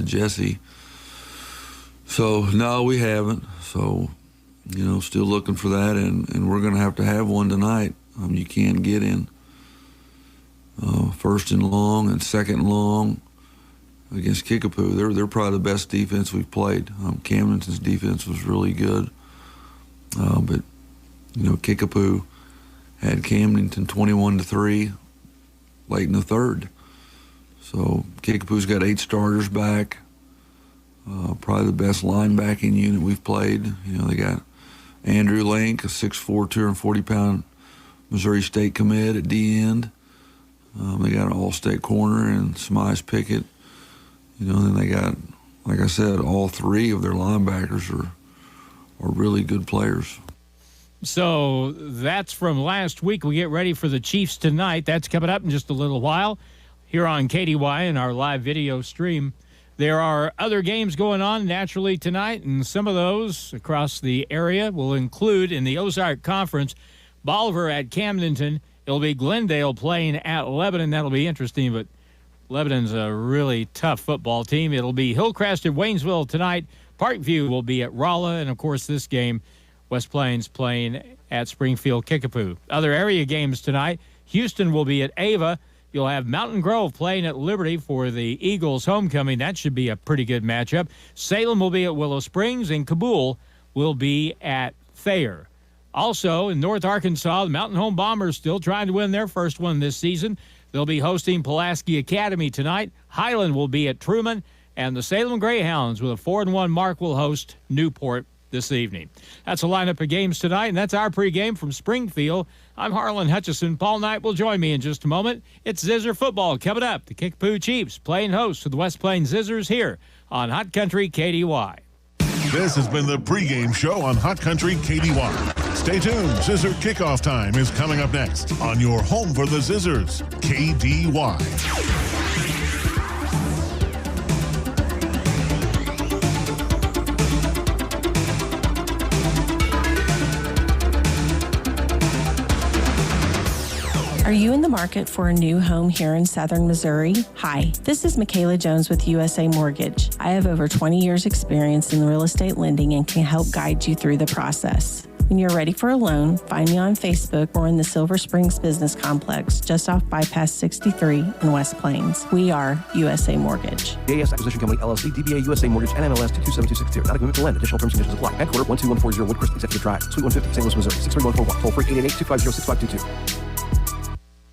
Jesse. So, no, we haven't. So, still looking for that, and we're going to have one tonight. You can't get in first and long and second and long against Kickapoo. They're probably the best defense we've played. Camdenton's defense was really good. But Kickapoo had Camdenton 21-3 late in the third. So Kickapoo's got 8 starters back. Probably the best linebacking unit we've played. They got Andrew Link, a 6'4", 240-pound Missouri State commit at D end. They got an all-state corner and Smize Pickett. Then they got, like I said, all 3 of their linebackers are really good players. So that's from last week. We get ready for the Chiefs tonight. That's coming up in just a little while here on KDY in our live video stream. There are other games going on naturally tonight, and some of those across the area will include in the Ozark Conference, Bolivar at Camdenton. It'll be Glendale playing at Lebanon. That'll be interesting, but Lebanon's a really tough football team. It'll be Hillcrest at Waynesville tonight. Parkview will be at Rolla, and, of course, this game, West Plains playing at Springfield Kickapoo. Other area games tonight, Houston will be at Ava. You'll have Mountain Grove playing at Liberty for the Eagles' homecoming. That should be a pretty good matchup. Salem will be at Willow Springs, and Kabul will be at Thayer. Also, in North Arkansas, the Mountain Home Bombers still trying to win their first one this season. They'll be hosting Pulaski Academy tonight. Highland will be at Truman, and the Salem Greyhounds with a 4-1 mark will host Newport this evening. That's a lineup of games tonight, and that's our pregame from Springfield. I'm Harlan Hutchison. Paul Knight will join me in just a moment. It's Zizzer football coming up. The Kickapoo Chiefs playing host to the West Plains Zizzers here on Hot Country KDY. This has been the pregame show on Hot Country KDY. Stay tuned. Zizzer kickoff time is coming up next on your home for the Zizzers, KDY. Are you in the market for a new home here in Southern Missouri? Hi, this is Michaela Jones with USA Mortgage. I have over 20 years experience in real estate lending and can help guide you through the process. When you're ready for a loan, find me on Facebook or in the Silver Springs Business Complex, just off Bypass 63 in West Plains. We are USA Mortgage. AS Acquisition Company, LLC, DBA USA Mortgage, NMLS 227260. Not a commitment to lend. Additional terms and conditions apply. Headquarter 12140 Woodcrest Executive Drive, Suite 150, St. Louis, Missouri. 63141. Toll free 888-250-6522.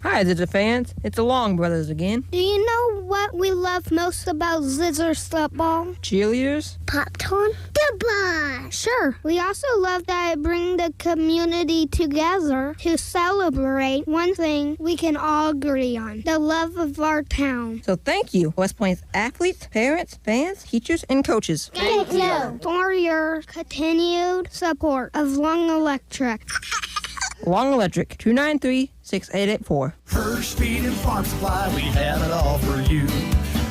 Hi, Zizzer fans. It's the Long Brothers again. Do you know what we love most about Zizzers football? Cheerleaders? Popcorn? Goodbye! Sure. We also love that it brings the community together to celebrate one thing we can all agree on, the love of our town. So thank you, West Plains athletes, parents, fans, teachers, and coaches. Thank you for your continued support of Long Electric. Long Electric, 293-6884. Hirsch Feed and Farm Supply, we have it all for you.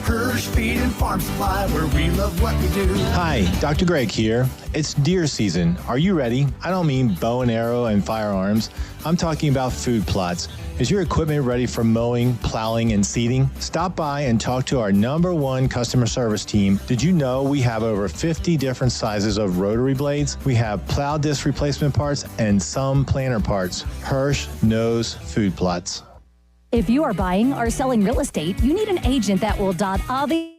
Hirsch Feed and Farm Supply, where we love what we do. Hi, Dr. Greg here. It's deer season. Are you ready? I don't mean bow and arrow and firearms. I'm talking about food plots. Is your equipment ready for mowing, plowing, and seeding? Stop by and talk to our #1 customer service team. Did you know we have over 50 different sizes of rotary blades? We have plow disc replacement parts and some planter parts. Hirsch knows food plots. If you are buying or selling real estate, you need an agent that will dot all the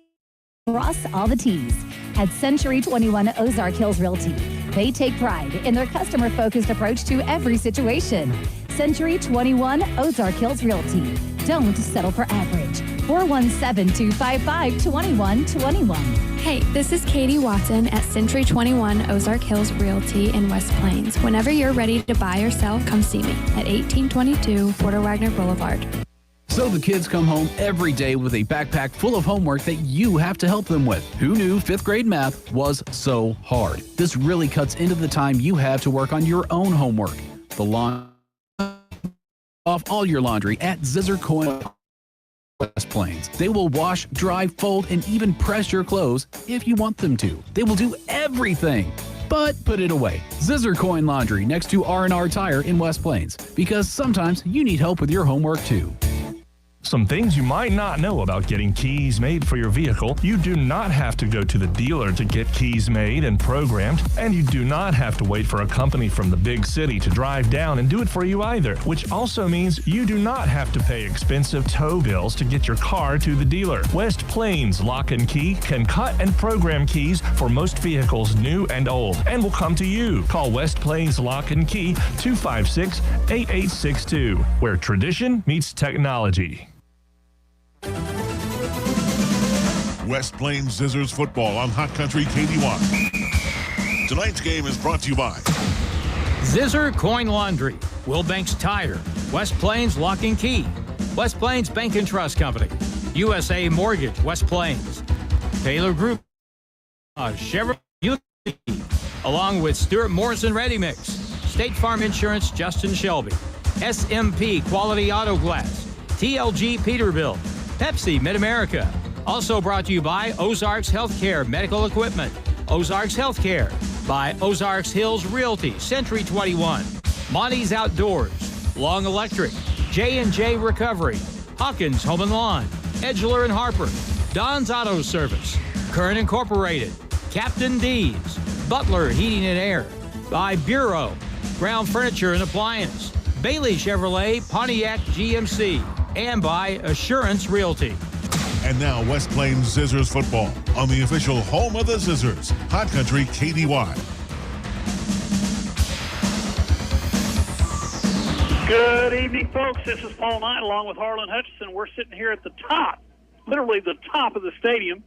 cross all the T's. At Century 21 Ozark Hills Realty, they take pride in their customer-focused approach to every situation. Century 21 Ozark Hills Realty. Don't settle for average. 417-255-2121. Hey, this is Katie Watson at Century 21 Ozark Hills Realty in West Plains. Whenever you're ready to buy or sell, come see me at 1822 Porter Wagner Boulevard. So the kids come home every day with a backpack full of homework that you have to help them with. Who knew 5th grade math was so hard? This really cuts into the time you have to work on your own homework. The off all your laundry at Zizzer Coin West Plains. They will wash, dry, fold, and even press your clothes if you want them to. They will do everything. But put it away. Zizzer Coin Laundry next to R&R Tire in West Plains, because sometimes you need help with your homework too. Some things you might not know about getting keys made for your vehicle. You do not have to go to the dealer to get keys made and programmed, and you do not have to wait for a company from the big city to drive down and do it for you either, which also means you do not have to pay expensive tow bills to get your car to the dealer. West Plains Lock and Key can cut and program keys for most vehicles new and old, and will come to you. Call West Plains Lock and Key 256-8862, where tradition meets technology. West Plains Zizzers football on Hot Country KD1. Tonight's game is brought to you by Zizzer Coin Laundry, Wilbanks Tire, West Plains Lock and Key, West Plains Bank and Trust Company, USA Mortgage, West Plains, Taylor Group, Chevrolet, along with Stuart Morrison Ready Mix, State Farm Insurance, Justin Shelby, SMP Quality Auto Glass, TLG Peterbilt, Pepsi Mid-America. Also brought to you by Ozarks Healthcare Medical Equipment, Ozarks Healthcare, by Ozarks Hills Realty, Century 21, Monty's Outdoors, Long Electric, J&J Recovery, Hawkins Home and Lawn, Edgeler and Harper, Don's Auto Service, Current Incorporated, Captain D's, Butler Heating and Air, by Bureau, Brown Furniture and Appliance, Bailey Chevrolet, Pontiac GMC, and by Assurance Realty. And now West Plains Zizzers football on the official home of the Zizzers, Hot Country KDY. Good evening, folks. This is Paul Knight along with Harlan Hutchison. We're sitting here at the top, literally the top of the stadium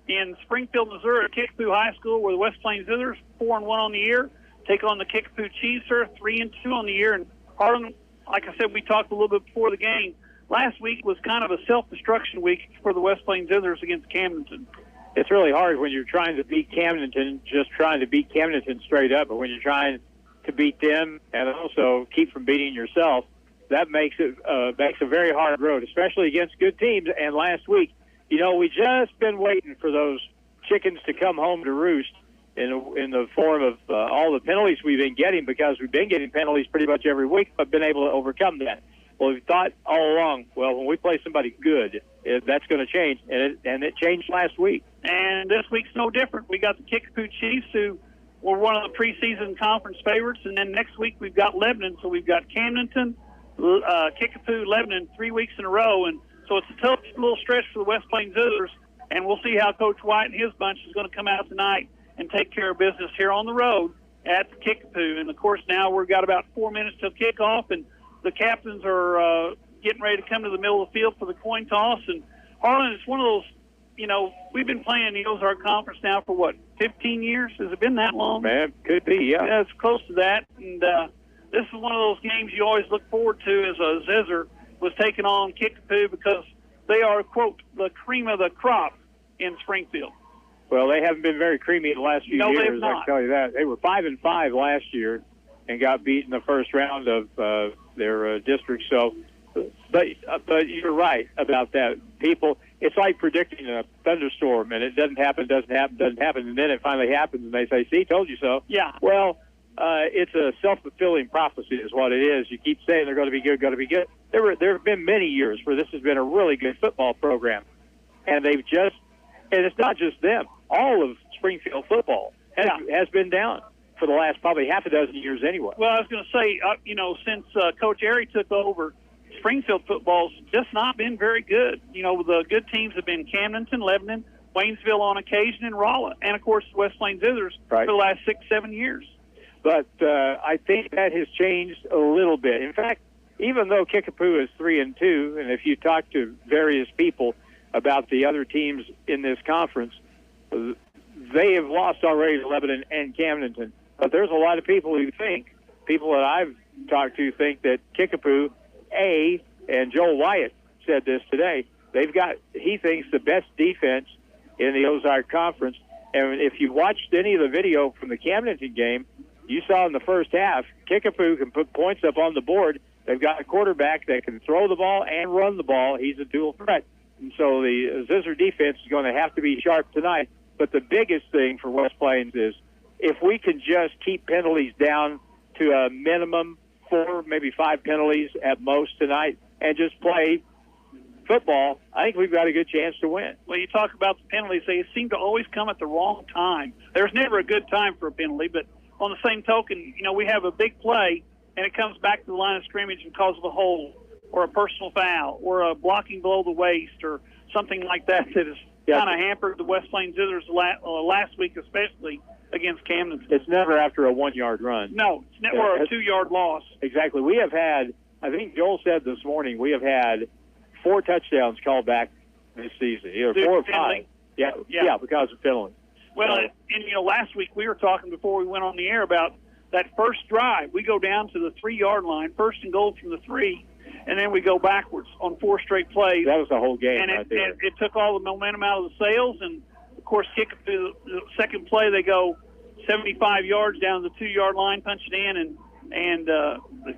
in Springfield, Missouri, at Kickapoo High School, where the West Plains Zizzers 4-1 on the year take on the Kickapoo Chiefs, 3-2 on the year. And Harlan, like I said, we talked a little bit before the game. Last week was kind of a self-destruction week for the West Plains Zizzers against Camdenton. It's really hard when you're trying to beat Camdenton, just trying to beat Camdenton straight up, but when you're trying to beat them and also keep from beating yourself, that makes a very hard road, especially against good teams. And last week, you know, we just been waiting for those chickens to come home to roost in the form of all the penalties we've been getting, because we've been getting penalties pretty much every week, but been able to overcome that. Well, we thought all along, well, when we play somebody good, that's going to change, and it changed last week. And this week's no different. We got the Kickapoo Chiefs, who were one of the preseason conference favorites, and then next week we've got Lebanon. So we've got Camdenton, Kickapoo, Lebanon 3 weeks in a row, and so it's a tough little stretch for the West Plains Zizzers, and we'll see how Coach White and his bunch is going to come out tonight and take care of business here on the road at Kickapoo. And, of course, now we've got about 4 minutes till kickoff, and the captains are getting ready to come to the middle of the field for the coin toss. And, Harlan, it's one of those, you know, we've been playing the Ozark Conference now for, 15 years? Has it been that long? Man, could be, yeah. Yeah, it's close to that. And this is one of those games you always look forward to as a Zizzer was taking on Kickapoo, because they are, quote, the cream of the crop in Springfield. Well, they haven't been very creamy the last few years, I can tell you that. They were 5-5 last year and got beat in the first round of their district. So, but you're right about that. People, it's like predicting a thunderstorm, and it doesn't happen, and then it finally happens, and they say, "See, told you so." Yeah. Well, it's a self-fulfilling prophecy, is what it is. You keep saying they're going to be good, going to be good. There have been many years where this has been a really good football program, and they've just, and it's not just them. All of Springfield football has been down for the last probably half a dozen years anyway. Well, I was going to say, since Coach Airy took over, Springfield football's just not been very good. You know, the good teams have been Camdenton, Lebanon, Waynesville on occasion, and Rolla, and, of course, West Plains Zizzers for the last 6-7 years. But I think that has changed a little bit. In fact, even though Kickapoo is 3-2, and if you talk to various people about the other teams in this conference, they have lost already to Lebanon and Camdenton. But there's a lot of people that I've talked to think that Kickapoo, and Joel Wyatt said this today, he thinks the best defense in the Ozark Conference. And if you watched any of the video from the Camdenton game, you saw in the first half, Kickapoo can put points up on the board. They've got a quarterback that can throw the ball and run the ball. He's a dual threat. And so the Zizzer defense is going to have to be sharp tonight. But the biggest thing for West Plains is if we can just keep penalties down to a minimum 4, maybe 5 penalties at most tonight, and just play football, I think we've got a good chance to win. Well, you talk about the penalties. They seem to always come at the wrong time. There's never a good time for a penalty, but on the same token, we have a big play, and it comes back to the line of scrimmage and causes a hold or a personal foul or a blocking below the waist or something like that has kind of hampered the West Plains Zizzers last week, especially against Camden. It's never after a 1-yard run. No, it's never a 2-yard loss. Exactly. We have had, I think Joel said this morning, we have had 4 touchdowns called back this season, either 4 or 5. Yeah, because of penalty. Well, and last week we were talking before we went on the air about that first drive. We go down to the 3-yard line, first and goal from the 3, and then we go backwards on 4 straight plays. That was the whole game and right there. It took all the momentum out of the sails, and, of course, Kickapoo, the second play, they go 75 yards down the 2-yard line, punch it in, and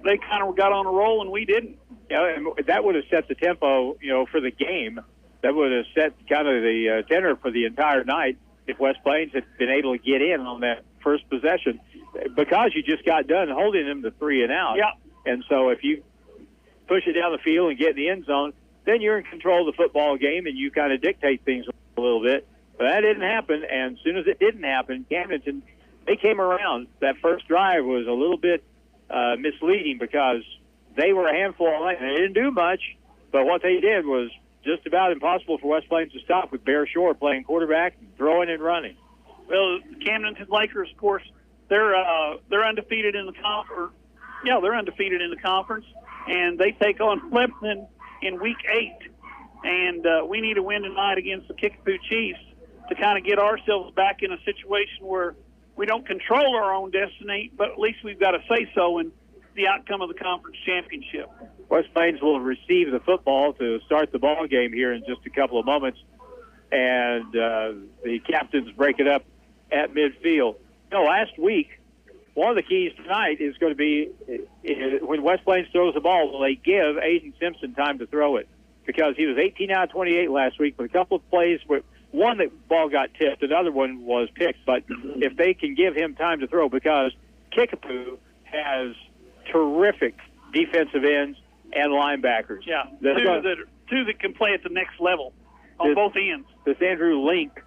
they kind of got on a roll, and we didn't. Yeah, and that would have set the tempo, for the game. That would have set kind of the tenor for the entire night if West Plains had been able to get in on that first possession, because you just got done holding them to 3 and out. Yeah. And so if you push it down the field and get in the end zone, then you're in control of the football game and you kind of dictate things a little bit. But that didn't happen, and as soon as it didn't happen, Camden, they came around. That first drive was a little bit misleading because they were a handful of light, and they didn't do much, but what they did was just about impossible for West Plains to stop with Bear Shore playing quarterback, throwing and running. Well, Camdenton Lakers, of course, they're undefeated in the conference. Yeah, they're undefeated in the conference, and they take on Lebanon in Week 8. And we need a win tonight against the Kickapoo Chiefs to kind of get ourselves back in a situation where we don't control our own destiny, but at least we've got a say-so in the outcome of the conference championship. West Plains will receive the football to start the ball game here in just a couple of moments, and the captains break it up at midfield. Last week, one of the keys tonight is going to be when West Plains throws the ball, will they give Aiden Simpson time to throw it? Because he was 18 out of 28 last week, but a couple of plays where one that ball got tipped, another one was picked. But if they can give him time to throw, because Kickapoo has terrific defensive ends and linebackers. Yeah, two that can play at the next level on both ends. This Andrew Link,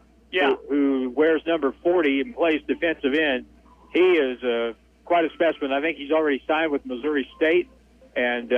who wears number 40 and plays defensive end, he is quite a specimen. I think he's already signed with Missouri State, and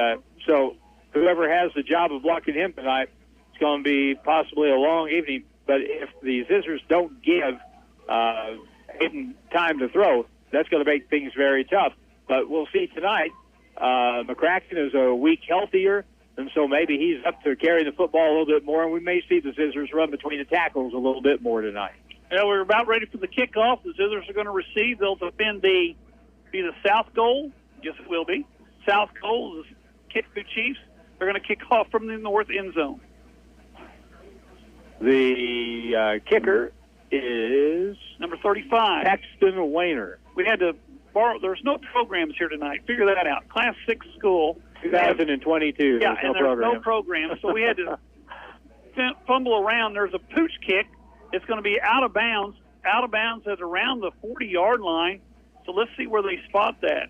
so whoever has the job of blocking him tonight, it's going to be possibly a long evening. But if the Zizzers don't give Aiden time to throw, that's going to make things very tough. But we'll see tonight. McCracken is a week healthier, and so maybe he's up to carrying the football a little bit more, and we may see the Zizzers run between the tackles a little bit more tonight. Yeah, we're about ready for the kickoff. The Zizzers are going to receive. They'll defend the south goal. Yes, it will be. South goal is Kickapoo Chiefs. They're going to kick off from the north end zone. The kicker is number 35, Paxton Wayner. We had to borrow. There's no programs here tonight. Figure that out. Class 6 school. 2022. Yeah, there's no program. So we had to fumble around. There's a pooch kick. It's going to be out of bounds. Out of bounds at around the 40-yard line. So let's see where they spot that.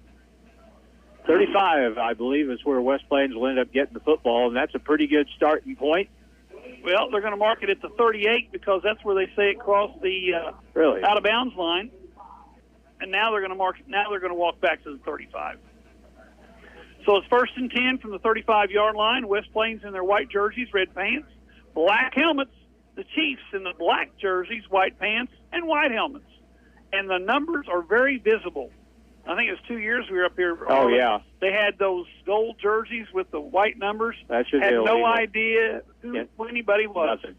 35, I believe, is where West Plains will end up getting the football, and that's a pretty good starting point. Well, they're going to mark it at the 38 because that's where they say it crossed the out of bounds line. And now they're going to mark. Now they're going to walk back to the 35. So it's 1st and 10 from the 35-yard line. West Plains in their white jerseys, red pants, black helmets. The Chiefs in the black jerseys, white pants, and white helmets. And the numbers are very visible. I think it was 2 years we were up here. Oh, yeah. They had those gold jerseys with the white numbers. That should had be no illegal. idea who anybody was. Nothing.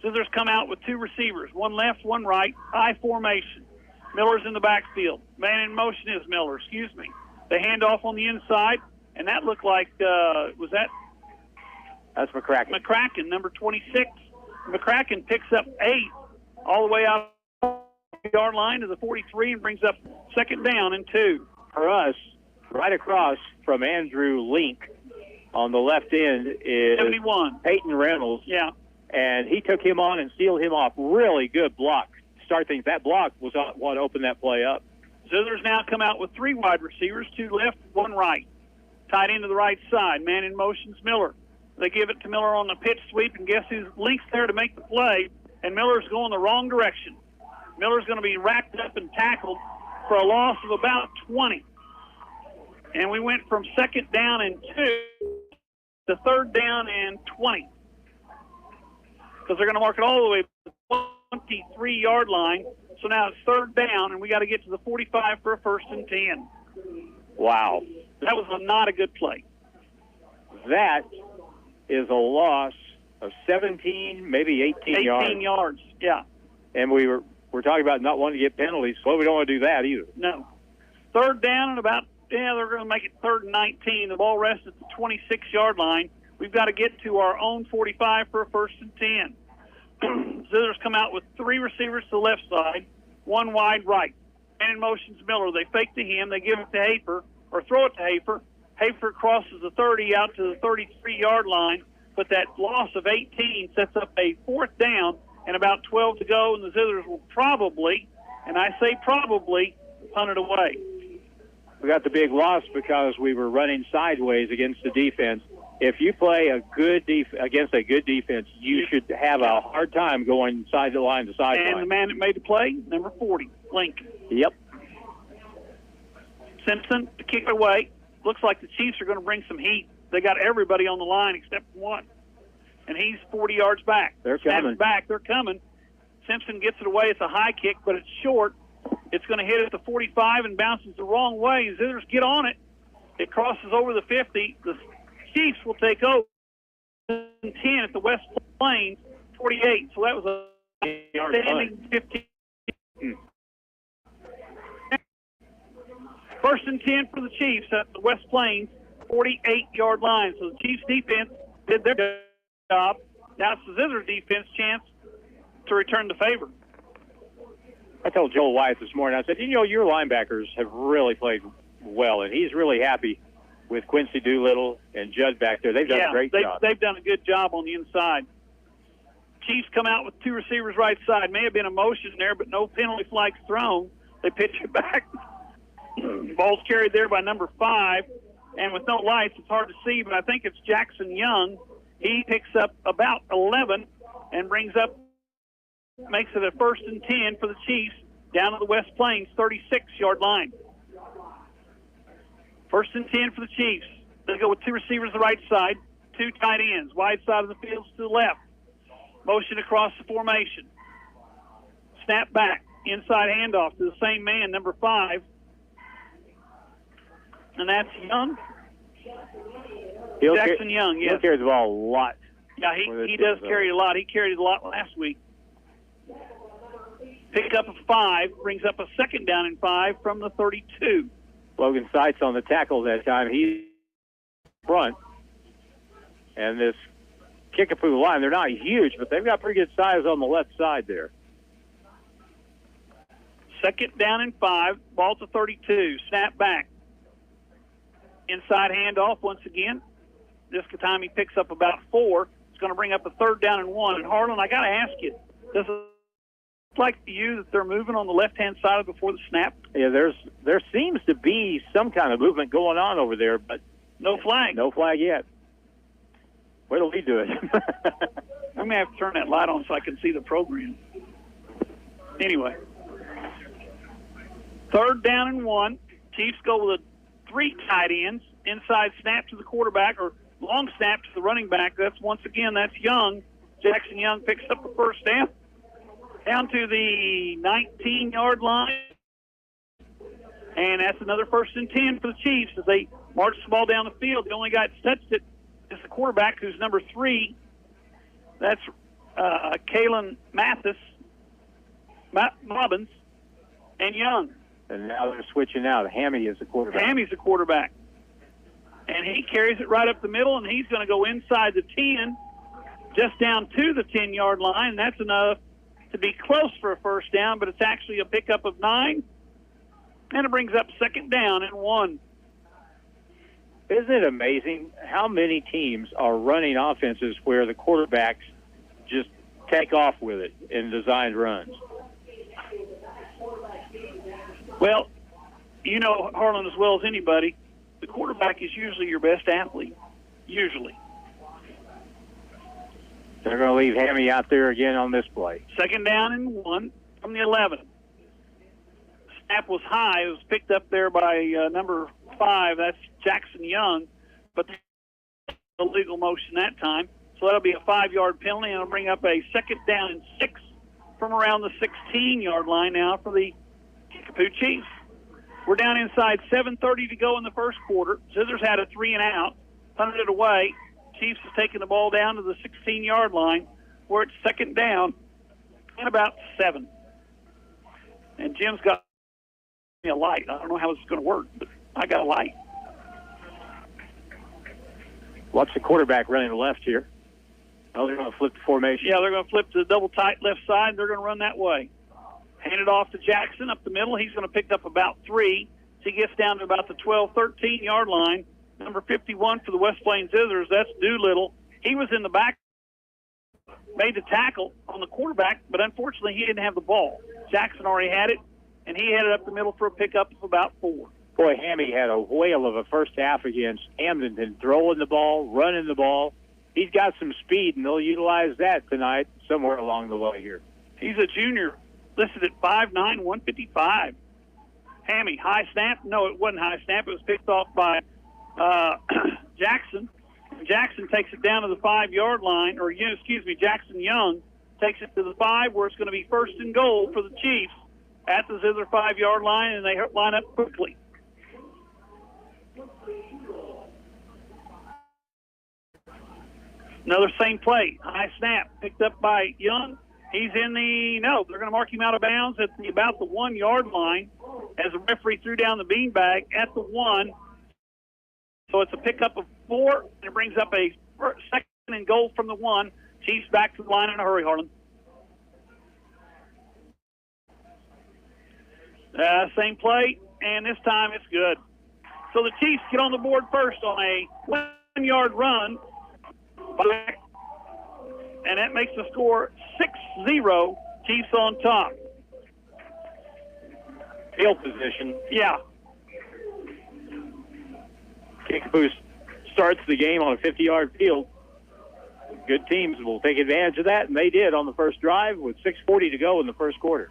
Zizzers come out with 2 receivers, one left, one right, high formation. Miller's in the backfield. Man in motion is Miller, excuse me. They hand off on the inside, and that looked like, was that? That's McCracken. McCracken, number 26. McCracken picks up 8 all the way out the yard line to the 43 and brings up 2nd down and 2. For us, right across from Andrew Link on the left end is 71. Peyton Reynolds. Yeah. And he took him on and sealed him off. Really good block. Start things. That block was what opened that play up. Zizzers now come out with 3 wide receivers, 2 left, 1 right. Tied into the right side. Man in motion's Miller. They give it to Miller on the pitch sweep, and guess who links there to make the play? And Miller's going the wrong direction. Miller's going to be wrapped up and tackled for a loss of about 20. And we went from 2nd down and 2 to 3rd down and 20. Because they're going to mark it all the way to the 23-yard line. So now it's 3rd down, and we got to get to the 45 for a 1st and 10. Wow. That was not a good play. That is a loss of 17, maybe 18 yards. 18 yards, yeah. And we're talking about not wanting to get penalties. Well, we don't want to do that either. No. 3rd down and about, they're going to make it 3rd and 19. The ball rests at the 26-yard line. We've got to get to our own 45 for a 1st and 10. Zizzers come out with 3 receivers to the left side, 1 wide right. And in motions Miller. They fake to him. They give it to Hafer, or throw it to Hafer. Hafer crosses the 30 out to the 33-yard line, but that loss of 18 sets up a 4th down and about 12 to go, and the Zizzers will probably, and I say probably, punt it away. We got the big loss because we were running sideways against the defense. If you play a good against a good defense, you should have a hard time going side to line to side line. And the man that made the play, number 40, Link. Yep. Simpson to kick it away. Looks like the Chiefs are going to bring some heat. They got everybody on the line except one. And he's 40 yards back. They're coming. Back. They're coming. Simpson gets it away. It's a high kick, but it's short. It's going to hit at the 45 and bounces the wrong way. Zizzers get on it. It crosses over the 50. The Chiefs will take over 10 at the West Plains, 48. So that was a standing 15. 1st and 10 for the Chiefs at the West Plains, 48-yard line. So the Chiefs defense did their job. Now it's the Zizzers defense chance to return the favor. I told Joel Wyatt this morning, I said, your linebackers have really played well, and he's really happy with Quincy Doolittle and Judd back there. They've done a great job. They've done a good job on the inside. Chiefs come out with 2 receivers right side. May have been a motion there, but no penalty flags thrown. They pitch it back. Ball's carried there by number 5, and with no lights, it's hard to see, but I think it's Jackson Young. He picks up about 11 and makes it a 1st and 10 for the Chiefs down to the West Plains 36-yard line. 1st and 10 for the Chiefs. They go with 2 receivers to the right side, 2 tight ends, wide side of the field to the left. Motion across the formation. Snap back, inside handoff to the same man, number 5. And that's Young. Jackson Young, yes. He'll carry the ball a lot. Yeah, he does carry a lot. He carried it a lot last week. Pick up a 5, brings up a 2nd down and 5 from the 32. Logan Seitz on the tackle that time. He's front. And this Kickapoo line, they're not huge, but they've got pretty good size on the left side there. 2nd down and 5, ball to 32, snap back. Inside handoff once again. This time he picks up about 4. It's going to bring up a 3rd down and 1. And Harlan, I got to ask you, does it look like to you that they're moving on the left-hand side before the snap? Yeah, there seems to be some kind of movement going on over there, but no flag. No flag yet. Wait till we do it. I'm going to have to turn that light on so I can see the program. Anyway. 3rd down and 1. Chiefs go with 3 tight ends. Inside snap to the quarterback, or long snap to the running back. That's Young. Jackson Young picks up the 1st down. Down to the 19-yard line. And that's another 1st and 10 for the Chiefs as they march the ball down the field. The only guy that touched it is the quarterback, who's number 3. That's Kalen Mobbins, and Young. And now they're switching out. Hammy is the quarterback. Hammy's the quarterback. And he carries it right up the middle, and he's going to go inside the 10, just down to the 10-yard line. That's enough to be close for a 1st down, but it's actually a pickup of 9. And it brings up 2nd down and 1. Isn't it amazing how many teams are running offenses where the quarterbacks just take off with it in designed runs? Well, you know, Harlan, as well as anybody, the quarterback is usually your best athlete, usually. They're going to leave Hammy out there again on this play. Second down and 1 from the 11. Snap was high. It was picked up there by number 5. That's Jackson Young, but the legal motion that time. So that'll be a 5-yard penalty, and it'll bring up a second down and 6 from around the 16-yard line now for the Kickapoo Chiefs. We're down inside 7:30 to go in the first quarter. Zizzers had a 3-and-out, punted it away. Chiefs has taken the ball down to the 16-yard line, where it's second down and about 7. And Jim's got me a light. I don't know how this is going to work, but I got a light. Watch the quarterback running left here. Oh, they're going to flip the formation. Yeah, they're going to flip to the double tight left side. They're going to run that way. Hand it off to Jackson up the middle. He's going to pick up about 3. So he gets down to about the 12, 13-yard line. Number 51 for the West Plains Zizzers, that's Doolittle. He was in the back, made the tackle on the quarterback, but unfortunately he didn't have the ball. Jackson already had it, and he headed up the middle for a pickup of about 4. Boy, Hammy had a whale of a first half against Hamilton, throwing the ball, running the ball. He's got some speed, and they'll utilize that tonight somewhere along the way here. He's a junior, listed at 5'9", 155. Hammy, high snap? No, it wasn't high snap. It was picked off by Jackson. Jackson takes it down to the 5-yard line, or Jackson Young takes it to the 5, where it's going to be first and goal for the Chiefs at the Zizzer 5-yard line, and they line up quickly. Another same play, high snap, picked up by Young. He's in they're going to mark him out of bounds at about the 1-yard line as the referee threw down the beanbag at the 1. So it's a pickup of 4, and it brings up a second and goal from the 1. Chiefs back to the line in a hurry, Harlan. Same play, and this time it's good. So the Chiefs get on the board first on a 1-yard run back, and that makes the score 6-0. Chiefs on top. Field position. Yeah. Kickapoo starts the game on a 50-yard field. Good teams will take advantage of that, and they did on the first drive with 6:40 to go in the first quarter.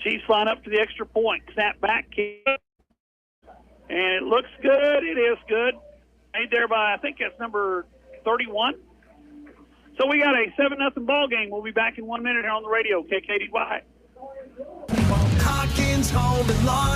Chiefs line up for the extra point. Snap back, kick. And it looks good. It is good. Made there by, I think that's number 31. So we got a 7-0 ball game. We'll be back in 1 minute here on the radio, KKDY.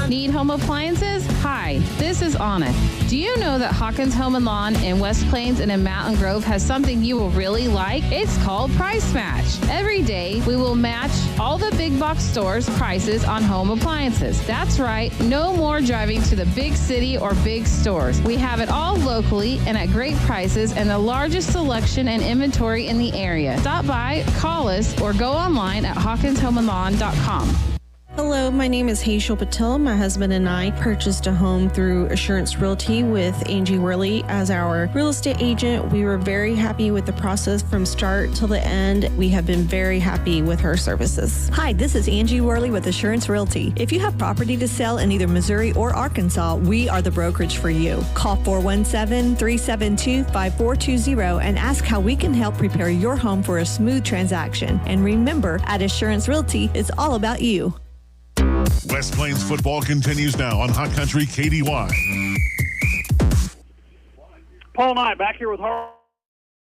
Need home appliances? Hi, this is Anna. Do you know that Hawkins Home and Lawn in West Plains and in Mountain Grove has something you will really like? It's called Price Match. Every day, we will match all the big box stores' prices on home appliances. That's right, no more driving to the big city or big stores. We have it all locally and at great prices and the largest selection and inventory in the area. Stop by, call us, or go online at hawkinshomeandlawn.com. Hello, my name is Hazel Patel. My husband and I purchased a home through Assurance Realty with Angie Worley as our real estate agent. We were very happy with the process from start till the end. We have been very happy with her services. Hi, this is Angie Worley with Assurance Realty. If you have property to sell in either Missouri or Arkansas, we are the brokerage for you. Call 417-372-5420 and ask how we can help prepare your home for a smooth transaction. And remember, at Assurance Realty, it's all about you. West Plains football continues now on Hot Country KDY. Paul Knight back here with Harlan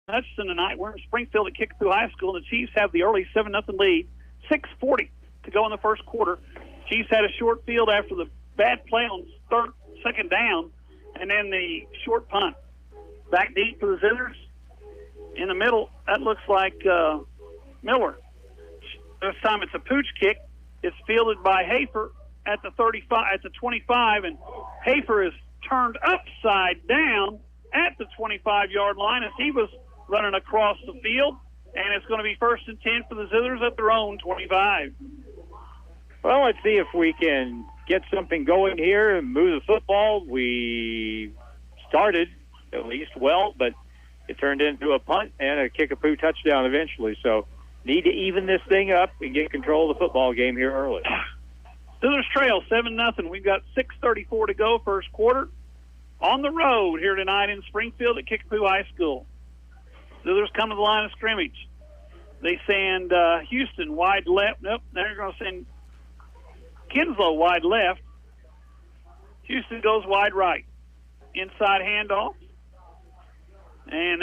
Hutchinson tonight. We're in Springfield at Kickapoo High School, and the Chiefs have the early 7-0 lead. 6:40 to go in the first quarter. Chiefs had a short field after the bad play on second down, and then the short punt. Back deep for the Zizzers. In the middle, that looks like Miller. This time it's a pooch kick. It's fielded by Hafer at the 25, and Hafer is turned upside down at the 25-yard line as he was running across the field, and it's going to be 1st and 10 for the Zizzers at their own 25. Well, let's see if we can get something going here and move the football. We started at least well, but it turned into a punt and a Kickapoo touchdown eventually, so need to even this thing up and get control of the football game here early. Zizzers trail 7-0. We've got 6:34 to go first quarter. On the road here tonight in Springfield at Kickapoo High School. Zizzers come to the line of scrimmage. They send Houston wide left. Nope, they're going to send Kinslow wide left. Houston goes wide right. Inside handoff. And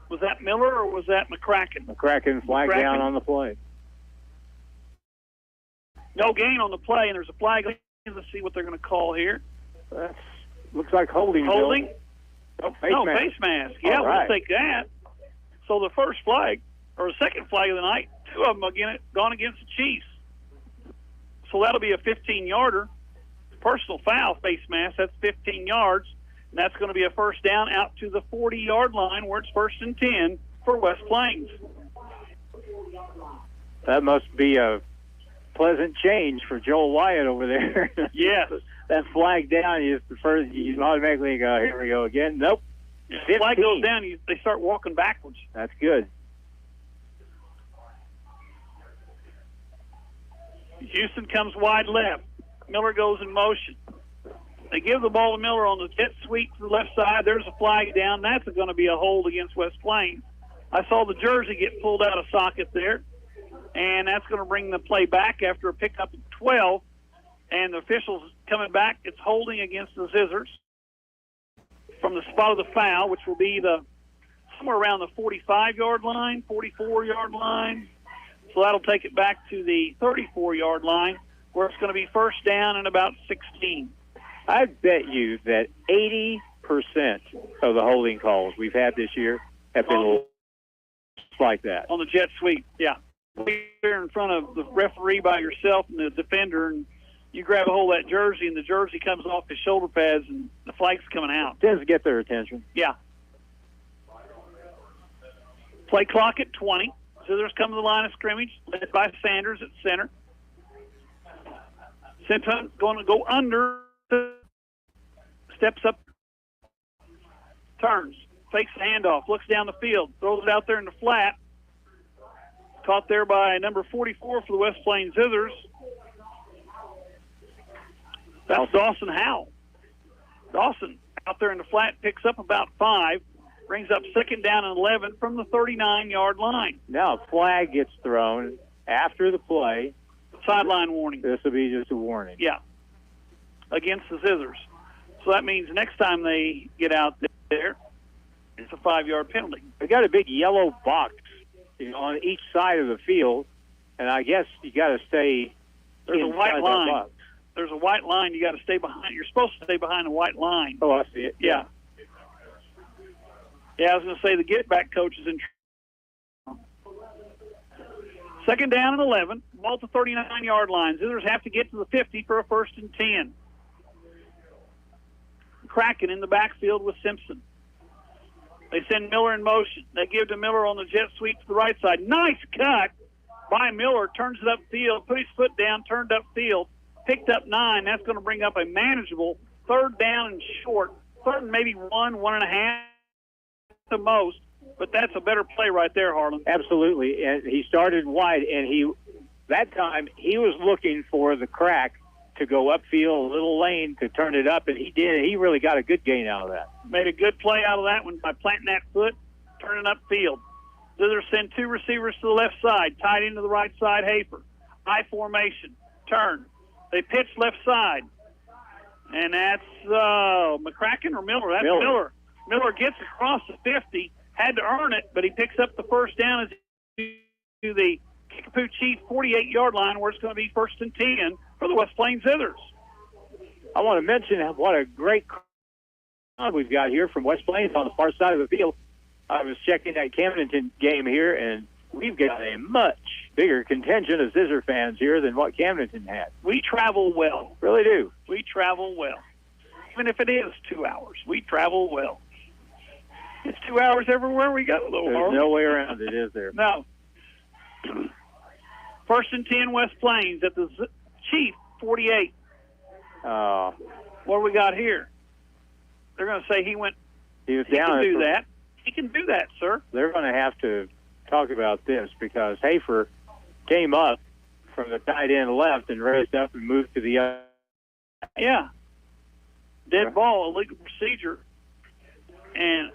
was that Miller or was that McCracken? McCracken flag down on the play. No gain on the play, and there's a flag. Let's see what they're going to call here. Looks like holding. Holding? Oh, face mask. Yeah, right. We'll take that. So the first flag, or the second flag of the night, 2 of them gone against the Chiefs. So that'll be a 15-yarder. Personal foul, face mask. That's 15 yards. And that's going to be a first down out to the 40-yard line where it's 1st and 10 for West Plains. That must be a pleasant change for Joel Wyatt over there. Yes. That flag down, you automatically go, here we go again. Nope. If the flag goes down, they start walking backwards. That's good. Houston comes wide left. Miller goes in motion. They give the ball to Miller on the jet sweep to the left side. There's a flag down. That's going to be a hold against West Plains. I saw the jersey get pulled out of socket there, and that's going to bring the play back after a pickup at 12. And the officials coming back. It's holding against the Zizzers from the spot of the foul, which will be somewhere around the 45-yard line, 44-yard line. So that'll take it back to the 34-yard line, where it's going to be first down and about 16. I bet you that 80% of the holding calls we've had this year have been like that. On the jet sweep, yeah. You're in front of the referee by yourself and the defender, and you grab a hold of that jersey, and the jersey comes off his shoulder pads, and the flag's coming out. Tends to get their attention. Yeah. Play clock at 20. Zizzers come to the line of scrimmage, led by Sanders at center. Sinton going to go under, steps up, turns, fakes the handoff, looks down the field, throws it out there in the flat. Caught there by number 44 for the West Plains Zizzers. That's Dawson Howell. Dawson out there in the flat picks up about 5, brings up second down and 11 from the 39-yard line. Now a flag gets thrown after the play. Sideline warning. This will be just a warning. Yeah, against the Zizzers. So that means next time they get out there, it's a 5-yard penalty. They got a big yellow box, on each side of the field, and I guess you got to stay. There's a white line. Box. There's a white line you got to stay behind. You're supposed to stay behind a white line. Oh, I see it. Yeah. Yeah, I was going to say the get-back coach is in trouble. Second down and 11. Ball at the 39-yard line. Zizzers have to get to the 50 for a 1st and 10. Kraken in the backfield with Simpson. They send Miller in motion. They give to Miller on the jet sweep to the right side. Nice cut by Miller. Turns it upfield. Put his foot down. Turned upfield. Picked up 9. That's going to bring up a manageable 3rd down and short. 3rd and maybe 1.5 the most. But that's a better play right there, Harlan. Absolutely. And he started wide, and that time he was looking for the crack to go upfield, a little lane to turn it up, and he did. He really got a good gain out of that. Made a good play out of that one by planting that foot, turning upfield. Zizzers send 2 receivers to the left side, tied into the right side, Hafer. I formation, turn. They pitch left side. And that's McCracken or Miller? That's Miller. Miller gets across the 50, had to earn it, but he picks up the first down as to the Kickapoo Chief 48-yard line, where it's going to be 1st and 10 for the West Plains Zizzers. I want to mention what a great crowd we've got here from West Plains on the far side of the field. I was checking that Camdenton game here, and we've got a much bigger contingent of Zizzer fans here than what Camdenton had. We travel well. Really do. We travel well. Even if it is 2 hours, we travel well. It's 2 hours everywhere we go, though. There's no way around it, is there? No. 1st and 10 West Plains at the Chief 48. What do we got here? They're going to say he was down. He can do that. He can do that, sir. They're going to have to talk about this because Hafer came up from the tight end left and raised up and moved to the other. Yeah. Dead ball, illegal procedure. And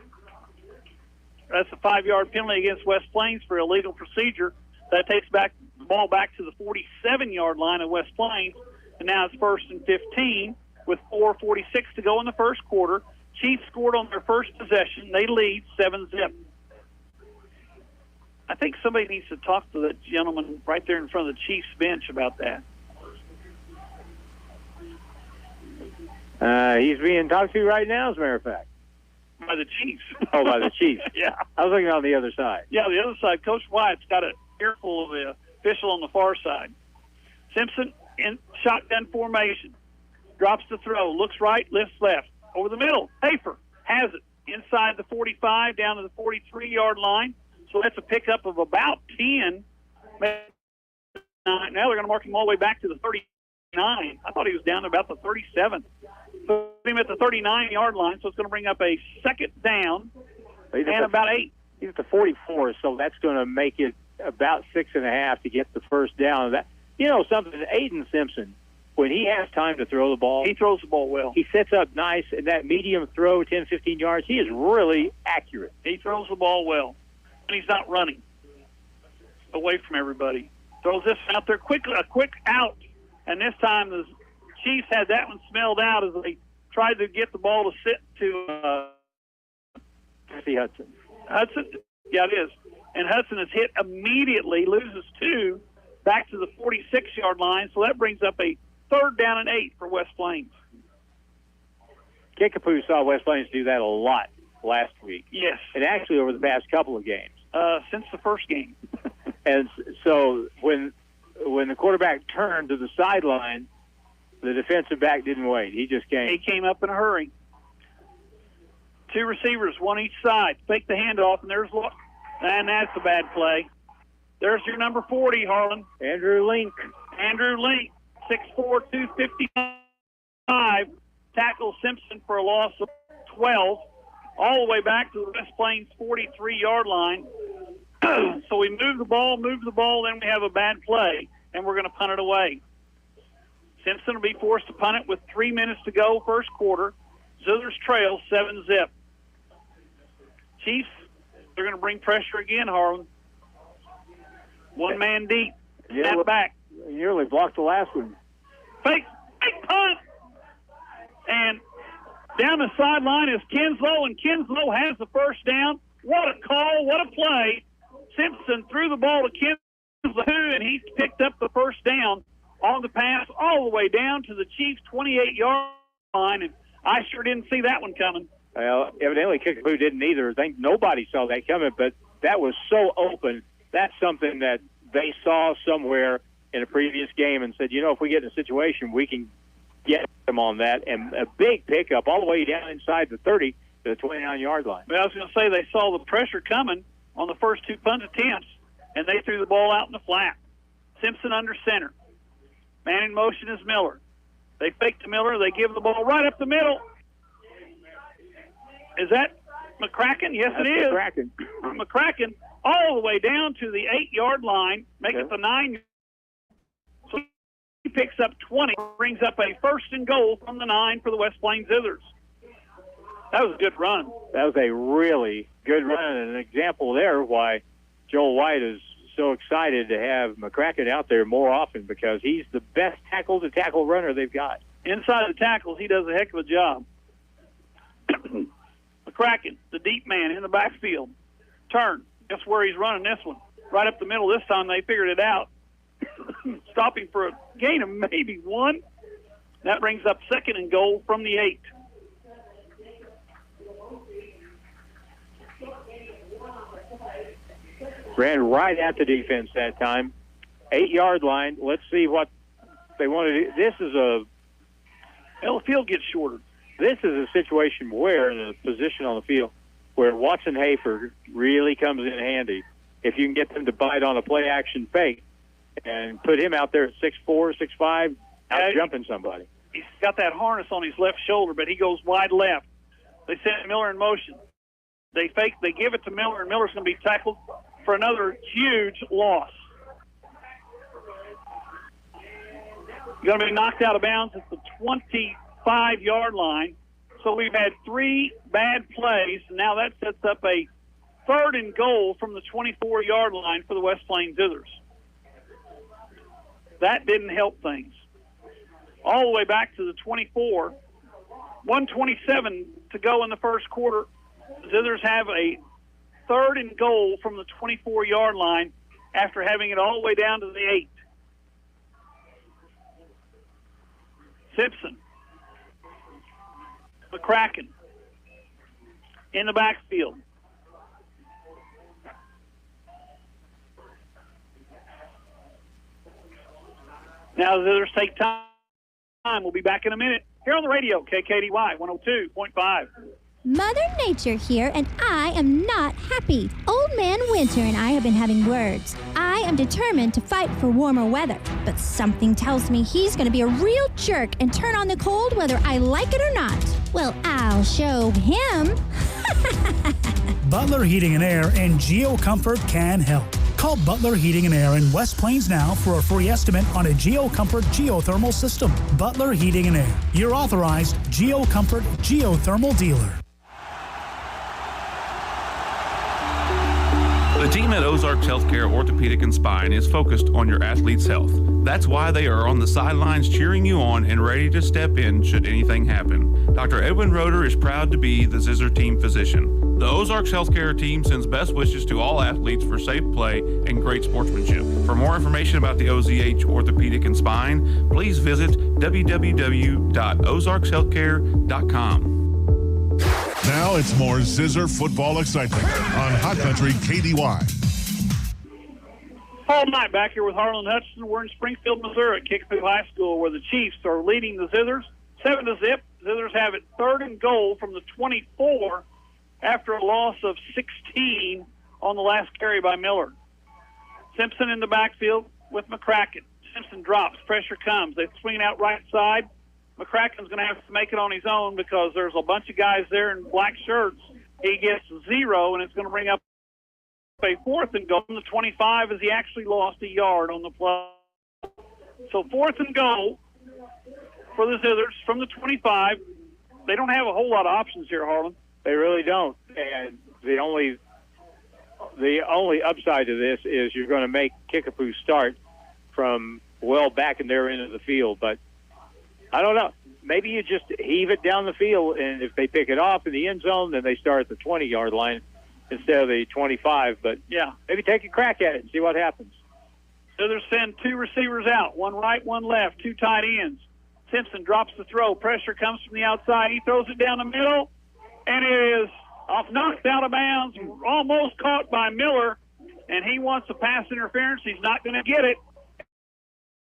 That's a 5-yard penalty against West Plains for illegal procedure. That takes the ball back to the 47-yard line of West Plains, and now it's 1st and 15 with 4:46 to go in the first quarter. Chiefs scored on their first possession. They lead 7-zip. I think somebody needs to talk to the gentleman right there in front of the Chiefs bench about that. He's being talked to right now, as a matter of fact. By the Chiefs. Oh, by the Chiefs. Yeah. I was looking on the other side. Yeah, the other side. Coach Wyatt's got an earful of the official on the far side. Simpson in shotgun formation. Drops the throw. Looks right, lifts left. Over the middle. Hafer has it. Inside the 45, down to the 43-yard line. So that's a pickup of about 10. Now they're going to mark him all the way back to the 39. I thought he was down to about the 37. Put him at the 39-yard line, so it's going to bring up a second down and about 8. He's at the 44, so that's going to make it about 6.5 to get the first down. That, you know something, Aiden Simpson, when he has time to throw the ball, he throws the ball well. He sets up nice, and that medium throw, 10, 15 yards, he is really accurate. He throws the ball well, and he's not running away from everybody. Throws this out there, a quick out, and this time the Chiefs had that one smelled out as they tried to get the ball to sit to Jesse Hudson. Hudson? Yeah, it is. And Hudson is hit immediately, loses 2, back to the 46-yard line, so that brings up a 3rd down and 8 for West Plains. Kickapoo saw West Plains do that a lot last week. Yes. And actually over the past couple of games. Since the first game. And so when the quarterback turned to the sideline, the defensive back didn't wait. He just came. He came up in a hurry. 2 receivers, 1 each side. Fake the handoff, and and that's a bad play. There's your number 40, Harlan. Andrew Link. 6'4", 255. Tackles Simpson for a loss of 12, all the way back to the West Plains 43-yard line. So we move the ball, then we have a bad play, and we're going to punt it away. Simpson will be forced to punt it with 3 minutes to go, first quarter. Zizzers trail 7-zip. Chiefs, they're going to bring pressure again, Harlan. One man deep. Snap back. Nearly blocked the last one. Fake punt. And down the sideline is Kinslow, and Kinslow has the first down. What a call, what a play. Simpson threw the ball to Kinslow, and he picked up the first down on the pass all the way down to the Chiefs' 28-yard line, and I sure didn't see that one coming. Well, evidently Kickapoo didn't either. I think nobody saw that coming, but that was so open. That's something that they saw somewhere in a previous game and said, if we get in a situation, we can get them on that. And a big pickup all the way down inside the 30 to the 29-yard line. Well, I was going to say they saw the pressure coming on the first 2 punt attempts, and they threw the ball out in the flat. Simpson under center. Man in motion is Miller. They fake to Miller. They give the ball right up the middle. Is that McCracken? Yes, it is. McCracken. McCracken all the way down to the 8-yard line, make it the 9. So he picks up 20, brings up a 1st and goal from the 9 for the West Plains Zizzers. That was a good run. That was a really good run, and an example there why Joel White is so excited to have McCracken out there more often, because he's the best tackle-to-tackle runner they've got. Inside the tackles, he does a heck of a job. McCracken, the deep man in the backfield. Turn. Guess where he's running this one? Right up the middle. This time they figured it out. Stopping for a gain of maybe 1. That brings up 2nd and goal from the 8. Ran right at the defense that time. 8-yard line. Let's see what they want to do. This is the field gets shorter. This is a situation where the position on the field where Watson Hafer really comes in handy. If you can get them to bite on a play-action fake and put him out there at 6'4", 6'5", out jumping somebody. He's got that harness on his left shoulder, but he goes wide left. They send Miller in motion. They fake. They give it to Miller, and Miller's going to be tackled for another huge loss. Going to be knocked out of bounds at the 25-yard line. So we've had 3 bad plays, and now that sets up a 3rd and goal from the 24-yard line for the West Plains Zizzers. That didn't help things. All the way back to the 24, 1:27 to go in the first quarter. Zizzers have a 3rd and goal from the 24-yard line after having it all the way down to the 8. Simpson. McCracken in the backfield. Now the Zizzers take time. We'll be back in a minute here on the radio, KKDY 102.5. Mother Nature here, and I am not happy. Old Man Winter and I have been having words. I am determined to fight for warmer weather, but something tells me he's going to be a real jerk and turn on the cold whether I like it or not. Well, I'll show him. Butler Heating and Air and GeoComfort can help. Call Butler Heating and Air in West Plains now for a free estimate on a GeoComfort geothermal system. Butler Heating and Air, your authorized GeoComfort geothermal dealer. The team at Ozarks Healthcare Orthopedic and Spine is focused on your athlete's health. That's why they are on the sidelines cheering you on and ready to step in should anything happen. Dr. Edwin Roeder is proud to be the Zizzer team physician. The Ozarks Healthcare team sends best wishes to all athletes for safe play and great sportsmanship. For more information about the OZH Orthopedic and Spine, please visit www.ozarkshealthcare.com. Now it's more Zizzer football excitement on Hot Country KDY. All night back here with Harlan Hutchinson. We're in Springfield, Missouri at Kickapoo High School where the Chiefs are leading the Zizzers 7-0. Zizzers have it 3rd and goal from the 24 after a loss of 16 on the last carry by Miller. Simpson in the backfield with McCracken. Simpson drops. Pressure comes. They swing out right side. McCracken's going to have to make it on his own because there's a bunch of guys there in black shirts. He gets 0, and it's going to bring up a 4th and goal from the 25 as he actually lost a yard on the play. So 4th and goal for the Zizzers from the 25. They don't have a whole lot of options here, Harlan. They really don't. And the only upside to this is you're going to make Kickapoo start from well back in their end of the field. But I don't know. Maybe you just heave it down the field, and if they pick it off in the end zone, then they start at the 20-yard line instead of the 25. But yeah, maybe take a crack at it and see what happens. So they're sending 2 receivers out, one right, one left, 2 tight ends. Simpson drops the throw. Pressure comes from the outside. He throws it down the middle, and it is knocked out of bounds, almost caught by Miller, and he wants a pass interference. He's not going to get it.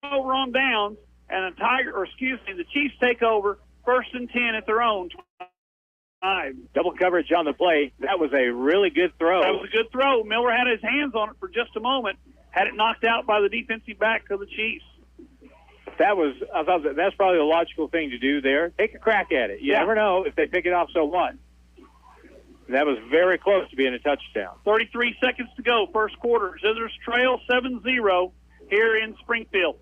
Over on downs. And the Chiefs take over 1st and 10 at their own 25. Double coverage on the play. That was a really good throw. That was a good throw. Miller had his hands on it for just a moment. Had it knocked out by the defensive back of the Chiefs. I thought that's probably the logical thing to do there. Take a crack at it. You never know if they pick it off, so what? That was very close to being a touchdown. 33 seconds to go, first quarter. Zizzers trail 7-0 here in Springfield.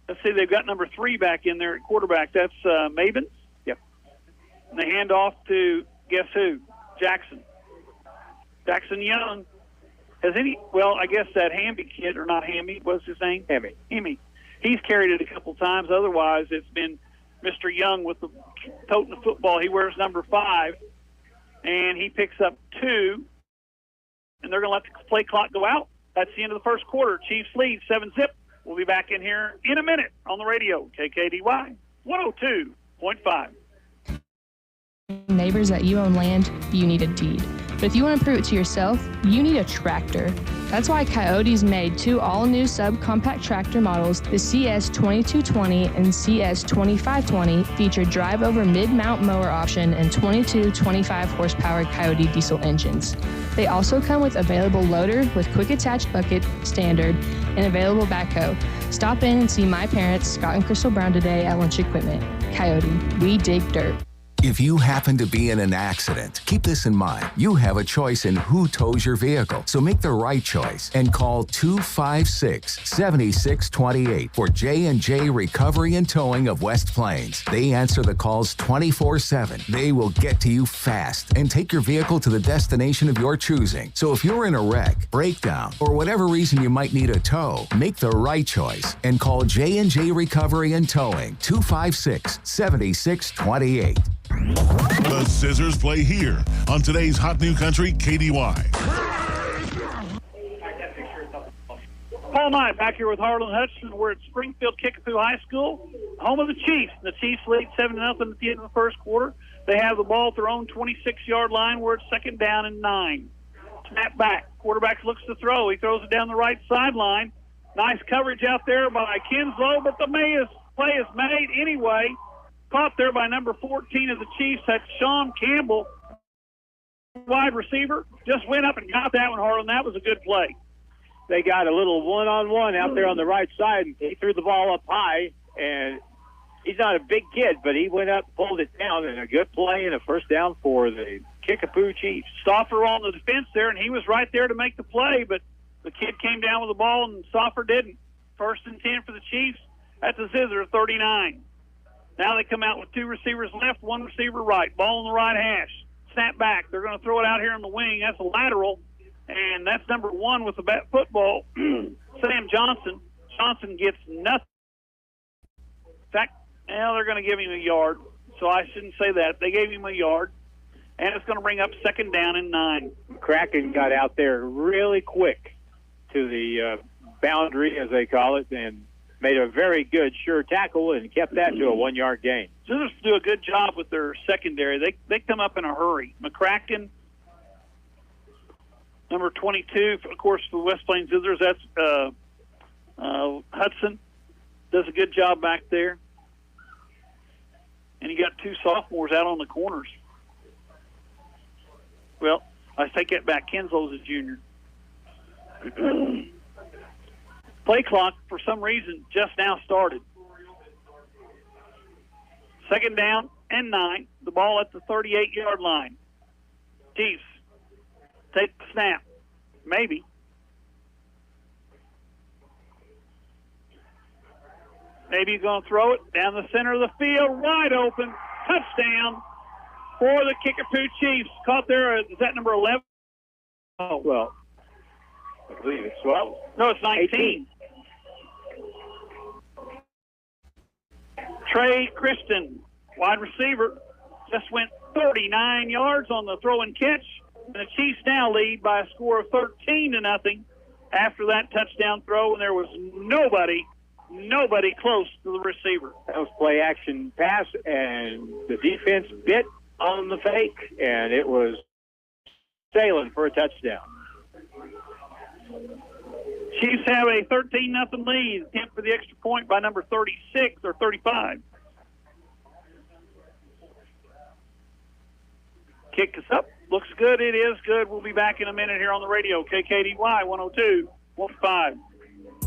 Let's see, they've got number 3 back in there at quarterback. That's Maben. Yep. And they hand off to, guess who? Jackson. Jackson Young. I guess that Hamby kid, or not Hamby, what's his name? Hamby. He's carried it a couple times. Otherwise, it's been Mr. Young with the toting the football. He wears number 5, and he picks up 2, and they're going to let the play clock go out. That's the end of the first quarter. Chiefs lead 7-0. We'll be back in here in a minute on the radio, KKDY 102.5. Neighbors that you own land, you need a deed. But if you want to prove it to yourself, you need a tractor. That's why Coyote's made 2 all-new subcompact tractor models. The CS2220 and CS2520 feature drive-over mid-mount mower option and 22 25-horsepower Coyote diesel engines. They also come with available loader with quick attach bucket, standard, and available backhoe. Stop in and see my parents, Scott and Crystal Brown, today at Lunch Equipment. Coyote, we dig dirt. If you happen to be in an accident, keep this in mind. You have a choice in who tows your vehicle, so make the right choice and call 256-7628 for J&J Recovery and Towing of West Plains. They answer the calls 24/7. They will get to you fast and take your vehicle to the destination of your choosing. So if you're in a wreck, breakdown, or whatever reason you might need a tow, make the right choice and call J&J Recovery and Towing 256-7628. The Zizzers play here on today's Hot New Country KDY. Paul Knight back here with Harlan Hudson. We're at Springfield Kickapoo High School, home of the Chiefs. The Chiefs lead 7-0 at the end of the first quarter. They have the ball at their own 26-yard line. We're at 2nd down and 9. Snap back. Quarterback looks to throw. He throws it down the right sideline. Nice coverage out there by Kinslow, but the play is made anyway. Caught there by number 14 of the Chiefs. That's Sean Campbell, wide receiver. Just went up and got that one, Harlan. That was a good play. They got a little one-on-one out there on the right side, and he threw the ball up high, and he's not a big kid, but he went up, pulled it down, and a good play and a first down for the Kickapoo Chiefs. Stoffer on the defense there, and he was right there to make the play, but the kid came down with the ball, and Stoffer didn't. 1st and 10 for the Chiefs at the Zizzer 39. Now they come out with 2 receivers left, 1 receiver right. Ball on the right hash. Snap back. They're going to throw it out here in the wing. That's a lateral, and that's number 1 with the bat football, Sam Johnson. Johnson gets nothing. In fact, they're going to give him a yard, so I shouldn't say that. They gave him a yard, and it's going to bring up 2nd down and 9. Kraken got out there really quick to the boundary, as they call it, and made a very good sure tackle and kept that to a 1-yard gain. Zizzers do a good job with their secondary. They come up in a hurry. McCracken, number 22, of course, for the West Plains Zizzers, that's Hudson. Does a good job back there. And you got 2 sophomores out on the corners. Well, I take that back. Kinslow's a junior. Play clock, for some reason, just now started. 2nd down and 9. The ball at the 38-yard line. Chiefs take the snap. Maybe. Maybe you're going to throw it down the center of the field, wide open. Touchdown for the Kickapoo Chiefs. Caught there, is that number 11? Oh, well, I believe it's 12. No, it's 19. Trey Christian, wide receiver, just went 39 yards on the throw and catch. And the Chiefs now lead by a score of 13-0 after that touchdown throw, and there was nobody close to the receiver. That was play action pass, and the defense bit on the fake, and it was sailing for a touchdown. Chiefs have a 13-0 lead. Attempt for the extra point by number 36 or 35. Kick us up. Looks good. It is good. We'll be back in a minute here on the radio. KKDY 102.5.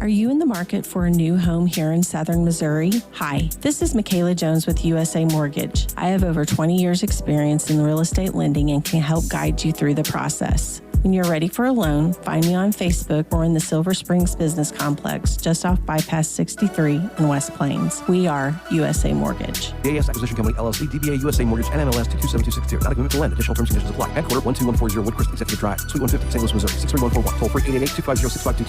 Are you in the market for a new home here in Southern Missouri? Hi, this is Michaela Jones with USA Mortgage. I have over 20 years experience in real estate lending and can help guide you through the process. When you're ready for a loan, find me on Facebook or in the Silver Springs Business Complex, just off Bypass 63 in West Plains. We are USA Mortgage. AS Acquisition Company, LLC, DBA USA Mortgage, NMLS 227260. Not a commitment to lend. Additional terms and conditions apply. Headquarter 12140 Woodcrest Executive Drive, Suite 150, St. Louis, Missouri. 63141. Toll free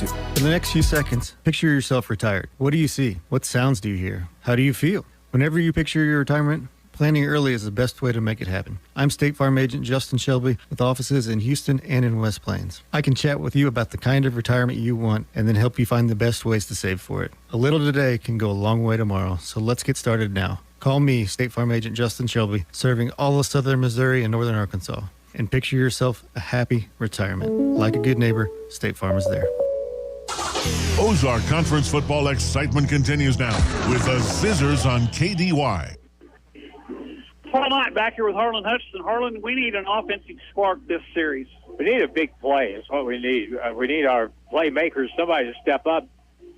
888-250-6522. In the next few seconds, picture yourself retired. What do you see? What sounds do you hear? How do you feel? Whenever you picture your retirement, planning early is the best way to make it happen. I'm State Farm Agent Justin Shelby with offices in Houston and in West Plains. I can chat with you about the kind of retirement you want and then help you find the best ways to save for it. A little today can go a long way tomorrow, so let's get started now. Call me, State Farm Agent Justin Shelby, serving all of Southern Missouri and Northern Arkansas. And picture yourself a happy retirement. Like a good neighbor, State Farm is there. Ozark Conference football excitement continues now with the Zizzers on KDY. Paul Knight back here with Harlan Hutchinson. Harlan, we need an offensive spark this series. We need a big play. That's what we need. We need our playmakers, somebody to step up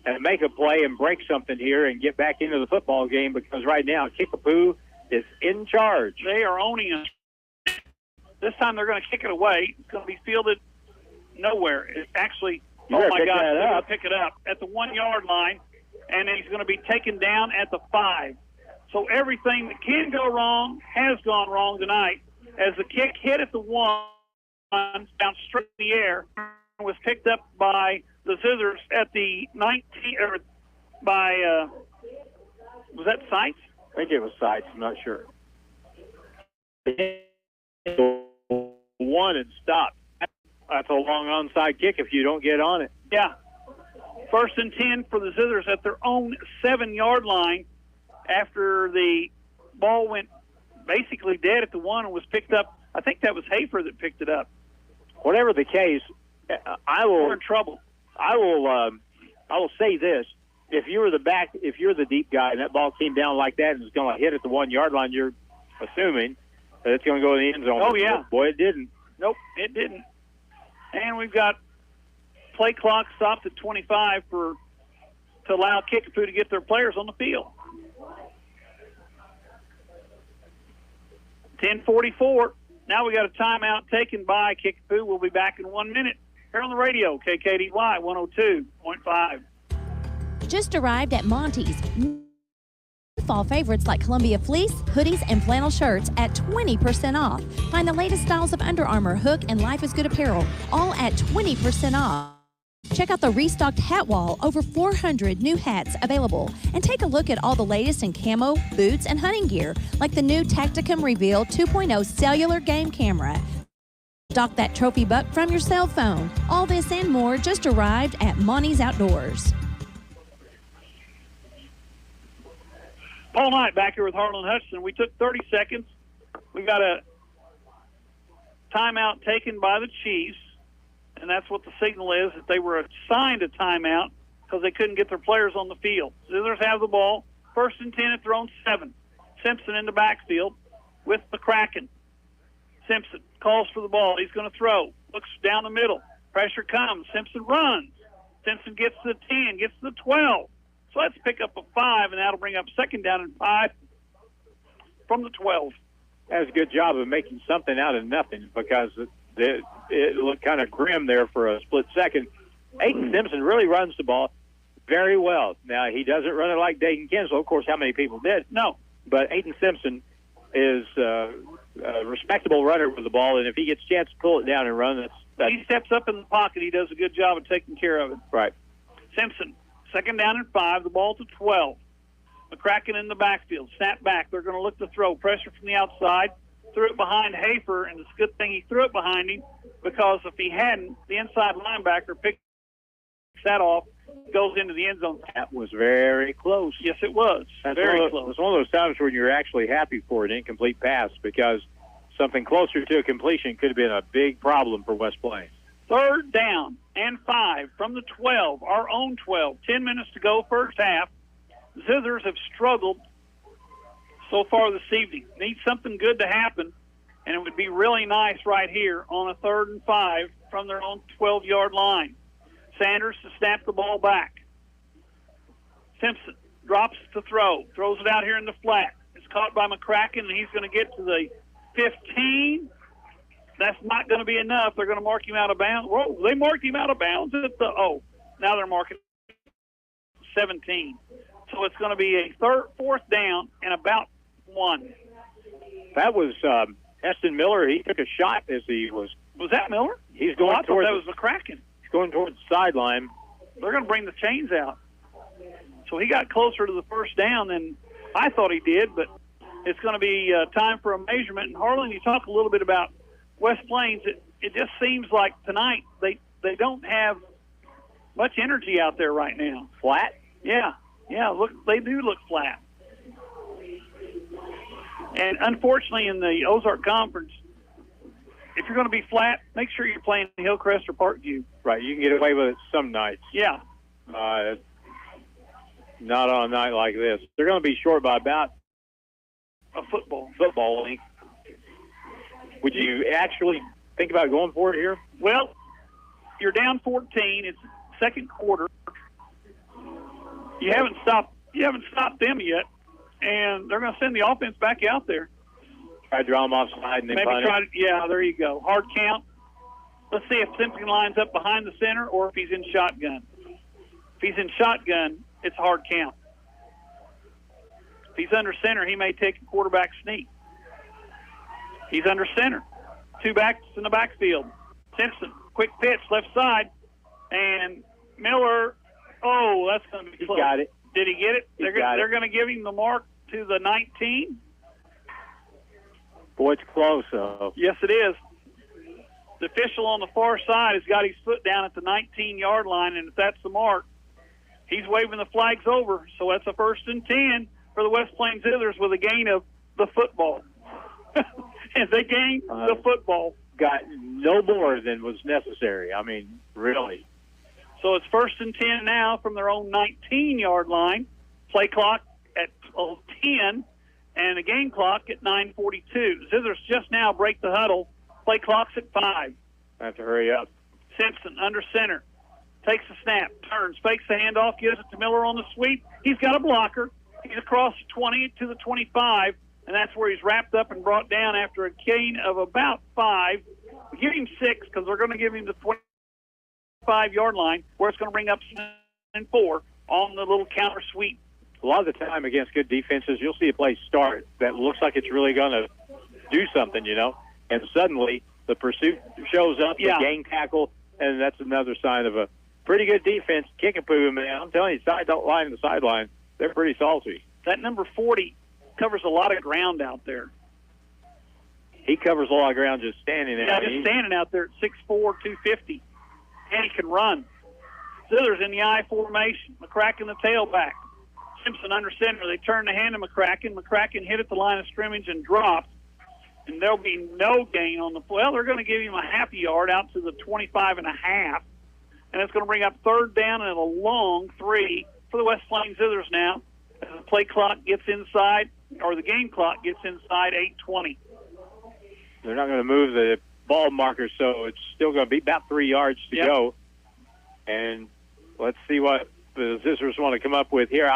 and make a play and break something here and get back into the football game, because right now Kickapoo is in charge. They are owning us. This time they're going to kick it away. It's going to be fielded nowhere. It's actually, oh my gosh, they're going to pick it up at the 1 yard line, and he's going to be taken down at the 5. So everything that can go wrong has gone wrong tonight. As the kick hit at the 1, bounced straight in the air, was picked up by the Zizzers at the 19, or by, was that Sites? I think it was Sites. I'm not sure. 1 and stopped. That's a long onside kick if you don't get on it. Yeah. 1st and 10 for the Zizzers at their own 7-yard line after the ball went basically dead at the 1 and was picked up. I think that was Hafer that picked it up. Whatever the case, We're in trouble. I will say this: if you're the deep guy, and that ball came down like that and it's going to hit at the 1 yard line, you're assuming that it's going to go in the end zone. Oh yeah, boy, it didn't. Nope, it didn't. And we've got play clock stopped at 25 to allow Kickapoo to get their players on the field. 10:44. Now we got a timeout taken by Kickapoo. We'll be back in 1 minute here on the radio, KKDY 102.5. Just arrived at Monty's. Fall favorites like Columbia fleece, hoodies, and flannel shirts at 20% off. Find the latest styles of Under Armour, Hook, and Life is Good apparel, all at 20% off. Check out the restocked hat wall, over 400 new hats available. And take a look at all the latest in camo, boots, and hunting gear, like the new Tacticum Reveal 2.0 cellular game camera. Stock that trophy buck from your cell phone. All this and more just arrived at Monty's Outdoors. Paul Knight back here with Harlan Hutchinson. We took 30 seconds. We got a timeout taken by the Chiefs, and that's what the signal is, that they were assigned a timeout because they couldn't get their players on the field. Zizzers have the ball. 1st and 10 at their own 7. Simpson in the backfield with McCracken. Simpson calls for the ball. He's going to throw. Looks down the middle. Pressure comes. Simpson runs. Simpson gets to the 10, gets to the 12. So let's pick up a 5, and that'll bring up 2nd down and 5 from the 12. That's a good job of making something out of nothing, because it looked kind of grim there for a split second. Aiden Simpson really runs the ball very well. Now, he doesn't run it like Dayton Kinslow. Of course, how many people did? No. But Aiden Simpson is a respectable runner with the ball, and if he gets a chance to pull it down and run, that's he steps up in the pocket. He does a good job of taking care of it. Right. Simpson, 2nd down and 5, the ball to 12. McCracken in the backfield, snap back. They're going to look to throw. Pressure from the outside. Threw it behind Hafer, and it's a good thing he threw it behind him, because if he hadn't, the inside linebacker picks that off, goes into the end zone. That was very close. Yes, it was. That's very close. close. It's one of those times when you're actually happy for an incomplete pass, because something closer to a completion could have been a big problem for West Plains. 3rd down and 5 from the 12, our own 12. 10 minutes to go, first half. Zizzers have struggled so far this evening. Need something good to happen, and it would be really nice right here on a 3rd and 5 from their own 12-yard line. Sanders to snap the ball back. Simpson drops to throw, throws it out here in the flat. It's caught by McCracken, and he's going to get to the 15. That's not going to be enough. They're going to mark him out of bounds. Whoa, they marked him out of bounds at the, now they're marking 17. So it's going to be a 4th down and about 1. That was Eston Miller. He took a shot as he was. Was that Miller? He's going I thought towards. that was McCracken. He's going towards the sideline. They're going to bring the chains out. So he got closer to the 1st down than I thought he did, but it's going to be time for a measurement. And Harlan, you talk a little bit about West Plains. It just seems like tonight they don't have much energy out there right now. Flat? Yeah. Look, they do look flat. And unfortunately, in the Ozark Conference, if you're going to be flat, make sure you're playing Hillcrest or Parkview. Right, you can get away with it some nights. Yeah. Not on a night like this. They're going to be short by about a football length. Would you actually think about going for it here? Well, you're down 14. It's 2nd quarter. You haven't stopped them yet, and they're going to send the offense back out there. Try to draw them offside and then Maybe punt it. yeah, there you go. Hard count. Let's see if Simpson lines up behind the center or if he's in shotgun. If he's in shotgun, it's a hard count. If he's under center, he may take a quarterback sneak. He's under center. 2 backs in the backfield. Simpson, quick pitch, left side. And Miller, that's going to be close. He got it. Did he get it? They're going to give him the mark to the 19. Boy, it's close, though. Yes, it is. The official on the far side has got his foot down at the 19-yard line, and if that's the mark, he's waving the flags over. So that's a 1st and 10 for the West Plains Zizzers with a gain of the football. And they gained the football. Got no more than was necessary. I mean, really. So it's 1st and 10 now from their own 19-yard line. Play clock at 10 and a game clock at 9:42. Zizzers just now break the huddle. Play clock's at 5. I have to hurry up. Simpson under center. Takes the snap, turns, fakes the handoff, gives it to Miller on the sweep. He's got a blocker. He's across the 20 to the 25, and that's where he's wrapped up and brought down after a gain of about 5. Give him 6 because they're going to give him the 25-yard line where it's going to bring up 4 on the little counter sweep. A lot of the time against good defenses, you'll see a play start that looks like it's really going to do something, and suddenly the pursuit shows up, the gang tackle, and that's another sign of a pretty good defense. Kickapoo, man, I'm telling you, sideline to sideline, they're pretty salty. That number 40 covers a lot of ground out there. He covers a lot of ground just standing there. Yeah, just standing out there at 6'4", 250. And he can run. Zizzers in the I formation. McCracken the tailback. Simpson under center. They turn the hand to McCracken. McCracken hit at the line of scrimmage and dropped. And there'll be no gain on the play. Well, they're going to give him a half a yard out to the 25 and a half. And it's going to bring up 3rd down and a long 3 for the West Plains Zizzers now. As the play clock gets inside, or the game clock gets inside 8:20. They're not going to move the ball marker, so it's still going to be about 3 yards to go. And let's see what the Zizzers want to come up with here.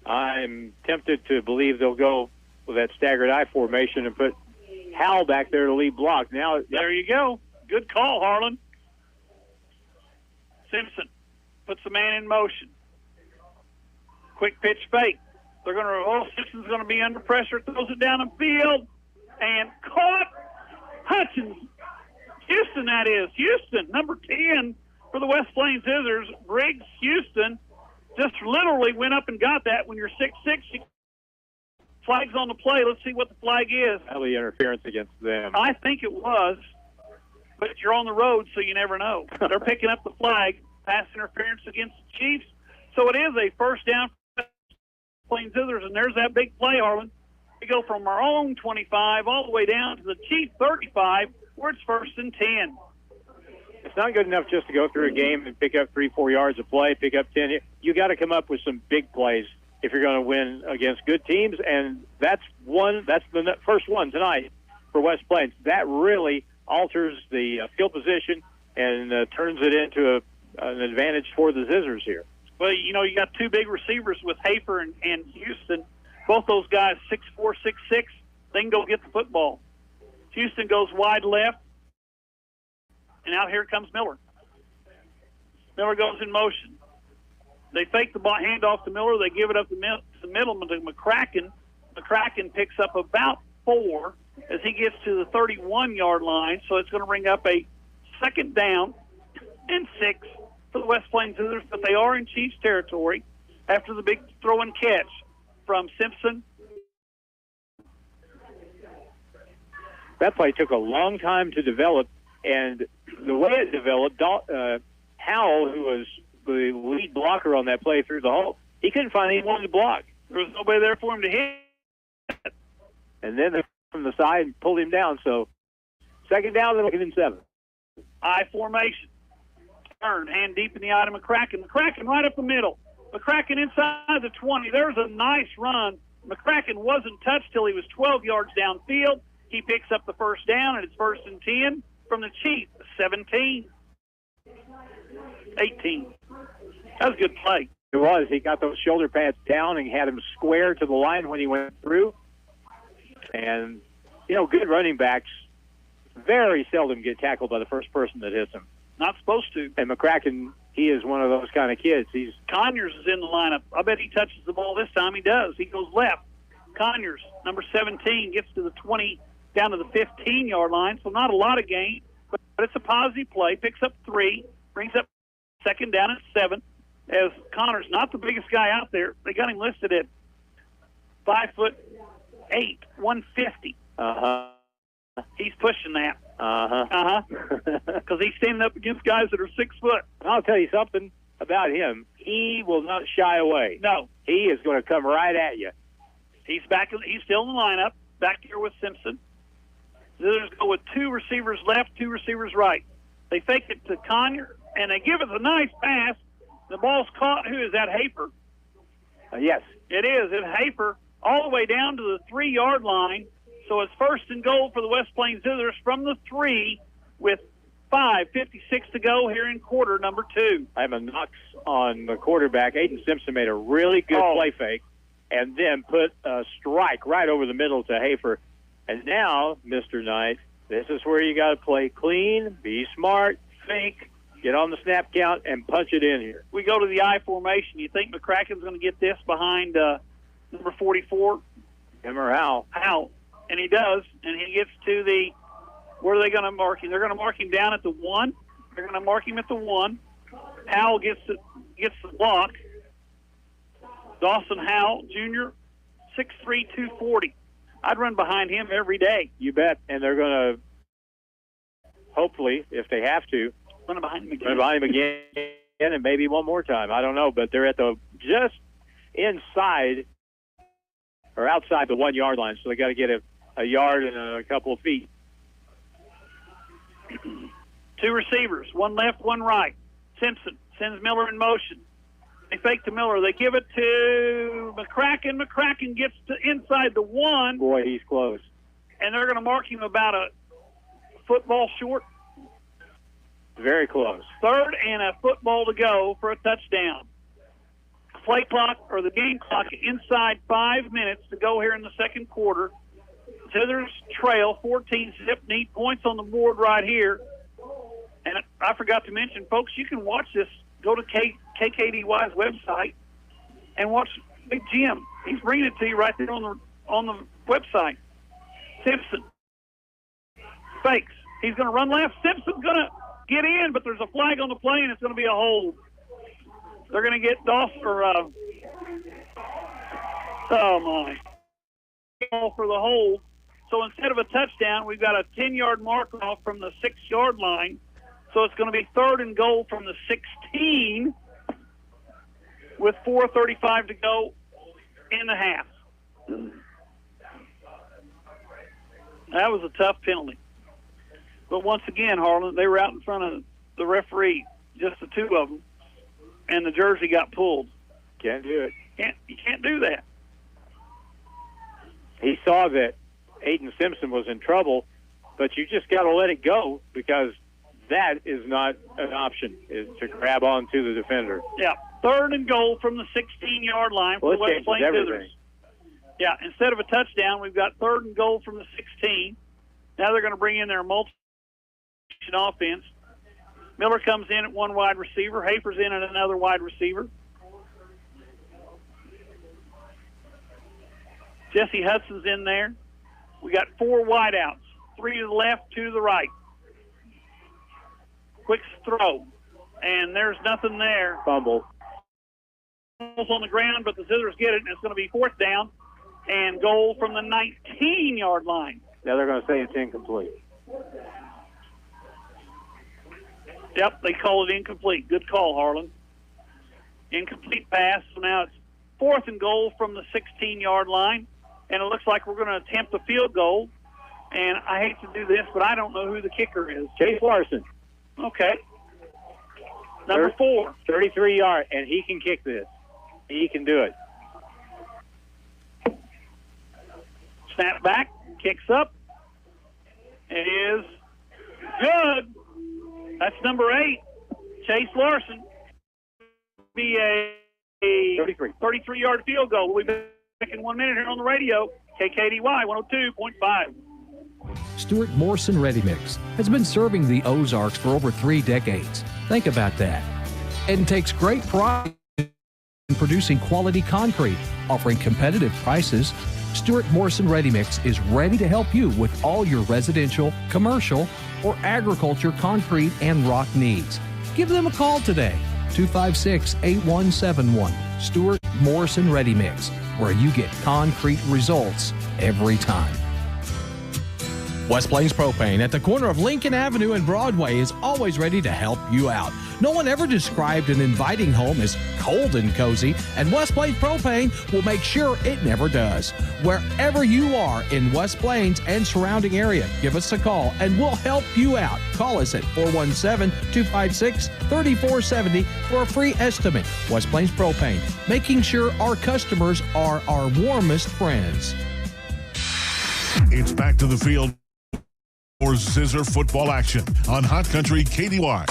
I'm tempted to believe they'll go with that staggered I formation and put Howell back there to lead block. Now, there you go. Good call, Harlan. Simpson puts the man in motion. Quick pitch fake. They're going to. Simpson's going to be under pressure. Throws it down the field and caught. Hutchins, Houston. That is Houston, number 10 for the West Plains Zizzers. Briggs Houston just literally went up and got that. When you're 6'6", flag's on the play. Let's see what the flag is. That'll be interference against them. I think it was, but you're on the road, so you never know. They're picking up the flag. Pass interference against the Chiefs. So it is a 1st down for Plains Zizzers, and there's that big play, Harlan. We go from our own 25 all the way down to the Chief 35, where it's 1st and 10. It's not good enough just to go through a game and pick up 3-4 yards of play, pick up 10. You got to come up with some big plays if you're going to win against good teams, and that's the first one tonight for West Plains. That really alters the field position and turns it into an advantage for the Zizzers here. Well, you got 2 big receivers with Hafer and Houston. Both those guys, 6'4", 6'6", they can go get the football. Houston goes wide left, and out here comes Miller. Miller goes in motion. They fake the ball, handoff to Miller. They give it up the middle to McCracken. McCracken picks up about 4 as he gets to the 31-yard line, so it's going to bring up a 2nd down and 6 for the West Plains Zizzers, but they are in Chiefs territory after the big throw and catch from Simpson. That play took a long time to develop, and the way it developed, Howell, who was the lead blocker on that play through the hole, he couldn't find anyone to block. There was nobody there for him to hit. And then they from the side pulled him down, so 2nd down, they're looking in 7. I formation. Turn, hand deep in the eye to McCracken. McCracken right up the middle. McCracken inside the 20. There's a nice run. McCracken wasn't touched till he was 12 yards downfield. He picks up the 1st down, and it's 1st and 10 from the Chief. 17. 18. That was a good play. It was. He got those shoulder pads down and had him square to the line when he went through. And, good running backs very seldom get tackled by the first person that hits them. Not supposed to. And McCracken, he is one of those kind of kids. Conyers is in the lineup. I bet he touches the ball this time. He does. He goes left. Conyers, number 17, gets to the 20, down to the 15-yard line, so not a lot of gain, but it's a positive play. Picks up 3, brings up second down at 7. As Connors, not the biggest guy out there, they got him listed at 5'8", 150. He's pushing that. Because he's standing up against guys that are 6 foot. I'll tell you something about him. He will not shy away. No, he is going to come right at you. He's back. He's still in the lineup. Back here with Simpson. Zizzers go with 2 receivers left, 2 receivers right. They fake it to Conyer, and they give it a nice pass. The ball's caught. Who is that, Hafer? Yes. It is. It's Hafer all the way down to the 3-yard line. So it's first and goal for the West Plains Zizzers from the 3 with 5:56 to go here in quarter number 2. I'm a knocks on the quarterback. Aiden Simpson made a really good play fake and then put a strike right over the middle to Hafer. And now, Mr. Knight, this is where you got to play clean, be smart, think, get on the snap count, and punch it in here. We go to the I formation. You think McCracken's going to get this behind number 44? Him or Hal? Hal. And he does. And he gets to the, where are they going to mark him? They're going to mark him down at the 1. They're going to mark him at the 1. Hal gets the block. Dawson Howell, Jr., 6'3", 240. I'd run behind him every day. You bet. And they're going to, hopefully, if they have to, run behind him again. Run behind him again and maybe one more time. I don't know. But they're at the just inside or outside the 1-yard line, so they got to get a yard and a couple of feet. 2 receivers, 1 left, 1 right. Simpson sends Miller in motion. They fake to Miller. They give it to McCracken. McCracken gets to inside the 1. Boy, he's close. And they're going to mark him about a football short. Very close. 3rd and a football to go for a touchdown. Play clock, or the game clock, inside 5 minutes to go here in the second quarter. Zizzers trail 14-zip, need points on the board right here. And I forgot to mention, folks, you can watch this. Go to KKDY's website and watch Big Jim. He's bringing it to you right there on the website. Simpson fakes. He's going to run left. Simpson's going to get in, but there's a flag on the play, and it's going to be a hold. They're going to get Dawson for for the hold. So instead of a touchdown, we've got a 10-yard mark off from the 6-yard line. So it's going to be 3rd and goal from the 16 with 4:35 to go in the half. That was a tough penalty. But once again, Harlan, they were out in front of the referee, just the 2 of them, and the jersey got pulled. Can't do it. You can't do that. He saw that Aiden Simpson was in trouble, but you just got to let it go because that is not an option, is to grab onto the defender. Yeah, 3rd and goal from the 16-yard line for the West Plains Zizzers. Yeah, instead of a touchdown, we've got 3rd and goal from the 16. Now they're going to bring in their multi offense. Miller comes in at 1 wide receiver. Hafer's in at another wide receiver. Jesse Hudson's in there. We got 4 wideouts, 3 to the left, 2 to the right. Quick throw, and there's nothing there. Fumble. On the ground, but the Zizzers get it, and it's going to be 4th down and goal from the 19-yard line. Now they're going to say it's incomplete. Yep, they call it incomplete. Good call, Harlan. Incomplete pass, so now it's 4th and goal from the 16-yard line, and it looks like we're going to attempt a field goal. And I hate to do this, but I don't know who the kicker is. Chase Larson. Okay. Number 4. 33 yard, and he can kick this. He can do it. Snap back, kicks up. It is good. That's number 8, Chase Larson. Be a 33-yard field goal. We'll be back in 1 minute here on the radio. KKDY 102.5. Stuart Morrison Ready Mix has been serving the Ozarks for over 3 decades. Think about that. And takes great pride in producing quality concrete, offering competitive prices. Stuart Morrison Ready Mix is ready to help you with all your residential, commercial, or agriculture concrete and rock needs. Give them a call today, 256-8171. Stuart Morrison Ready Mix, where you get concrete results every time. West Plains Propane at the corner of Lincoln Avenue and Broadway is always ready to help you out. No one ever described an inviting home as cold and cozy, and West Plains Propane will make sure it never does. Wherever you are in West Plains and surrounding area, give us a call and we'll help you out. Call us at 417-256-3470 for a free estimate. West Plains Propane, making sure our customers are our warmest friends. It's back to the field for Zizzer football action on Hot Country KDY.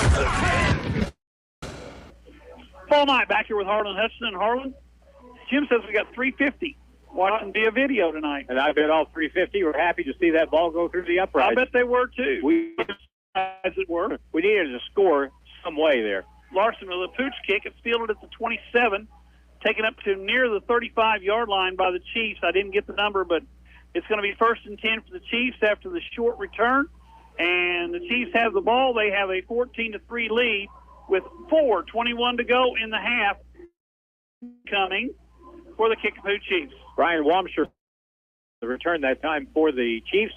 Fall night back here with Harlan Hudson and Harlan. Jim says we got 350 watching via video tonight. And I bet all 350 were happy to see that ball go through the uprights. I bet they were too. As it were. We needed to score some way there. Larson with a pooch kick. It's fielded at the 27, taken up to near the 35-yard line by the Chiefs. I didn't get the number, but it's going to be 1st and 10 for the Chiefs after the short return. And the Chiefs have the ball. They have a 14-3 lead with 4:21 to go in the half coming for the Kickapoo Chiefs. Brian Wamsher, the return that time for the Chiefs.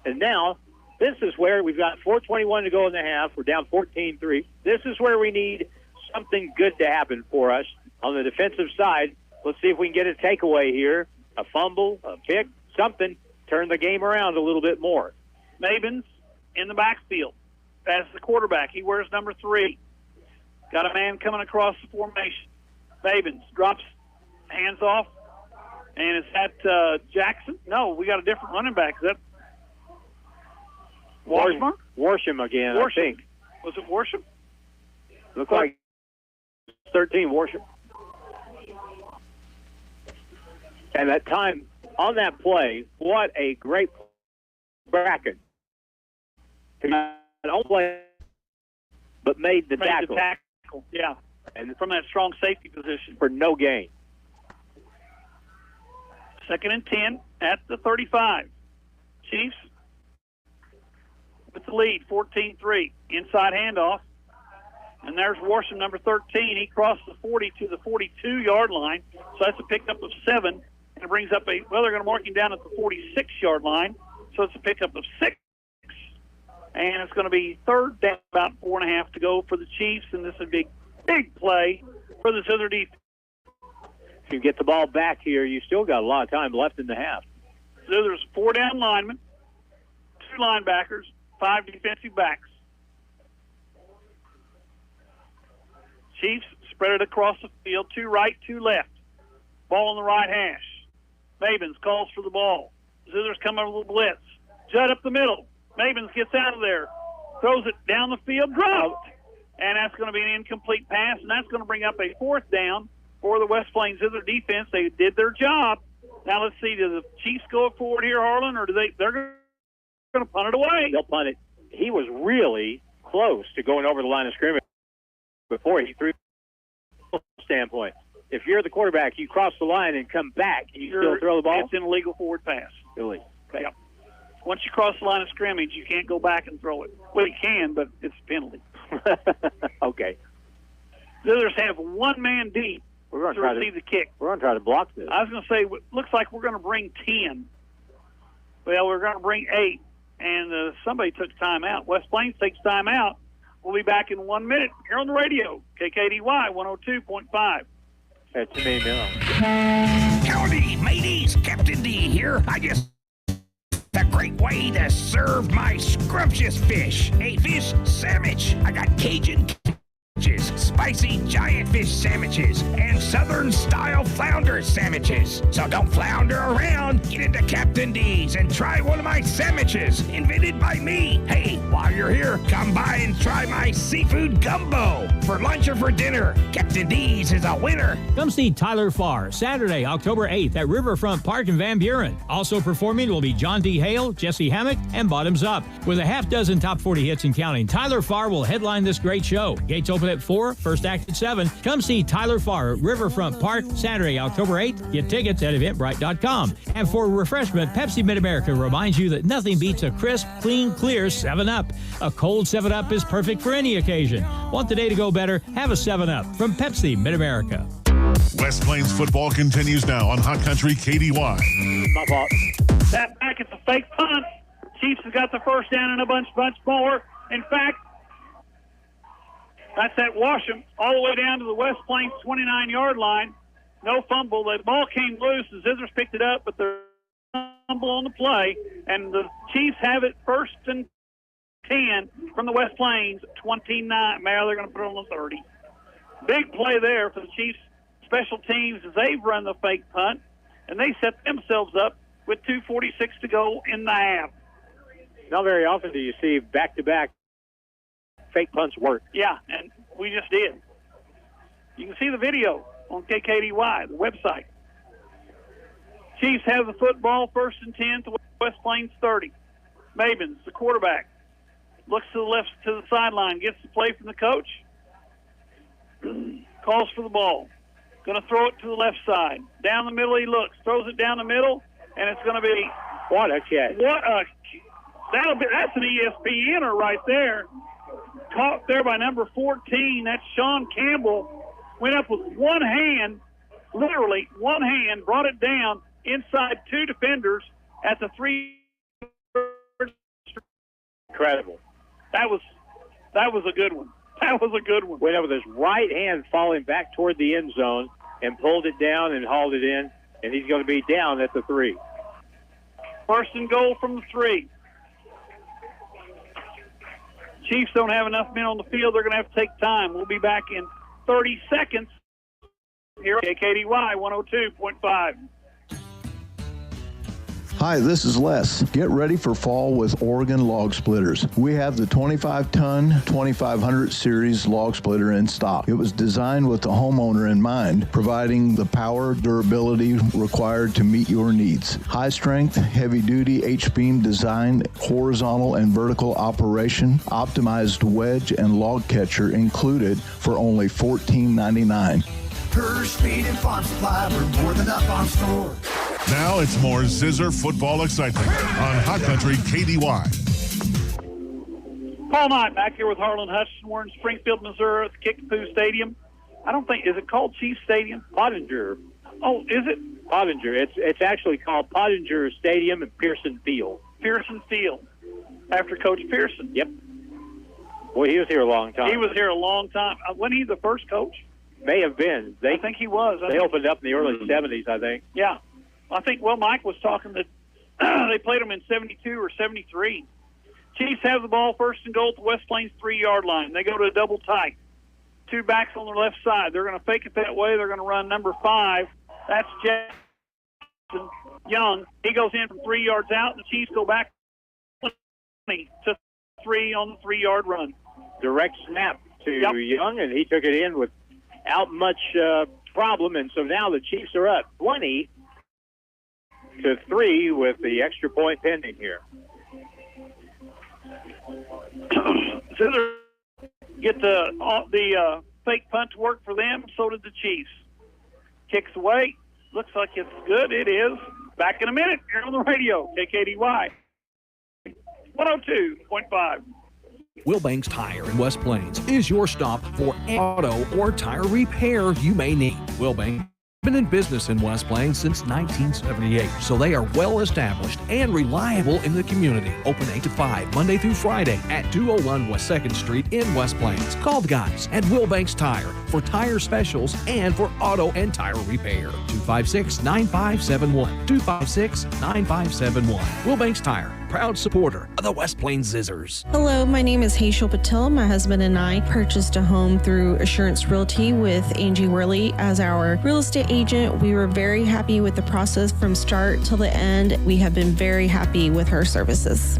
And now this is where we've got 4:21 to go in the half. We're down 14-3. This is where we need something good to happen for us on the defensive side. Let's see if we can get a takeaway here, a fumble, a pick, something, turn the game around a little bit more. Mabins in the backfield as the quarterback. He wears number 3. Got a man coming across the formation. Mabins drops, hands off, and is that Jackson? No, we got a different running back. Is that Washburn? Worsham again, Worsham. I think. Was it Worsham? Looks like 13 Worsham. And that time on that play, what a great bracket. Don't play, but made the tackle. Yeah, and from that strong safety position. For no gain. 2nd and 10 at the 35. Chiefs with the lead, 14-3. Inside handoff. And there's Worsham, number 13. He crossed the 40 to the 42-yard line. So that's a pickup of 7. And it brings up they're going to mark him down at the 46-yard line. So it's a pickup of 6. And it's going to be 3rd down, about 4.5 to go for the Chiefs. And this is a big play for the Zizzer defense. If you get the ball back here, you still got a lot of time left in the half. Zizzers, 4 down linemen, 2 linebackers, 5 defensive backs. Chiefs spread it across the field, 2 right, 2 left. Ball on the right hash. Mabins calls for the ball. Zizzers coming with a blitz. Judd up the middle. Mabins gets out of there, throws it down the field, dropped. And that's going to be an incomplete pass, and that's going to bring up a 4th down for the West Plains Zizzer defense. They did their job. Now let's see, do the Chiefs go forward here, Harlan, or they're going to punt it away? They'll punt it. He was really close to going over the line of scrimmage before he threw the standpoint. If you're the quarterback, you cross the line and come back, and you still throw the ball? It's an illegal forward pass. Illegal. Okay. Yep. Once you cross the line of scrimmage, you can't go back and throw it. Well, you can, but it's a penalty. Okay. Zizzers have 1 man deep to receive the kick. We're going to try to block this. I was going to say, looks like we're going to bring 10. Well, we're going to bring 8, and somebody took time out. West Plains takes time out. We'll be back in 1 minute here on the radio, KKDY 102.5. That's me, Miller. Howdy, mateys. Captain D here. I just a great way to serve my scrumptious fish. A fish sandwich. I got Cajun sandwiches, spicy giant fish sandwiches, and Southern-style flounder sandwiches. So don't flounder around. Get into Captain D's and try one of my sandwiches, invented by me. Hey, while you're here, come by and try my seafood gumbo for lunch or for dinner. Captain D's is a winner. Come see Tyler Farr Saturday, October 8th at Riverfront Park in Van Buren. Also performing will be John D. Hale, Jesse Hammock, and Bottoms Up. With a half dozen top 40 hits and counting, Tyler Farr will headline this great show. Gates open at 4, first act at 7. Come see Tyler Farr at Riverfront Park Saturday, October 8th. Get tickets at Eventbrite.com. And for refreshment, Pepsi Mid-America reminds you that nothing beats a crisp, clean, clear 7-Up. A cold 7-Up is perfect for any occasion. Want the day to go better? Have a 7-Up from Pepsi Mid-America. West Plains football continues now on Hot Country KDY. My fault. That back, it's a fake punt. Chiefs have got the first down and a bunch more. In fact, that's at Washam, all the way down to the West Plains 29-yard line. No fumble. The ball came loose. The Zizzers picked it up, but the fumble on the play. And the Chiefs have it first and 10 from the West Plains, 29. Now they're going to put it on the 30. Big play there for the Chiefs special teams as they've run the fake punt, and they set themselves up with 2:46 to go in the half. Not very often do you see back-to-back fake punts work. Yeah, and we just did. You can see the video on KKDY, the website. Chiefs have the football, first and 10 to West Plains 30. Mabins, the quarterback, looks to the left, to the sideline, gets the play from the coach, calls for the ball. Going to throw it to the left side. Down the middle he looks, throws it down the middle, and it's going to be... What a catch. That's an ESPNer right there. Caught there by number 14. That's Sean Campbell. Went up with one hand, literally one hand, brought it down inside two defenders at the 3. Incredible. That was a good one. That was a good one. Went up with his right hand falling back toward the end zone and pulled it down and hauled it in, and he's going to be down at the 3. First and goal from the 3. Chiefs don't have enough men on the field. They're going to have to take time. We'll be back in 30 seconds here at KDY 102.5. Hi, this is Les. Get ready for fall with Oregon Log Splitters. We have the 25-ton 2500 series log splitter in stock. It was designed with the homeowner in mind, providing the power, durability required to meet your needs. High strength, heavy duty H-beam design, horizontal and vertical operation, optimized wedge and log catcher included for only $14.99. Per speed and farm supply, we're more than a farm store. Now it's more Zizzer football excitement on Hot Country KDY. Paul Knight back here with Harlan Hutchinson. We're in Springfield, Missouri at the Kickapoo Stadium. I don't think, is it called Chiefs Stadium? Pottinger. Oh, is it? Pottinger. It's actually called Pottinger Stadium and Pearson Field. Pearson Field, after Coach Pearson. Yep. Well, he was here a long time. He was here a long time. Wasn't he the first coach? May have been. I think he was. They opened up in the early 70s, I think. Yeah. I think, Mike was talking that they played them in 72 or 73. Chiefs have the ball first and goal at the West Plains 3-yard line. They go to a double tight. Two backs on their left side. They're going to fake it that way. They're going to run number 5. That's Jackson Young. He goes in from 3 yards out, and the Chiefs go back to 3 on the 3-yard run. Direct snap to Young, and he took it in without much problem, and so now the Chiefs are up 20-3 with the extra point pending here. Zizzer get the fake punt to work for them. So did the Chiefs. Kicks away. Looks like it's good. It is. Back in a minute here on the radio. KKDY 102.5. Wilbanks Tire in West Plains is your stop for auto or tire repair you may need. Wilbanks been in business in West Plains since 1978, so they are well established and reliable in the community. Open 8 to 5, Monday through Friday at 201 West 2nd Street in West Plains. Call the guys at Wilbanks Tire for tire specials and for auto and tire repair. 256-9571. 256-9571. Wilbanks Tire. proud supporter of the West Plains Zizzers. Hello, my name is Hazel Patel. My husband and I purchased a home through Assurance Realty with Angie Worley as our real estate agent. We were very happy with the process from start till the end. We have been very happy with her services.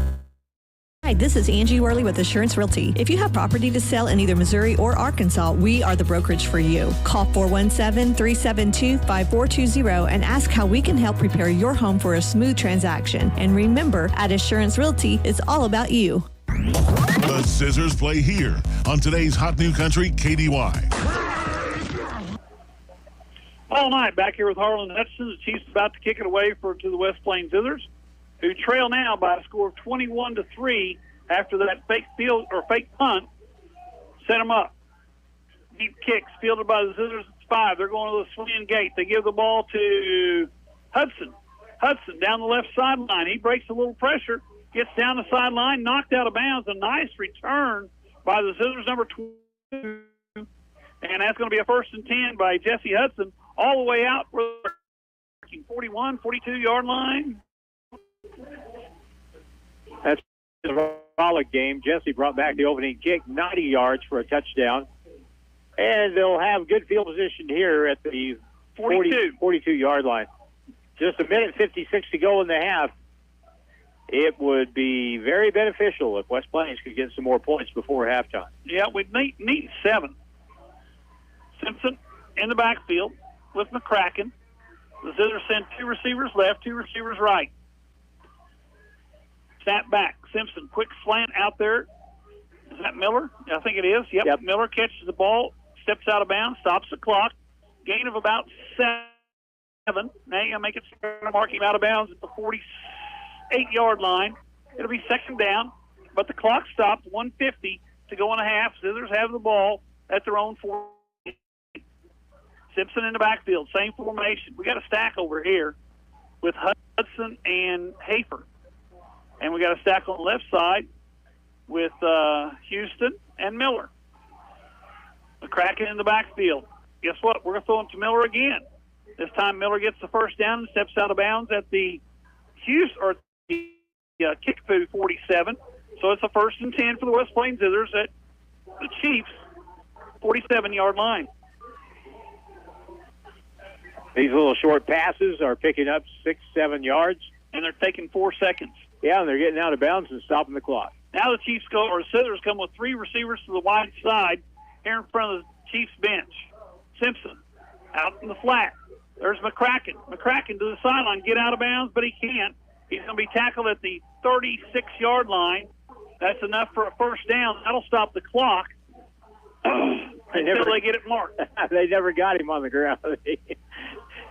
Hi, this is Angie Worley with Assurance Realty. If you have property to sell in either Missouri or Arkansas, we are the brokerage for you. Call 417-372-5420 and ask how we can help prepare your home for a smooth transaction. And remember, at Assurance Realty, it's all about you. The Zizzers play here on today's Hot New Country KDY. All night back here with Harlan Hudson. The Chiefs about to kick it away to the West Plains Zizzers, who trail now by a score of 21-3 after that fake punt set them up. Deep kicks fielded by the Zizzers. It's 5. They're going to the swing gate. They give the ball to Hudson. Hudson down the left sideline. He breaks a little pressure, gets down the sideline, knocked out of bounds. A nice return by the Zizzers, number 2. And that's going to be a 1st and 10 by Jesse Hudson all the way out for the 41, 42-yard line. That's a solid game. Jesse brought back the opening kick, 90 yards for a touchdown. And they'll have good field position here at the 42-yard line. Just a minute 56 to go in the half. It would be very beneficial if West Plains could get some more points before halftime. Yeah, we'd need 7. Simpson in the backfield with McCracken. The Zizzers send 2 receivers left, 2 receivers right. Snap back. Simpson, quick slant out there. Is that Miller? I think it is. Yep. Miller catches the ball, steps out of bounds, stops the clock. Gain of about 7. Now you're going to make it marking out of bounds at the 48-yard line. It'll be 2nd down, but the clock stopped. 1:50 to go in a half. Zizzers have the ball at their own 40. Simpson in the backfield, same formation. We got a stack over here with Hudson and Hafer. And we got a stack on the left side with Houston and Miller. McCracken in the backfield. Guess what? We're going to throw him to Miller again. This time Miller gets the 1st down and steps out of bounds at the Kickapoo 47. So it's a 1st and 10 for the West Plains Zizzers at the Chiefs 47-yard line. These little short passes are picking up 6-7 yards. And they're taking 4 seconds. Yeah, and they're getting out of bounds and stopping the clock. Now the Chiefs Zizzers come with 3 receivers to the wide side here in front of the Chiefs bench. Simpson out in the flat. There's McCracken. McCracken to the sideline, get out of bounds, but he can't. He's going to be tackled at the 36-yard line. That's enough for a 1st down. That'll stop the clock until they get it marked. They never got him on the ground.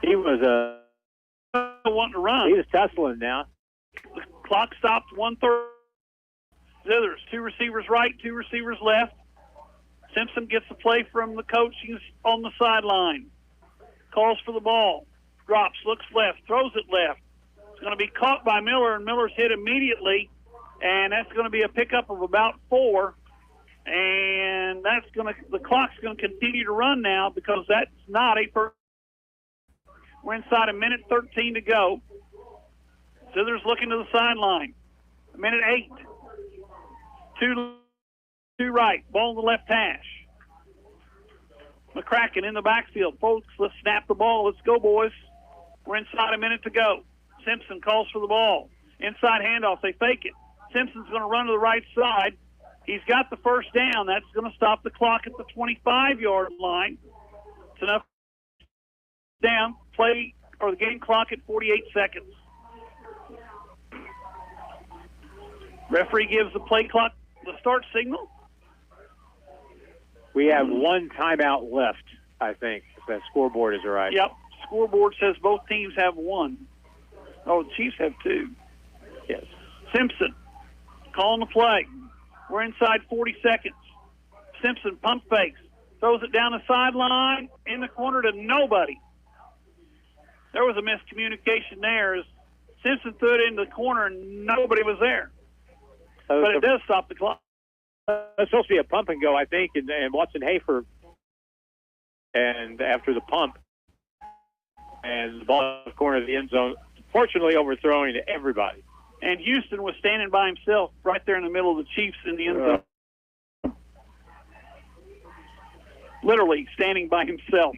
He was wanting to run. He was tussling now. The clock stopped 1:30. Zizzers, 2 receivers right, 2 receivers left. Simpson gets the play from the coach. He's on the sideline. Calls for the ball. Drops, looks left, throws it left. It's going to be caught by Miller, and Miller's hit immediately. And that's going to be a pickup of about 4. And the clock's going to continue to run now because that's not a first. We're inside a minute 13 to go. Zizzers looking to the sideline. A minute 8. 2 right. Ball in the left hash. McCracken in the backfield. Folks, let's snap the ball. Let's go, boys. We're inside a minute to go. Simpson calls for the ball. Inside handoff. They fake it. Simpson's going to run to the right side. He's got the 1st down. That's going to stop the clock at the 25-yard line. It's enough down. Play or the game clock at 48 seconds. Referee gives the play clock the start signal. We have 1 timeout left, I think, if that scoreboard is right. Yep. Scoreboard says both teams have 1. Oh, the Chiefs have 2. Yes. Simpson calling the play. We're inside 40 seconds. Simpson pump fakes. Throws it down the sideline in the corner to nobody. There was a miscommunication there as Simpson threw it into the corner and nobody was there. But it does stop the clock. It's supposed to be a pump and go, I think, and Watson Hafer. And after the pump, and the ball in the corner of the end zone, fortunately overthrowing to everybody. and Houston was standing by himself right there in the middle of the Chiefs in the end zone. Literally standing by himself.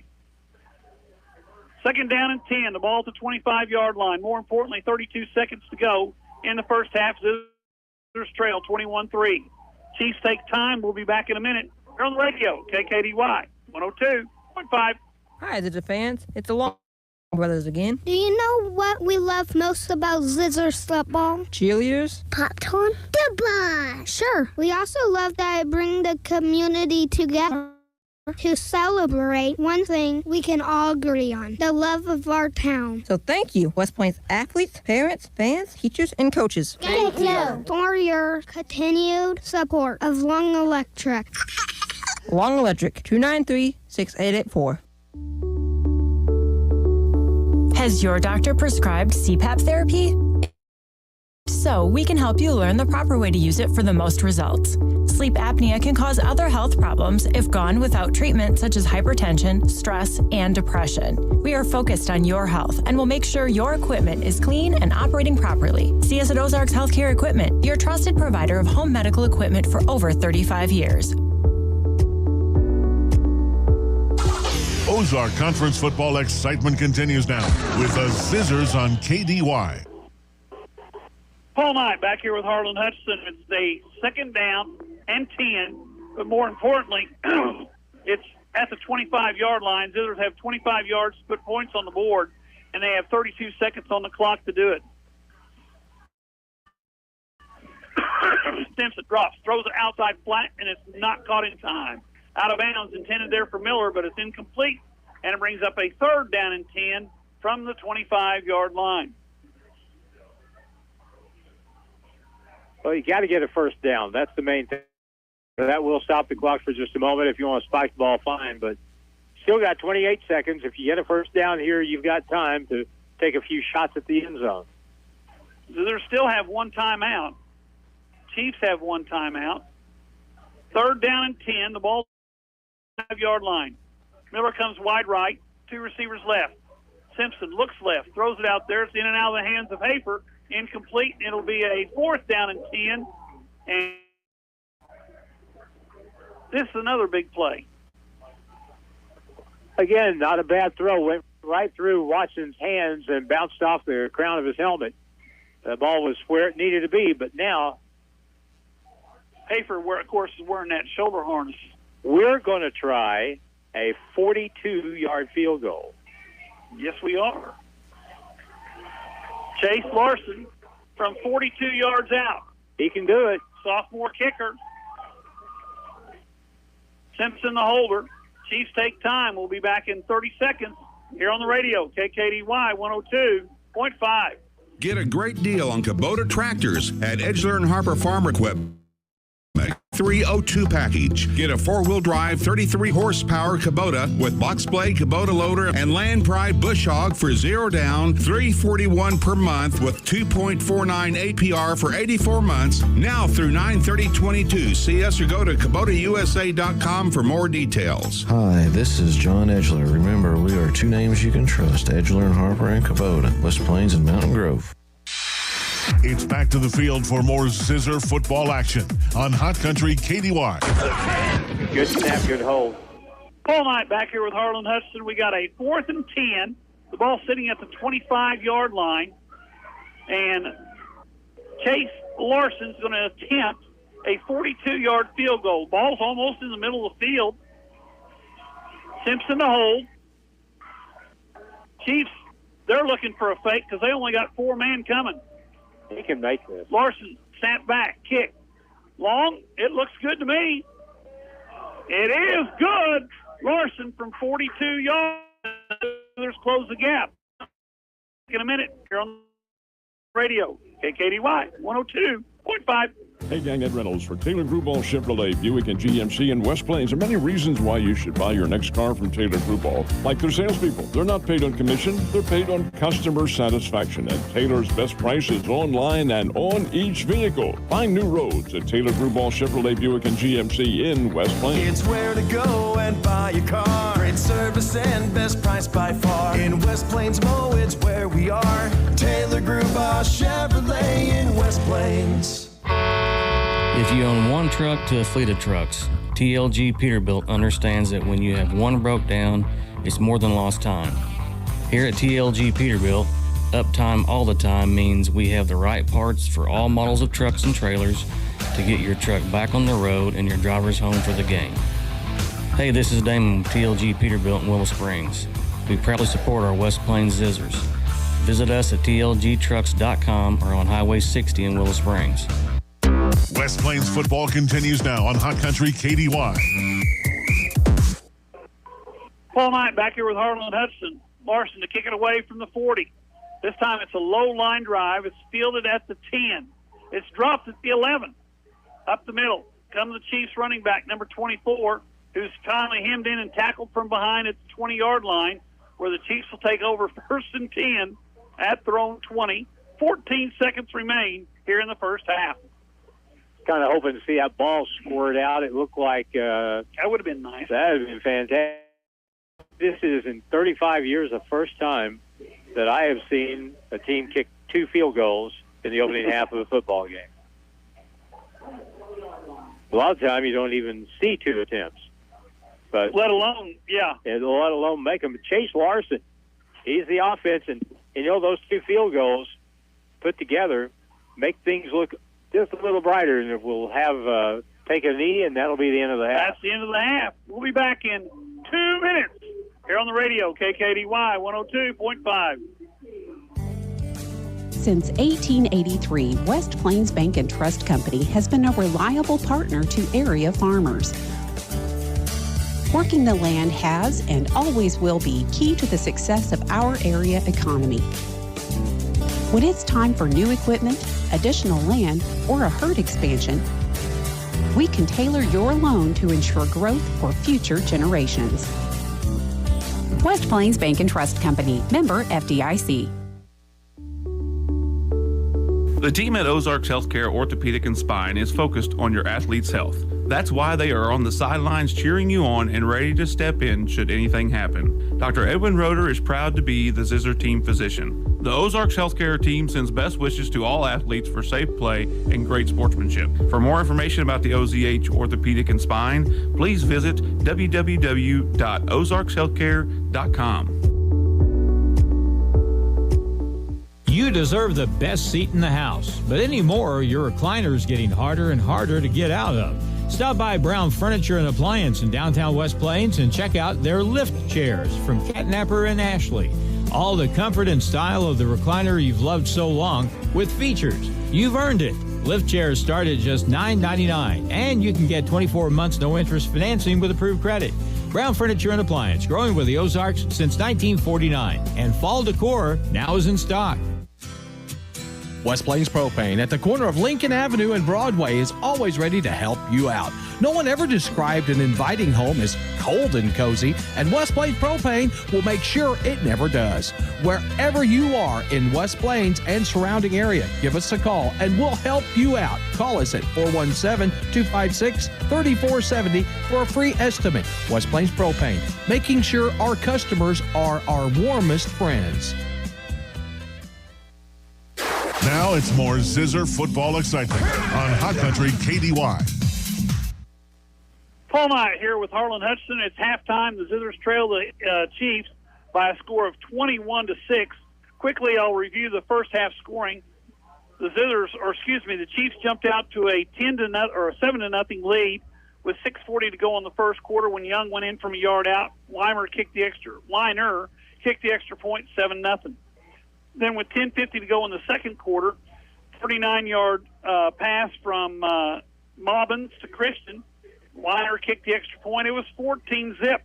Second down and 10, the ball at the 25-yard line. More importantly, 32 seconds to go in the first half. Zizzers trail 21-3. Chiefs take time. We'll be back in a minute. We're on the radio, KKDY 102.5. Hi, Zizzer fans. It's the Long Brothers again. Do you know what we love most about Zizzers football? Cheerleaders? Popcorn? Goodbye. Sure. We also love that it brings the community together to celebrate one thing we can all agree on, the love of our town. So thank you, West Plains athletes, parents, fans, teachers, and coaches. Thank you for your continued support of Long Electric. Long Electric, 293-6884. Has your doctor prescribed CPAP therapy? So we can help you learn the proper way to use it for the most results. Sleep apnea can cause other health problems if gone without treatment, such as hypertension, stress, and depression. We are focused on your health and will make sure your equipment is clean and operating properly. See us at Ozarks Healthcare Equipment, your trusted provider of home medical equipment for over 35 years. Ozark Conference football excitement continues now with the Zizzers on KDY. Paul Knight back here with Harlan Hutchinson. It's a second down and 10, but more importantly, it's at the 25-yard line. Zizzers have 25 yards to put points on the board, and they have 32 seconds on the clock to do it. Simpson drops, throws it outside flat, and it's not caught in time. Out of bounds, intended there for Miller, but it's incomplete, and it brings up a third down and 10 from the 25-yard line. Well, you got to get a first down. That's the main thing. That will stop the clock for just a moment. If you want to spike the ball, fine, but still got 28 seconds. If you get a first down here, you've got time to take a few shots at the end zone. They still have one timeout. Chiefs have one timeout. Third down and 10. The ball 5-yard line. Miller comes wide right. Two receivers left. Simpson looks left, throws it out there. It's in and out of the hands of Hafer. Incomplete. It'll be a fourth down and 10. And this is another big play. Again, not a bad throw. Went right through Watson's hands and bounced off the crown of his helmet. The ball was where it needed to be, but now Hafer, of course, is wearing that shoulder harness. We're going to try a 42-yard field goal. Yes, we are. Chase Larson from 42 yards out. He can do it. Sophomore kicker. Simpson the holder. Chiefs take time. We'll be back in 30 seconds here on the radio, KKDY 102.5. Get a great deal on Kubota tractors at Edgeler and Harper Farm Equipment. 302 package. Get a 4-wheel drive 33 horsepower Kubota with box blade Kubota loader and Land Pride bush hog for 0 down, $341 per month with 2.49 APR for 84 months. Now through 9/30/22. See us or go to KubotaUSA.com for more details. Hi, this is John Edgeler. Remember, we are two names you can trust: Edgeler and Harper and Kubota, West Plains and Mountain Grove. It's back to the field for more Zizzer football action on Hot Country KDY. Good snap, good hold. Paul Knight back here with Harlan Hutchinson. We got a 4th and 10. The ball sitting at the 25-yard line. And Chase Larson's going to attempt a 42-yard field goal. Ball's almost in the middle of the field. Simpson to hold. Chiefs, they're looking for a fake because they only got 4 men coming. He can make this. Larson, snap back, kick. Long, it looks good to me. It is good. Larson from 42 yards. Let's close the gap. In a minute, here on the radio, KKDY 102.5. Hey, gang, Ed Reynolds for Taylor Gruball Chevrolet, Buick, and GMC in West Plains. There are many reasons why you should buy your next car from Taylor Gruball. Like their salespeople. They're not paid on commission. They're paid on customer satisfaction. And Taylor's best prices online and on each vehicle. Find new roads at Taylor Gruball Chevrolet, Buick, and GMC in West Plains. It's where to go and buy your car. Great service and best price by far. In West Plains, Mo, it's where we are. Taylor Gruball Chevrolet in West Plains. If you own one truck to a fleet of trucks, TLG Peterbilt understands that when you have one broke down, it's more than lost time. Here at TLG Peterbilt, uptime all the time means we have the right parts for all models of trucks and trailers to get your truck back on the road and your drivers home for the game. Hey, this is Damon with TLG Peterbilt in Willow Springs. We proudly support our West Plains Zizzers. Visit us at tlgtrucks.com or on Highway 60 in Willow Springs. West Plains football continues now on Hot Country KDY. Paul Knight back here with Harlan Hudson. Larson to kick it away from the 40. This time it's a low line drive. It's fielded at the 10. It's dropped at the 11. Up the middle comes the Chiefs running back, number 24, who's finally hemmed in and tackled from behind at the 20-yard line, where the Chiefs will take over 1st and 10 at their own 20. 14 seconds remain here in the first half. Kind of hoping to see that ball squirt out. It looked like that would have been nice. That would have been fantastic. This is in 35 years the first time that I have seen a team kick 2 field goals in the opening half of a football game. A lot of time you don't even see 2 attempts, but let alone let alone make them. Chase Larson, he's the offense, and those 2 field goals put together make things look just a little brighter, and we'll have take a knee, and that'll be the end of the half. That's the end of the half. We'll be back in 2 minutes here on the radio, KKDY 102.5. Since 1883, West Plains Bank and Trust Company has been a reliable partner to area farmers. Working the land has and always will be key to the success of our area economy. When it's time for new equipment, additional land, or a herd expansion, we can tailor your loan to ensure growth for future generations. West Plains Bank and Trust Company, member FDIC. The team at Ozarks Healthcare Orthopedic and Spine is focused on your athlete's health. That's why they are on the sidelines cheering you on and ready to step in should anything happen. Dr. Edwin Roeder is proud to be the Zizzer team physician. The Ozarks Healthcare team sends best wishes to all athletes for safe play and great sportsmanship. For more information about the OZH Orthopedic and Spine, please visit www.ozarkshealthcare.com. You deserve the best seat in the house, but anymore, your recliner is getting harder and harder to get out of. Stop by Brown Furniture and Appliance in downtown West Plains and check out their lift chairs from Catnapper and Ashley. All the comfort and style of the recliner you've loved so long with features. You've earned it. Lift chairs start at just $9.99, and you can get 24 months no-interest financing with approved credit. Brown Furniture and Appliance, growing with the Ozarks since 1949, and fall decor now is in stock. West Plains Propane at the corner of Lincoln Avenue and Broadway is always ready to help you out. No one ever described an inviting home as cold and cozy, and West Plains Propane will make sure it never does. Wherever you are in West Plains and surrounding area, give us a call and we'll help you out. Call us at 417-256-3470 for a free estimate. West Plains Propane, making sure our customers are our warmest friends. Now it's more Zizzer football excitement on Hot Country KDY. Paul Knight here with Harlan Hudson. It's halftime. The Zizzers trail the Chiefs by a score of 21-6. Quickly, I'll review the first half scoring. The Chiefs jumped out to a 7-0 lead with 6:40 to go in the first quarter when Young went in from a yard out. Weiner kicked the extra point, 7-0. Then with 10:50 to go in the second quarter, 39-yard pass from Mobbins to Christian. Weiner kicked the extra point. It was 14-zip.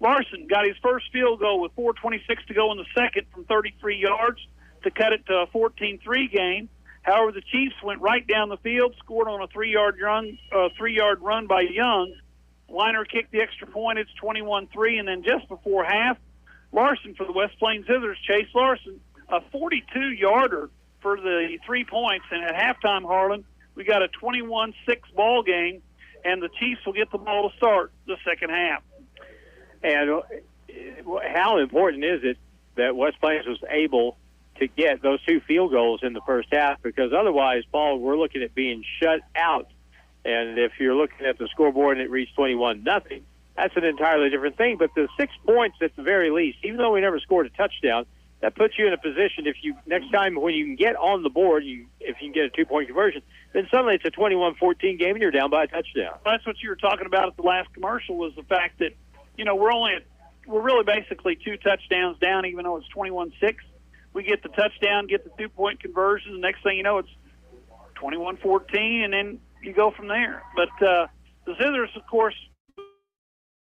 Larson got his first field goal with 4:26 to go in the second from 33 yards to cut it to a 14-3 game. However, the Chiefs went right down the field, scored on a 3-yard run by Young. Weiner kicked the extra point. It's 21-3, and then just before half, Larson for the West Plains Zizzers, Chase Larson, a 42-yarder for the 3 points. And at halftime, Harlan, we got a 21-6 ball game, and the Chiefs will get the ball to start the second half. And how important is it that West Plains was able to get those 2 field goals in the first half? Because otherwise, Paul, we're looking at being shut out. And if you're looking at the scoreboard and it reached 21-0, that's an entirely different thing. But the 6 points at the very least, even though we never scored a touchdown, that puts you in a position if you next time when you can get on the board, if you can get a 2-point conversion, then suddenly it's a 21-14 game and you're down by a touchdown. That's what you were talking about at the last commercial, was the fact that, we're really basically 2 touchdowns down, even though it's 21-6. We get the touchdown, get the 2-point conversion. The next thing you know, it's 21-14, and then you go from there. But the Zizzers, of course,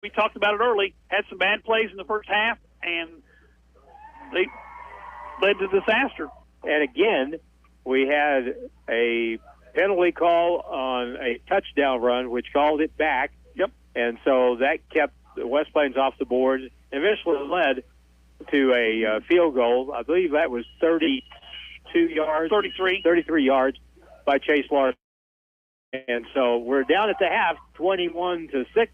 we talked about it early, had some bad plays in the first half, and they led to disaster. And again, we had a penalty call on a touchdown run, which called it back. Yep. And so that kept the West Plains off the board, eventually led to a field goal. I believe that was 32 yards. 33 yards by Chase Larson. And so we're down at the half, 21-6,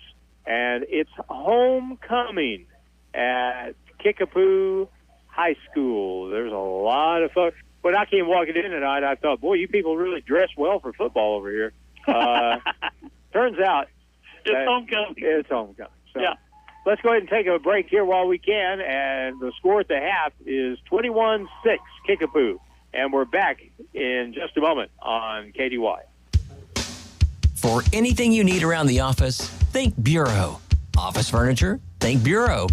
and it's homecoming at Kickapoo High School. There's a lot of folks. When I came walking in tonight, I thought, boy, you people really dress well for football over here. Turns out it's homecoming. It's homecoming. So yeah. Let's go ahead and take a break here while we can, and the score at the half is 21-6 Kickapoo. And we're back in just a moment on KDY. For anything you need around the office, think Bureau. Office furniture? Think Bureau.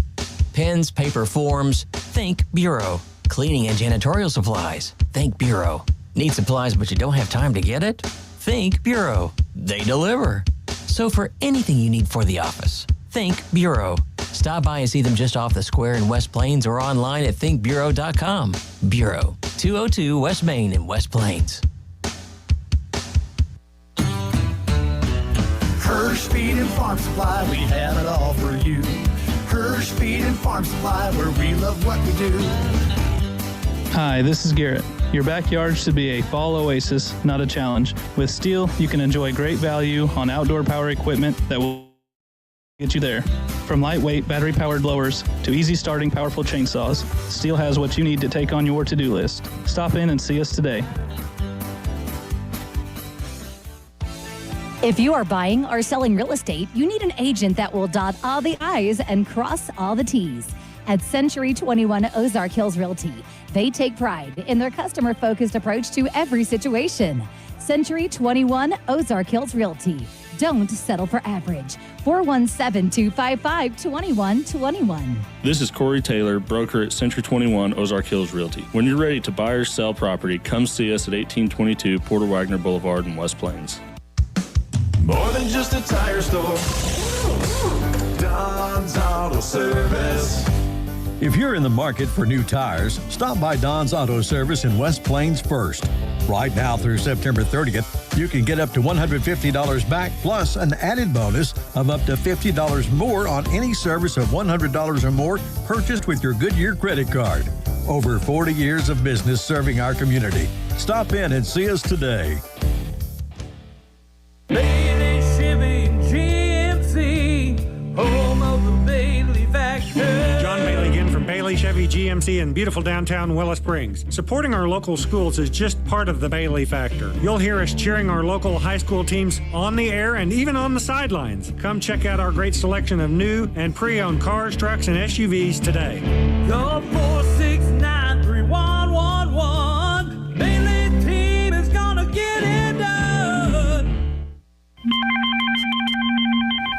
Pens, paper, forms? Think Bureau. Cleaning and janitorial supplies? Think Bureau. Need supplies but you don't have time to get it? Think Bureau. They deliver. So for anything you need for the office, think Bureau. Stop by and see them just off the square in West Plains or online at thinkbureau.com. Bureau, 202 West Main in West Plains. Hirsch Feed and Farm Supply, we have it all for you. Hirsch Feed and Farm Supply, where we love what we do. Hi, this is Garrett. Your backyard should be a fall oasis, not a challenge. With Steel, you can enjoy great value on outdoor power equipment that will get you there. From lightweight battery-powered blowers to easy-starting powerful chainsaws, Steel has what you need to take on your to-do list. Stop in and see us today. If you are buying or selling real estate, you need an agent that will dot all the I's and cross all the T's. At Century 21 Ozark Hills Realty, they take pride in their customer-focused approach to every situation. Century 21 Ozark Hills Realty. Don't settle for average. 417-255-2121. This is Corey Taylor, broker at Century 21 Ozark Hills Realty. When you're ready to buy or sell property, come see us at 1822 Porter Wagner Boulevard in West Plains. More than just a tire store. Don's Auto Service. If you're in the market for new tires, stop by Don's Auto Service in West Plains first. Right now through September 30th, you can get up to $150 back plus an added bonus of up to $50 more on any service of $100 or more purchased with your Goodyear credit card. Over 40 years of business serving our community. Stop in and see us today. Bailey Chevy GMC, home of the Bailey Factor. John Bailey again from Bailey Chevy GMC in beautiful downtown Willow Springs. Supporting our local schools is just part of the Bailey Factor. You'll hear us cheering our local high school teams on the air and even on the sidelines. Come check out our great selection of new and pre-owned cars, trucks, and SUVs today. Call 469-3111. Bailey team is gonna get it done.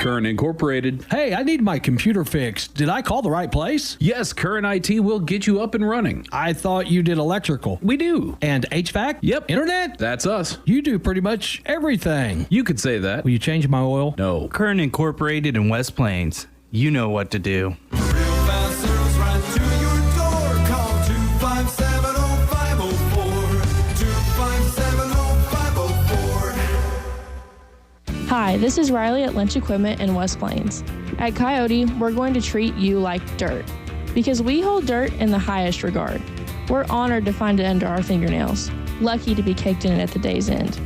Current Incorporated. Hey, I need my computer fixed. Did I call the right place? Yes, Current IT will get you up and running. I thought you did electrical. We do. And HVAC? Yep. Internet? That's us. You do pretty much everything. You could say that. Will you change my oil? No. Current Incorporated in West Plains. You know what to do. Real fast service right to your door. Call 257-0504. Hi, this is Riley at Lynch Equipment in West Plains. At Coyote, we're going to treat you like dirt because we hold dirt in the highest regard. We're honored to find it under our fingernails, lucky to be caked in it at the day's end.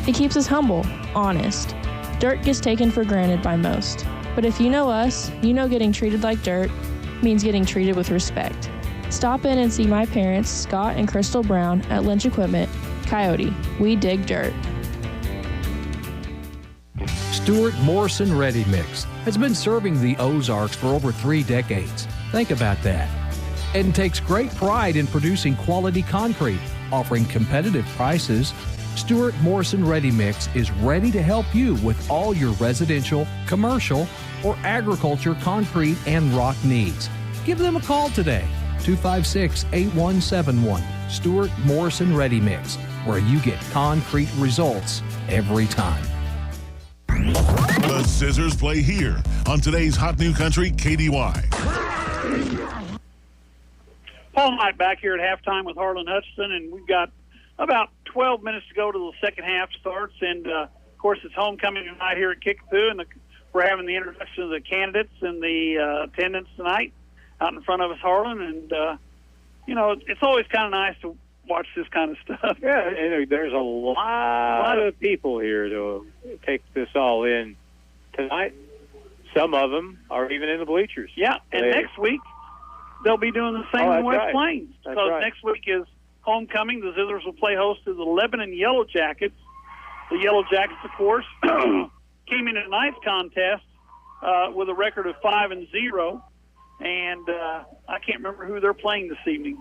It keeps us humble, honest. Dirt gets taken for granted by most. But if you know us, you know getting treated like dirt means getting treated with respect. Stop in and see my parents, Scott and Crystal Brown, at Lynch Equipment. Coyote, we dig dirt. Stuart Morrison Ready Mix has been serving the Ozarks for over 3 decades. Think about that. And takes great pride in producing quality concrete, offering competitive prices. Stuart Morrison Ready Mix is ready to help you with all your residential, commercial, or agriculture concrete and rock needs. Give them a call today, 256-8171. Stuart Morrison Ready Mix, where you get concrete results every time. The Zizzers play here on today's Hot New Country KDY. Paul Knight back here at halftime with Harlan Hutchinson, and we've got about 12 minutes to go to the second half starts. And, of course, it's homecoming tonight here at Kickapoo, and we're having the introduction of the candidates and the attendants tonight out in front of us, Harlan. And, it's always kind of nice to watch this kind of stuff. Yeah, and there's a lot of people here to take this all in tonight. Some of them are even in the bleachers. Yeah, and next week they'll be doing the same in West Plains. So next week is homecoming. The Zizzers will play host to the Lebanon Yellow Jackets. The Yellow Jackets, of course, came in tonight's contest with a record of 5-0, and I can't remember who they're playing this evening.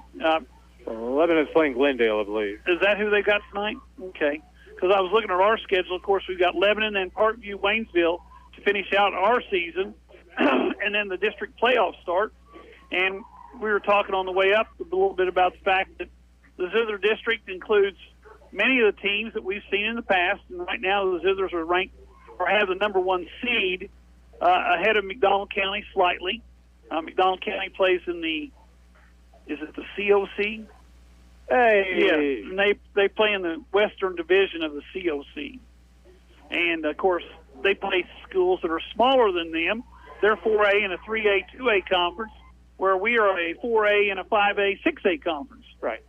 Lebanon's playing Glendale, I believe. Is that who they got tonight? Okay. Because I was looking at our schedule. Of course, we've got Lebanon and Parkview, Waynesville to finish out our season, and then the district playoffs start. And we were talking on the way up a little bit about the fact that the Zizzer district includes many of the teams that we've seen in the past. And right now, the Zizzers are ranked or have the number 1 seed ahead of McDonald County slightly. McDonald County plays in is it the COC? Hey. Yeah, and they play in the Western Division of the COC. And, of course, they play schools that are smaller than them. They're 4A and a 3A, 2A conference, where we are a 4A and a 5A, 6A conference. Right.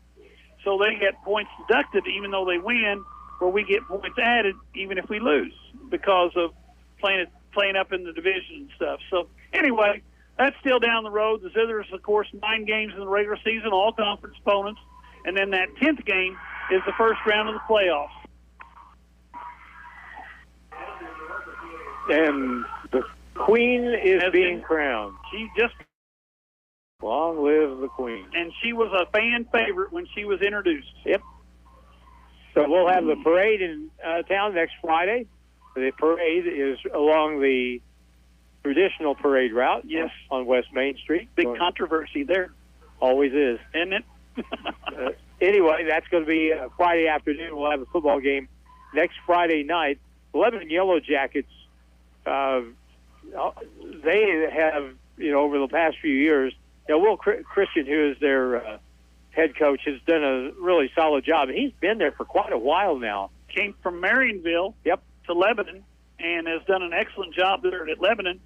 So they get points deducted even though they win, where we get points added even if we lose because of playing up in the division and stuff. So, anyway, that's still down the road. The Zizzers, of course, 9 games in the regular season, all conference opponents. And then that 10th game is the first round of the playoffs. And the Queen is being crowned. She just... Long live the Queen. And she was a fan favorite when she was introduced. Yep. So we'll have the parade in town next Friday. The parade is along the traditional parade route. Yes. On West Main Street. Big controversy there. Always is. Isn't it? Anyway, that's going to be Friday afternoon. We'll have a football game next Friday night. Lebanon Yellow Jackets, they have, over the past few years, Will Christian, who is their head coach, has done a really solid job. And he's been there for quite a while now. Came from Marionville to Lebanon and has done an excellent job there at Lebanon.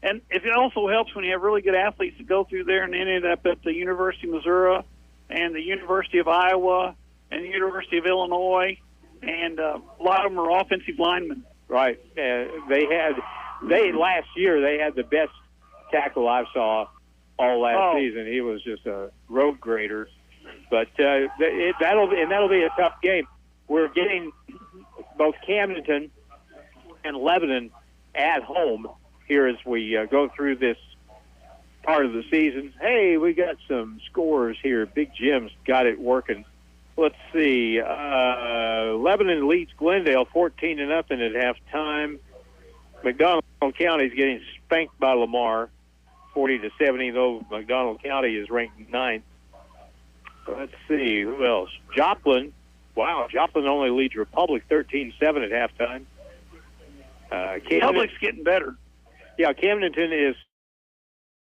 And it also helps when you have really good athletes that go through there and ended up at the University of Missouri and the University of Iowa and the University of Illinois, and a lot of them are offensive linemen. Right. Last year they had the best tackle I saw all last season. He was just a road grader. But that'll be a tough game. We're getting both Camdenton and Lebanon at home here as we go through this part of the season. Hey, we got some scores here. Big Jim's got it working. Let's see. Lebanon leads Glendale 14-0 at halftime. McDonald County is getting spanked by Lamar 40-70, though McDonald County is ranked 9th. Let's see. Who else? Joplin. Wow, Joplin only leads Republic 13-7 at halftime. Republic's getting better. Yeah, Camdenton is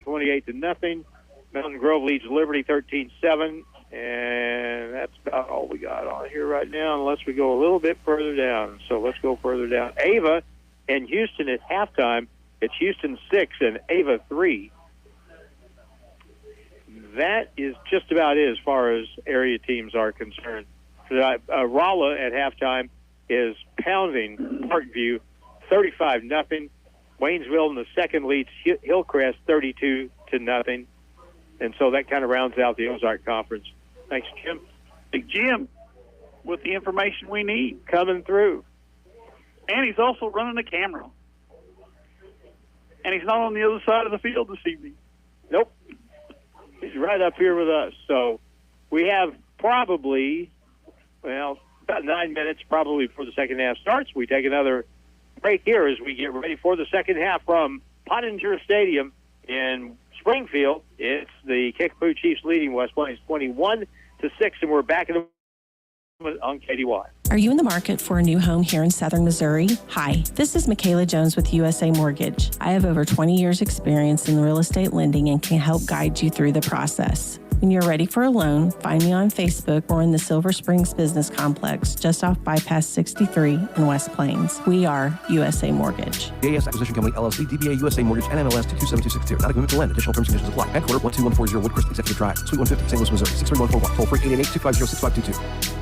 28-0. Mountain Grove leads Liberty 13-7, and that's about all we got on here right now, unless we go a little bit further down. So let's go further down. Ava and Houston at halftime, it's Houston 6 and Ava 3. That is just about it as far as area teams are concerned. Rolla at halftime is pounding Parkview 35-0. Waynesville in the second leads Hillcrest 32-0. And so that kind of rounds out the Ozark Conference. Thanks, Jim. Big Jim with the information we need. Coming through. And he's also running the camera. And he's not on the other side of the field this evening. Nope. He's right up here with us. So we have probably, about 9 minutes probably before the second half starts. We take another break here as we get ready for the second half from Pottinger Stadium in Springfield. It's the Kickapoo Chiefs leading West Plains 21-6, and we're back in the on KDY. Are you in the market for a new home here in Southern Missouri? Hi, this is Michaela Jones with USA Mortgage. I have over 20 years experience in real estate lending and can help guide you through the process. When you're ready for a loan, find me on Facebook or in the Silver Springs Business Complex, just off Bypass 63 in West Plains. We are USA Mortgage. AS Acquisition Company, LLC, DBA USA Mortgage, NMLS 227262. Not a commitment to lend. Additional terms and conditions apply. Headquarter 12140 Woodcrest Executive Drive, Suite 150, St. Louis, Missouri. 63141. Toll free 888-250-6522.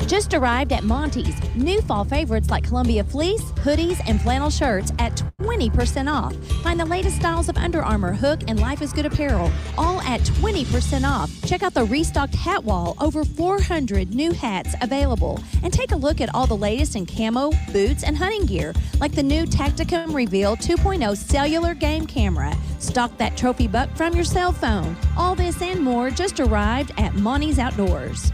Just arrived at Monty's. New fall favorites like Columbia fleece, hoodies, and flannel shirts at 20% off. Find the latest styles of Under Armour, Hook, and Life is Good apparel, all at 20% off. Check out the restocked hat wall, over 400 new hats available. And take a look at all the latest in camo, boots, and hunting gear, like the new Tacticum Reveal 2.0 cellular game camera. Stock that trophy buck from your cell phone. All this and more just arrived at Monty's Outdoors.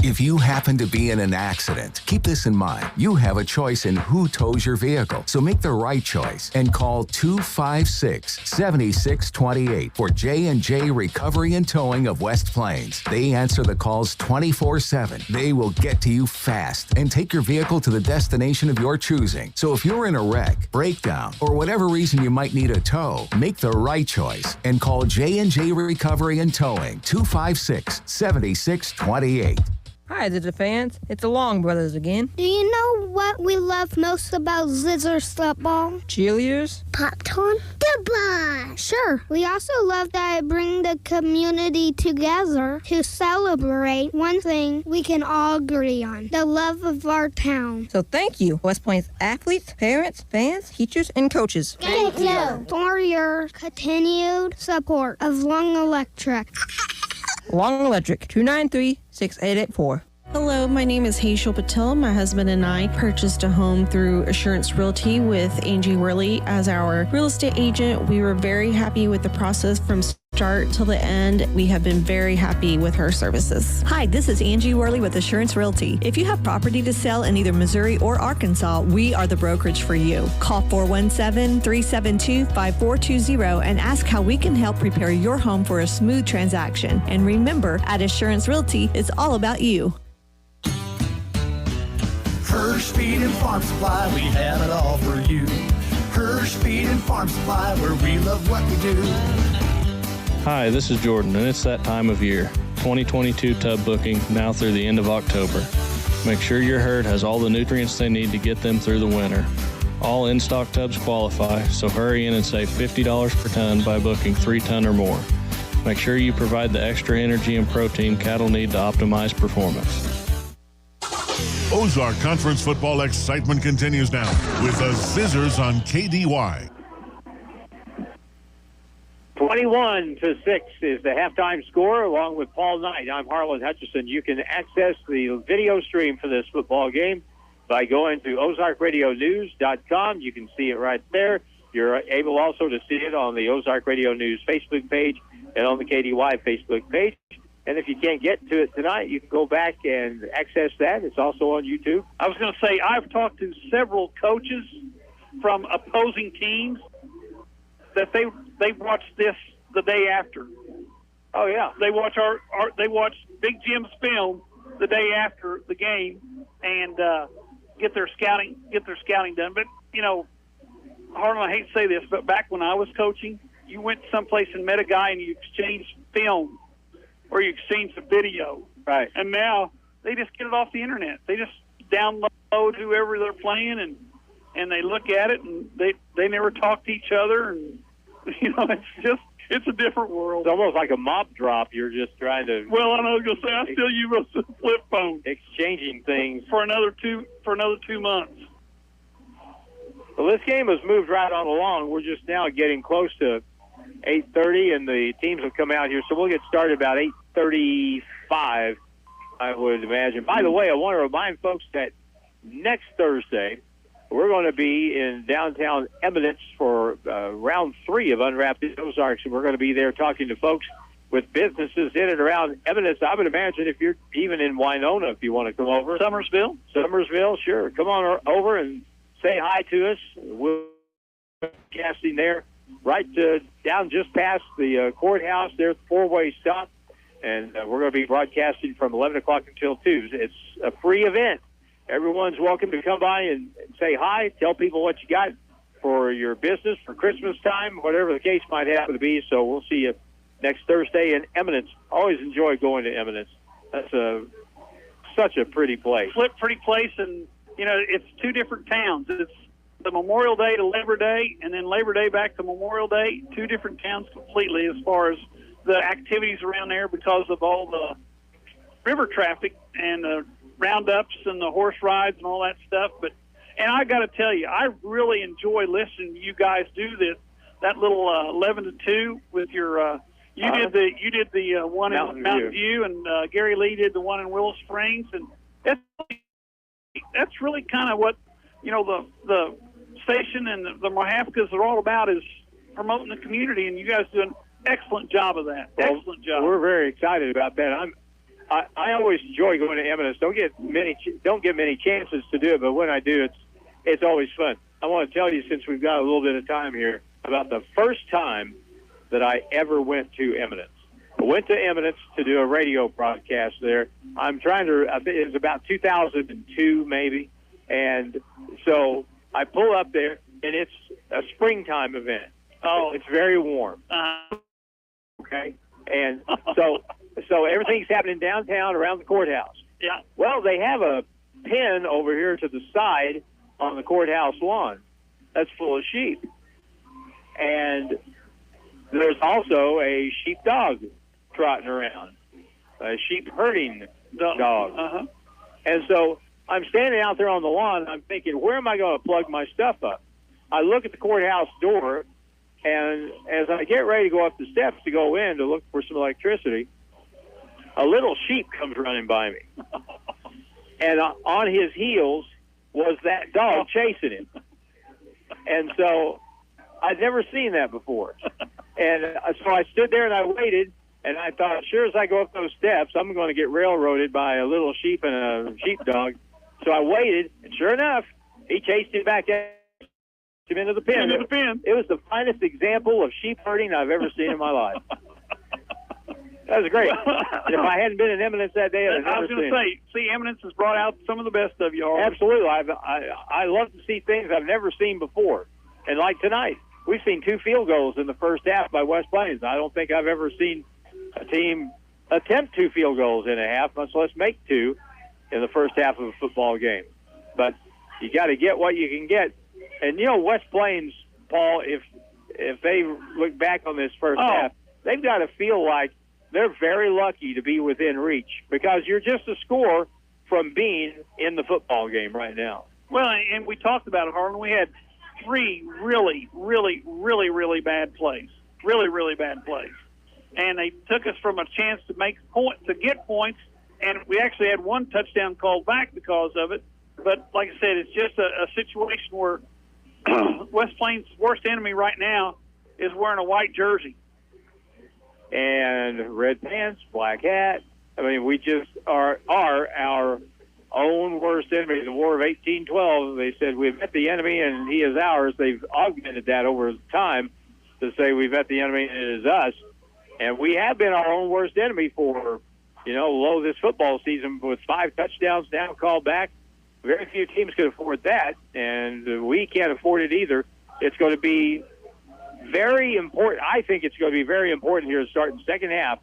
If you happen to be in an accident, keep this in mind. You have a choice in who tows your vehicle. So make the right choice and call 256-7628 for J&J Recovery and Towing of West Plains. They answer the calls 24/7. They will get to you fast and take your vehicle to the destination of your choosing. So if you're in a wreck, breakdown, or whatever reason you might need a tow, make the right choice and call J&J Recovery and Towing 256-7628. Hi, Zizzer fans. It's the Long Brothers again. Do you know what we love most about Zizzers football? Cheerleaders? Popcorn? Goodbye! Sure. We also love that it brings the community together to celebrate one thing we can all agree on, the love of our town. So thank you, West Plains athletes, parents, fans, teachers, and coaches. Thank you for your continued support of Long Electric. Long Electric, 293-6884. Hello, my name is Hazel Patel. My husband and I purchased a home through Assurance Realty with Angie Worley as our real estate agent. We were very happy with the process from start till the end. We have been very happy with her services. Hi, this is Angie Worley with Assurance Realty. If you have property to sell in either Missouri or Arkansas, we are the brokerage for you. Call 417-372-5420 and ask how we can help prepare your home for a smooth transaction. And remember, at Assurance Realty, it's all about you. Hirsch Feed and Farm Supply, we have it all for you. Hirsch Feed and Farm Supply, where we love what we do. Hi, this is Jordan, and it's that time of year. 2022 tub booking now through the end of October. Make sure your herd has all the nutrients they need to get them through the winter. All in-stock tubs qualify, so hurry in and save $50 per ton by booking 3 ton or more. Make sure you provide the extra energy and protein cattle need to optimize performance. Ozark Conference football excitement continues now with the Zizzers on KDY. 21-6 is the halftime score, along with Paul Knight. I'm Harlan Hutchison. You can access the video stream for this football game by going to OzarkRadioNews.com. You can see it right there. You're able also to see it on the Ozark Radio News Facebook page and on the KDY Facebook page. And if you can't get to it tonight, you can go back and access that. It's also on YouTube. I was going to say, I've talked to several coaches from opposing teams that they watch this the day after. Oh yeah, they watch they watch Big Jim's film the day after the game and get their scouting done. But you know, Harlan, I hate to say this, but back when I was coaching, you went someplace and met a guy and you exchanged film or you exchanged a video. Right. And now they just get it off the internet. They just download whoever they're playing and and they look at it, and they never talk to each other, and it's a different world. It's almost like a mop drop. You're just trying to. Well, I was going to say I still use a flip phone, exchanging things for another 2 months. Well, this game has moved right on along. We're just now getting close to 8:30, and the teams will come out here, so we'll get started about 8:35, I would imagine. By the way, I want to remind folks that next Thursday we're going to be in downtown Eminence for round 3 of Unwrapped the Ozarks, and we're going to be there talking to folks with businesses in and around Eminence. I would imagine if you're even in Winona, if you want to come over. Summersville, sure. Come on over and say hi to us. We'll be casting there right down just past the courthouse there at the four-way stop, and we're going to be broadcasting from 11 o'clock until 2. It's a free event. Everyone's welcome to come by and say hi, tell people what you got for your business, for Christmas time, whatever the case might happen to be. So we'll see you next Thursday in Eminence. Always enjoy going to Eminence. That's such a pretty place. Pretty place, and, it's 2 different towns. It's the Memorial Day to Labor Day, and then Labor Day back to Memorial Day. 2 different towns completely as far as the activities around there because of all the river traffic and the roundups and the horse rides and all that stuff. And I got to tell you, I really enjoy listening to you guys do that little 11 to 2 with your. You did the one in Mountain View, and Gary Lee did the one in Willow Springs, and that's really kind of what the station and the Mahafkas are all about, is promoting the community, and you guys do an excellent job of that. Well, excellent job. We're very excited about that. I always enjoy going to Eminence. Don't get many chances to do it, but when I do, it's always fun. I want to tell you, since we've got a little bit of time here, about the first time that I ever went to Eminence. I went to Eminence to do a radio broadcast there. I think it was about 2002 maybe, and so I pull up there, and it's a springtime event. Oh, it's very warm. Okay, and so everything's happening downtown around the courthouse. Yeah. Well, they have a pen over here to the side on the courthouse lawn that's full of sheep, and there's also a sheepdog trotting around, a sheep herding dog. Uh-huh. And so I'm standing out there on the lawn, and I'm thinking, where am I going to plug my stuff up? I look at the courthouse door, and as I get ready to go up the steps to go in to look for some electricity, a little sheep comes running by me. And on his heels was that dog chasing him. And so I'd never seen that before. And so I stood there and I waited, and I thought, sure as I go up those steps, I'm going to get railroaded by a little sheep and a sheepdog. So I waited, and sure enough, he chased him back into the pen. It was the finest example of sheep herding I've ever seen in my life. That was great. And if I hadn't been in Eminence that day, I was going to say, Eminence has brought out some of the best of you, Harlan. Absolutely. I love to see things I've never seen before. And like tonight, we've seen 2 field goals in the first half by West Plains. I don't think I've ever seen a team attempt 2 field goals in a half, much less make 2 in the first half of a football game. But you got to get what you can get. And, West Plains, Paul, if they look back on this first half, they've got to feel like they're very lucky to be within reach, because you're just a score from being in the football game right now. Well, and we talked about it, Harlan. We had 3 really, really, really, really bad plays. Really, really bad plays. And they took us from a chance to get points, and we actually had 1 touchdown called back because of it. But like I said, it's just a situation where West Plains' worst enemy right now is wearing a white jersey. And red pants, black hat. I mean, we just are our own worst enemy. The War of 1812, they said we've met the enemy and he is ours. They've augmented that over time to say we've met the enemy and it is us. And we have been our own worst enemy for, low this football season with 5 touchdowns now called back. Very few teams could afford that, and we can't afford it either. It's going to be very important. I think it's going to be very important here to start in the second half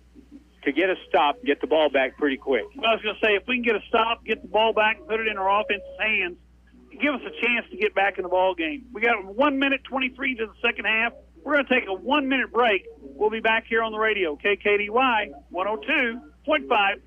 to get a stop, get the ball back pretty quick. I was going to say, if we can get a stop, get the ball back, and put it in our offense's hands, give us a chance to get back in the ball game. We got 1 minute 23 to the second half. We're going to take a 1 minute break. We'll be back here on the radio, KKDY 102.5.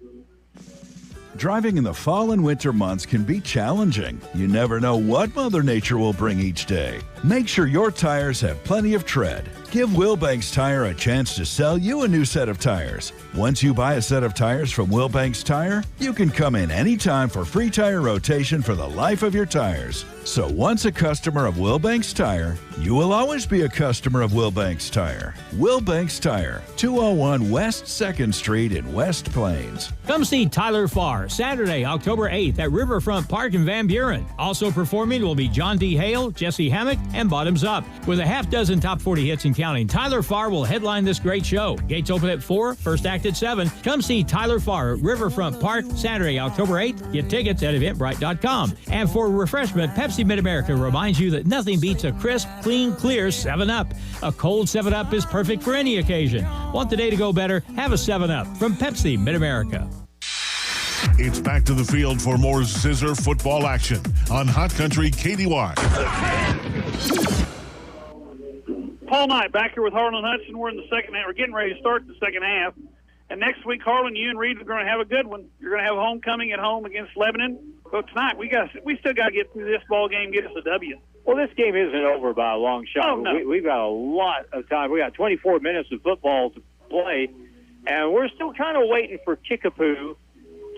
Driving in the fall and winter months can be challenging. You never know what Mother Nature will bring each day. Make sure your tires have plenty of tread. Give Wilbanks Tire a chance to sell you a new set of tires. Once you buy a set of tires from Wilbanks Tire, you can come in anytime for free tire rotation for the life of your tires. So once a customer of Wilbanks Tire, you will always be a customer of Wilbanks Tire. Wilbanks Tire, 201 West 2nd Street in West Plains. Come see Tyler Farr Saturday, October 8th at Riverfront Park in Van Buren. Also performing will be John D. Hale, Jesse Hammock, and Bottoms Up. With a half dozen top 40 hits and counting, Tyler Farr will headline this great show. Gates open at 4, first act at 7. Come see Tyler Farr at Riverfront Park Saturday, October 8th. Get tickets at Eventbrite.com. And for refreshment, Pepsi Mid-America reminds you that nothing beats a crisp, clean, clear 7-Up. A cold 7-Up is perfect for any occasion. Want the day to go better? Have a 7-Up from Pepsi Mid-America. It's back to the field for more Zizzer football action on Hot Country KDY. Paul Knight back here with Harlan Hudson. We're in the second half. We're getting ready to start the second half. And next week, Harlan, you and Reed are going to have a good one. You're going to have homecoming at home against Lebanon. But tonight, we still got to get through this ball game, get us a W. Well, this game isn't over by a long shot. Oh, no. We've got a lot of time. We got 24 minutes of football to play, and we're still kind of waiting for Kickapoo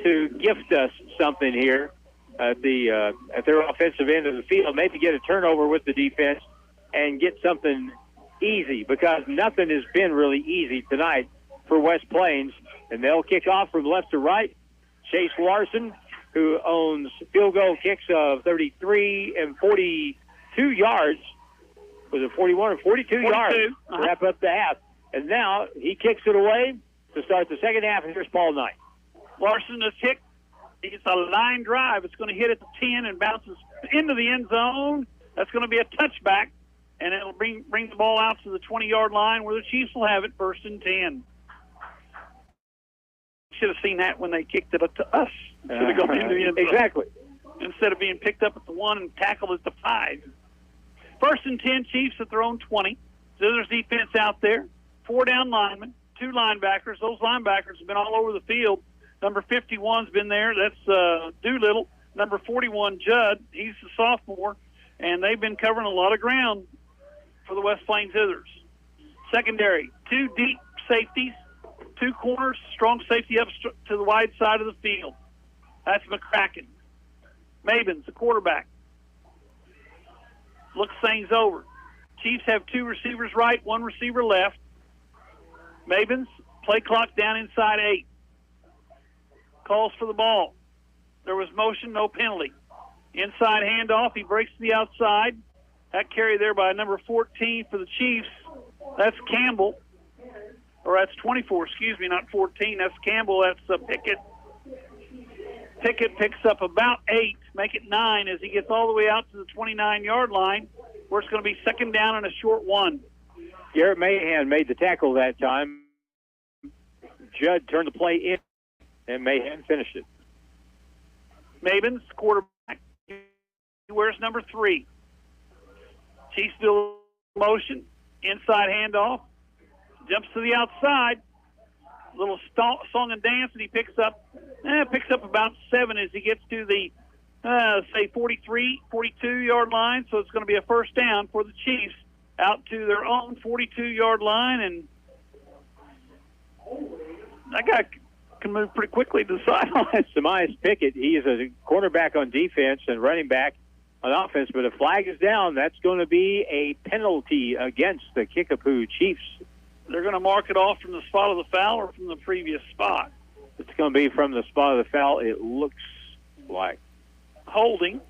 to gift us something here at their offensive end of the field. Maybe get a turnover with the defense and get something easy, because nothing has been really easy tonight for West Plains. And they'll kick off from left to right. Chase Larson, who owns field goal kicks of 33 and 42 yards. Was it 41 or 42 yards to wrap up the half? And now he kicks it away to start the second half. And here's Paul Knight. Larson is kicked. It's a line drive. It's going to hit at the 10 and bounces into the end zone. That's going to be a touchback, and it'll bring the ball out to the 20-yard line where the Chiefs will have it, first and 10. Should have seen that when they kicked it up to us. Should have gone into the end zone. Exactly. Instead of being picked up at the 1 and tackled at the 5. First and 10, Chiefs at their own 20. Zizzer's defense out there. 4 down linemen, 2 linebackers. Those linebackers have been all over the field. Number 51's been there. That's Doolittle. Number 41, Judd. He's a sophomore. And they've been covering a lot of ground for the West Plains Zizzers. Secondary, 2 deep safeties, 2 corners, strong safety up to the wide side of the field. That's McCracken. Mabins, the quarterback. Looks things over. Chiefs have 2 receivers right, 1 receiver left. Mabins, play clock down inside 8. Calls for the ball. There was motion, no penalty. Inside handoff, he breaks to the outside. That carry there by number 14 for the Chiefs. That's Campbell. Or that's 24, excuse me, not 14. That's Campbell. That's Pickett. Pickett picks up about 8, make it 9 as he gets all the way out to the 29-yard line, where it's going to be second down and a short 1. Garrett Mahan made the tackle that time. Judd turned the play in, and Mahan finished it. Mabins, quarterback. He wears number 3. Chiefs still motion. Inside handoff. Jumps to the outside. Little song and dance, and he picks up about 7 as he gets to the, say, 43, 42-yard line. So it's going to be a first down for the Chiefs out to their own 42-yard line. And that guy can move pretty quickly to the sideline. Samias Pickett, he is a cornerback on defense and running back on offense, but a flag is down. That's going to be a penalty against the Kickapoo Chiefs. They're going to mark it off from the spot of the foul or from the previous spot. It's going to be from the spot of the foul, it looks like. Holding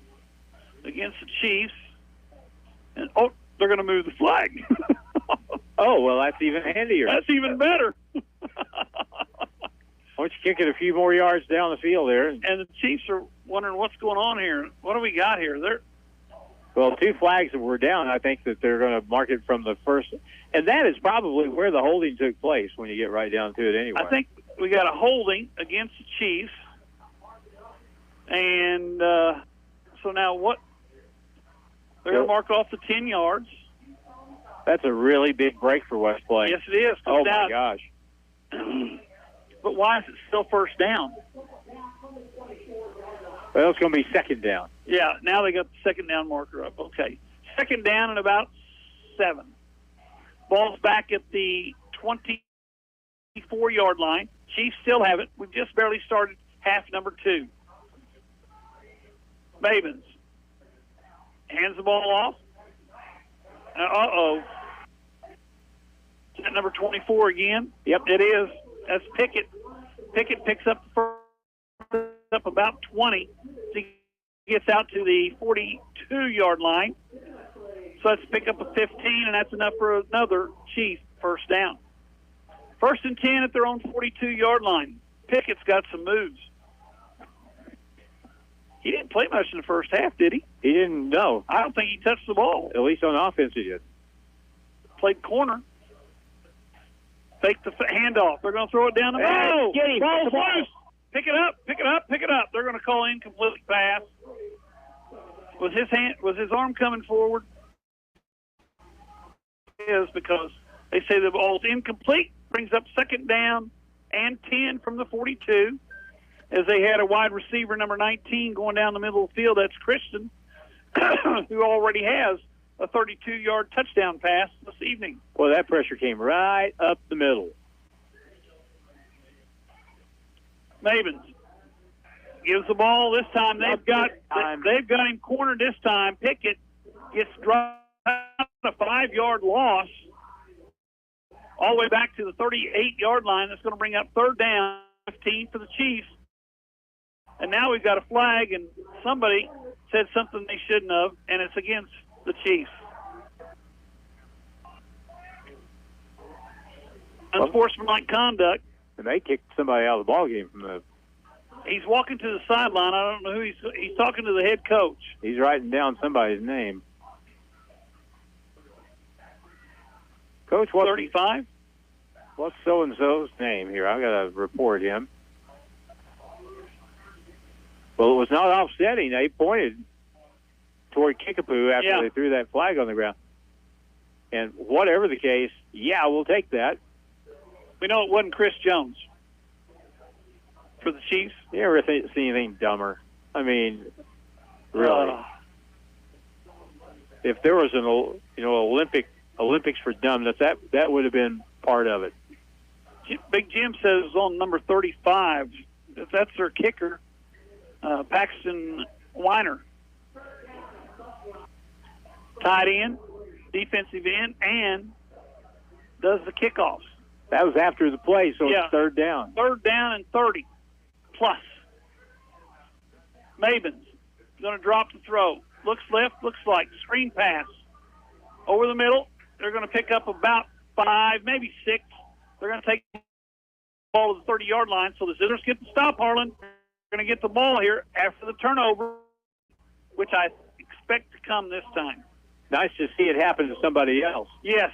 against the Chiefs. And, they're going to move the flag. Oh, well, that's even handier. That's even better. Why don't you kick it a few more yards down the field there? And the Chiefs are wondering what's going on here. What do we got here? Well, 2 flags were down. I think that they're going to mark it from the first. And that is probably where the holding took place when you get right down to it anyway. I think we got a holding against the Chiefs. And so now what They're going to mark off the 10 yards. That's a really big break for West Plains. Yes, it is. Oh, my gosh. But why is it still first down? Well, it's going to be second down. Yeah, now they got the second down marker up. Okay. Second down and about 7. Ball's back at the 24-yard line. Chiefs still have it. We've just barely started half number 2. Mavens hands the ball off. Uh-oh. Is that number 24 again? Yep, it is. That's Pickett. Pickett picks up the first up about 20. He gets out to the 42-yard line. So let's pick up a 15, and that's enough for another Chief first down. First and 10 at their own 42-yard line. Pickett's got some moves. He didn't play much in the first half, did he? He didn't, no. I don't think he touched the ball. At least on offense he did. Played corner. Fake the handoff. They're going to throw it down the middle. Get him. Ball's loose. Pick it up. Pick it up. Pick it up. They're going to call incomplete pass. Was his arm coming forward? It is, because they say the ball's incomplete. Brings up second down and 10 from the 42. As they had a wide receiver, number 19, going down the middle of the field. That's Christian, who already has a 32-yard touchdown pass this evening. Well, that pressure came right up the middle. Mavens gives the ball this time. They've got him cornered this time. Pickett gets dropped a 5-yard loss all the way back to the 38-yard line. That's going to bring up third down, 15 for the Chiefs. And now we've got a flag, and somebody said something they shouldn't have, and it's against the Chiefs. Unsportsmanlike conduct. And they kicked somebody out of the ballgame from the... He's walking to the sideline. I don't know who he's talking to the head coach. He's writing down somebody's name. Coach, what's 35? What's so-and-so's name here? I got to report him. Well, it was not offsetting. They pointed toward Kickapoo after they threw that flag on the ground. And whatever the case, yeah, we'll take that. We know it wasn't Chris Jones for the Chiefs. You ever see anything dumber? I mean, really. If there was an Olympics for dumbness, that would have been part of it. Big Jim says on number 35, if that's their kicker, Paxton Weiner. Tight end, defensive end, and does the kickoffs. That was after the play, so it's third down. Third down and 30 plus. Mavens going to drop the throw. Looks left, looks like screen pass. Over the middle, they're going to pick up about 5, maybe 6. They're going to take the ball to the 30-yard line, so the Zizzers get the stop, Harlan. They're going to get the ball here after the turnover, which I expect to come this time. Nice to see it happen to somebody else. Yes.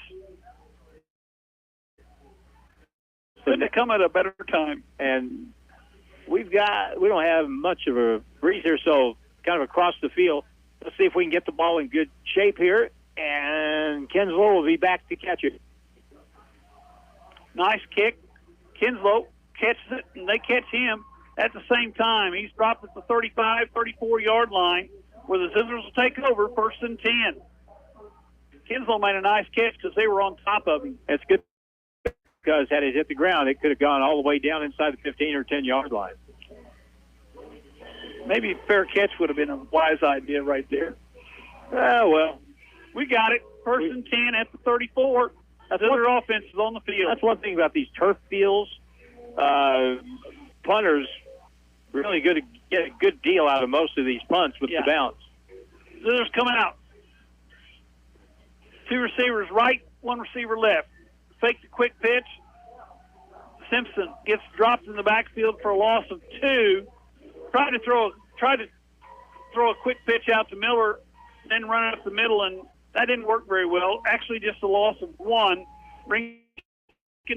Couldn't have come at a better time. And we don't have much of a breeze here, so kind of across the field. Let's see if we can get the ball in good shape here, and Kinslow will be back to catch it. Nice kick. Kinslow catches it, and they catch him at the same time. He's dropped at the 35, 34-yard line where the Zizzers will take over, first and 10. Kinslow made a nice catch because they were on top of him. That's good because had it hit the ground, it could have gone all the way down inside the 15 or 10-yard line. Maybe a fair catch would have been a wise idea right there. Well. We got it. First and 10 at the 34. Zizzer offense is on the field. That's one thing about these turf fields. Punters really good to get a good deal out of most of these punts with the bounce. Zizzer's coming out. 2 receivers right, 1 receiver left. Fake the quick pitch. Simpson gets dropped in the backfield for a loss of 2. Tried to throw a quick pitch out to Miller, then run up the middle, and that didn't work very well. Actually, just a loss of 1, bringing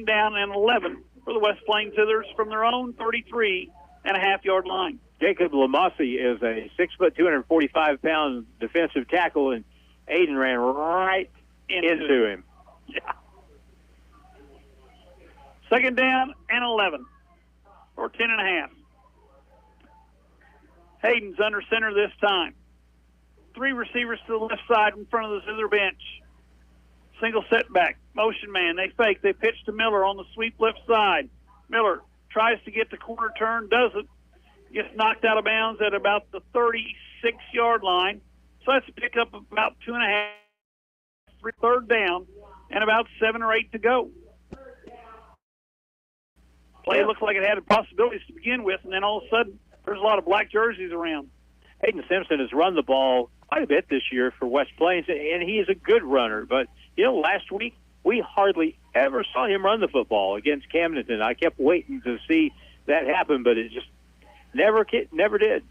down an 11 for the West Plains Zizzers from their own 33.5-yard line. Jacob Lamasi is a 6', 245-pound defensive tackle, and Aiden ran right into him. Yeah. Second down and 11, or 10.5. Hayden's under center this time. 3 receivers to the left side in front of the Zizzer bench. Single setback, motion man. They fake. They pitch to Miller on the sweep left side. Miller tries to get the corner turn, doesn't. Gets knocked out of bounds at about the 36-yard line. So that's a pickup of about 2.5, third down, and about 7 or 8 to go. Play looked like it had possibilities to begin with, and then all of a sudden, there's a lot of black jerseys around. Hayden Simpson has run the ball quite a bit this year for West Plains, and he is a good runner. But, last week we hardly ever saw him run the football against Camdenton. I kept waiting to see that happen, but it just never did.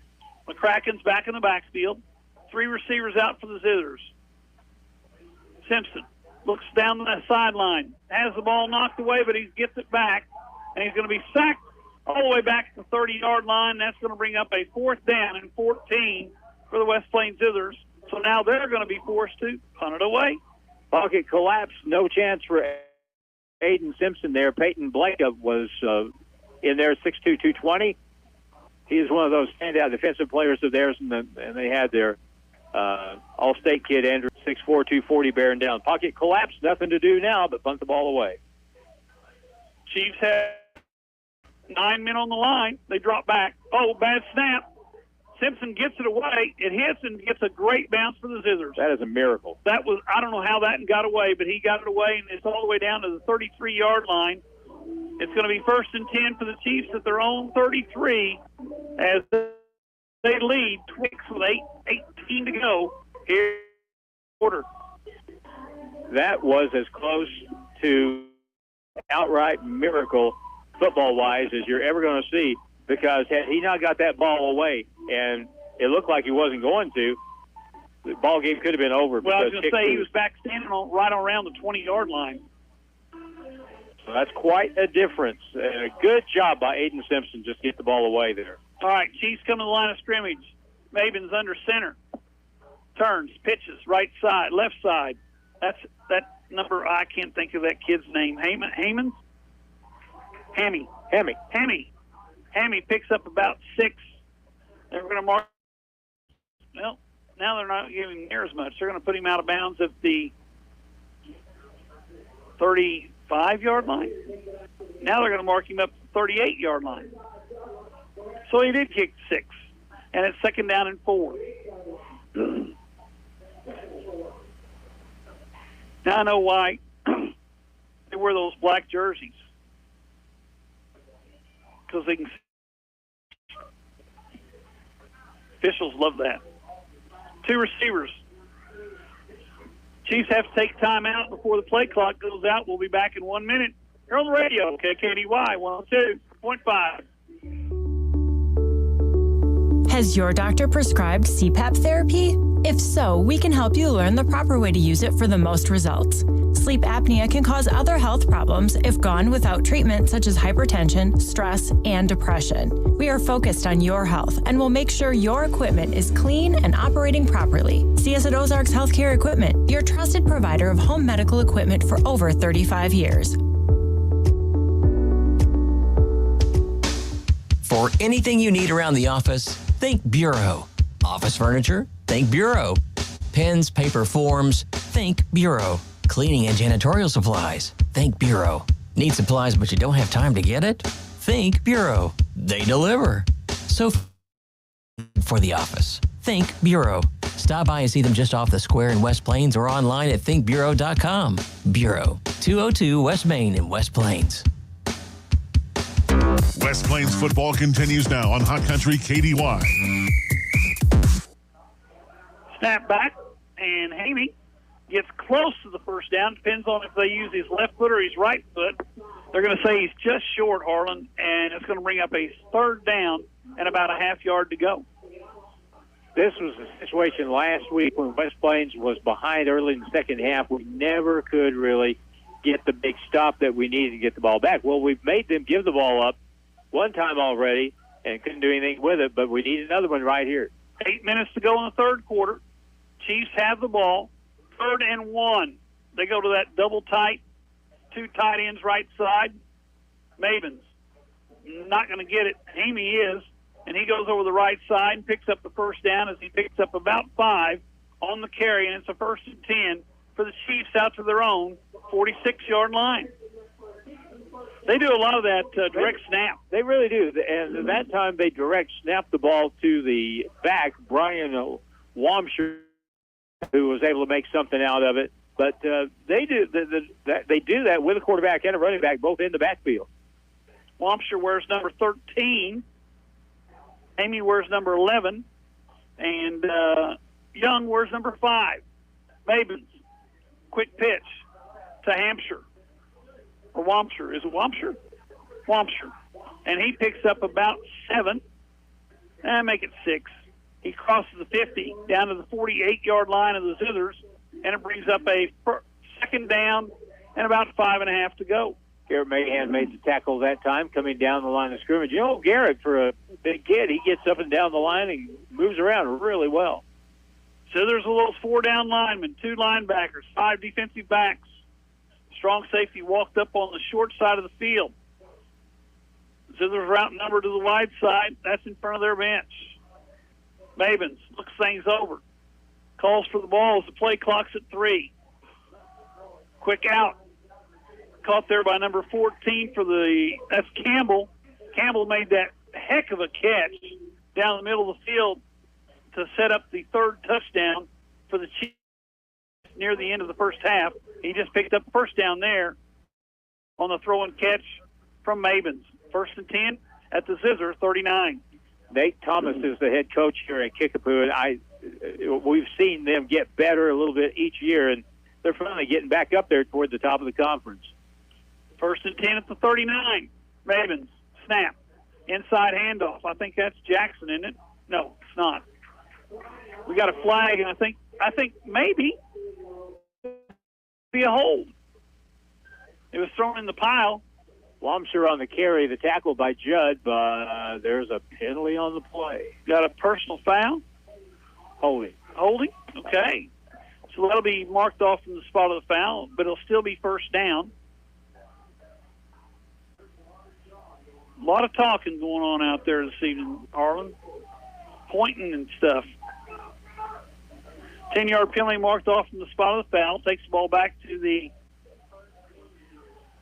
McCracken's back in the backfield. 3 receivers out for the Zizzers. Simpson looks down the sideline, has the ball knocked away, but he gets it back, and he's going to be sacked all the way back to the 30-yard line. That's going to bring up a 4th down and 14 for the West Plains Zizzers. So now they're going to be forced to punt it away. Pocket collapse, no chance for Aiden Simpson there. Peyton Blake was in there, 6'2", 220. He is one of those standout defensive players of theirs, and they had their All-State kid, Andrew, 6'4", 240, bearing down. Pocket collapse, nothing to do now but punt the ball away. Chiefs have 9 men on the line. They drop back. Oh, bad snap. Simpson gets it away. It hits and gets a great bounce for the Zizzers. That is a miracle. I don't know how that got away, but he got it away, and it's all the way down to the 33-yard line. It's going to be 1st and 10 for the Chiefs at their own 33 as they lead Twix with 8:18 to go here in the quarter. That was as close to outright miracle football-wise as you're ever going to see, because had he not got that ball away, and it looked like he wasn't going to, the ball game could have been over. Well, I was going to say he was back standing right around the 20-yard line. So that's quite a difference. A good job by Aiden Simpson, just get the ball away there. All right, Chiefs come to the line of scrimmage. Maben's under center. Turns, pitches, right side, left side. That's that number. I can't think of that kid's name. Hamon? Hammy picks up about 6. They're going to mark. Well, now they're not giving near as much. They're going to put him out of bounds at the 35-yard line. Now they're going to mark him up at the 38-yard line. So he did kick 6, and it's 2nd down and 4. Now I know why they wear those black jerseys, because they can. Officials love that. 2 receivers. Chiefs have to take time out before the play clock goes out. We'll be back in 1 minute. You're on the radio, KKDY 102.5. Has your doctor prescribed CPAP therapy? If so, we can help you learn the proper way to use it for the most results. Sleep apnea can cause other health problems if gone without treatment, such as hypertension, stress, and depression. We are focused on your health and will make sure your equipment is clean and operating properly. See us at Ozarks Healthcare Equipment, your trusted provider of home medical equipment for over 35 years. For anything you need around the office, think Bureau. Office furniture? Think Bureau. Pens, paper, forms? Think Bureau. Cleaning and janitorial supplies? Think Bureau. Need supplies but you don't have time to get it? Think Bureau. They deliver. So for the office, think Bureau. Stop by and see them just off the square in West Plains or online at thinkbureau.com. Bureau, 202 West Main in West Plains. West Plains football continues now on Hot Country KDY. Snap back, and Hamey gets close to the 1st down. Depends on if they use his left foot or his right foot. They're going to say he's just short, Harlan, and it's going to bring up a 3rd down and about a half-yard to go. This was the situation last week when West Plains was behind early in the second half. We never could really get the big stop that we needed to get the ball back. Well, we've made them give the ball up one time already and couldn't do anything with it, but we need another one right here. 8 minutes to go in the 3rd quarter. Chiefs have the ball 3rd and 1. They go to that double tight, 2 tight ends right side. Mavens not going to get it. Amy is, and he goes over the right side and picks up the first down as he picks up about 5 on the carry, and it's a 1st and 10 for the Chiefs out to their own 46-yard line. They do a lot of that direct snap. They really do. And at that time, they direct snap the ball to the back, Brian Wamsher, who was able to make something out of it. But they do that with a quarterback and a running back, both in the backfield. Wamsher wears number 13. Amy wears number 11. And Young wears number 5. Mavens, quick pitch to Hampshire. Or Wamsher. Is it Wamsher? Wamsher. And he picks up about 7. And make it 6. He crosses the 50 down to the 48-yard line of the Zizzers, and it brings up a 2nd down and about 5.5 to go. Garrett Mahan made the tackle that time, coming down the line of scrimmage. You know, Garrett, for a big kid, he gets up and down the line and moves around really well. Zizzers with those 4 down linemen, 2 linebackers, 5 defensive backs. Strong safety walked up on the short side of the field. Zizzers route number to the wide side. That's in front of their bench. Mavens looks things over. Calls for the ball as the play clock's at 3. Quick out. Caught there by number 14 that's Campbell. Campbell made that heck of a catch down the middle of the field to set up the 3rd touchdown for the Chiefs near the end of the first half. He just picked up the first down there on the throw and catch from Mavens. 1st and 10 at the Zizzer 39. Nate Thomas is the head coach here at Kickapoo, and we've seen them get better a little bit each year, and they're finally getting back up there toward the top of the conference. 1st and 10 at the 39. Mavens, snap, inside handoff. I think that's Jackson, isn't it? No, it's not. We got a flag, and I think maybe be a hold. It was thrown in the pile. Wamsher on the carry, the tackle by Judd, but there's a penalty on the play. Got a personal foul? Holding. Okay. So that'll be marked off from the spot of the foul, but it'll still be 1st down. A lot of talking going on out there this evening, Harlan. Pointing and stuff. 10-yard penalty marked off from the spot of the foul. Takes the ball back to the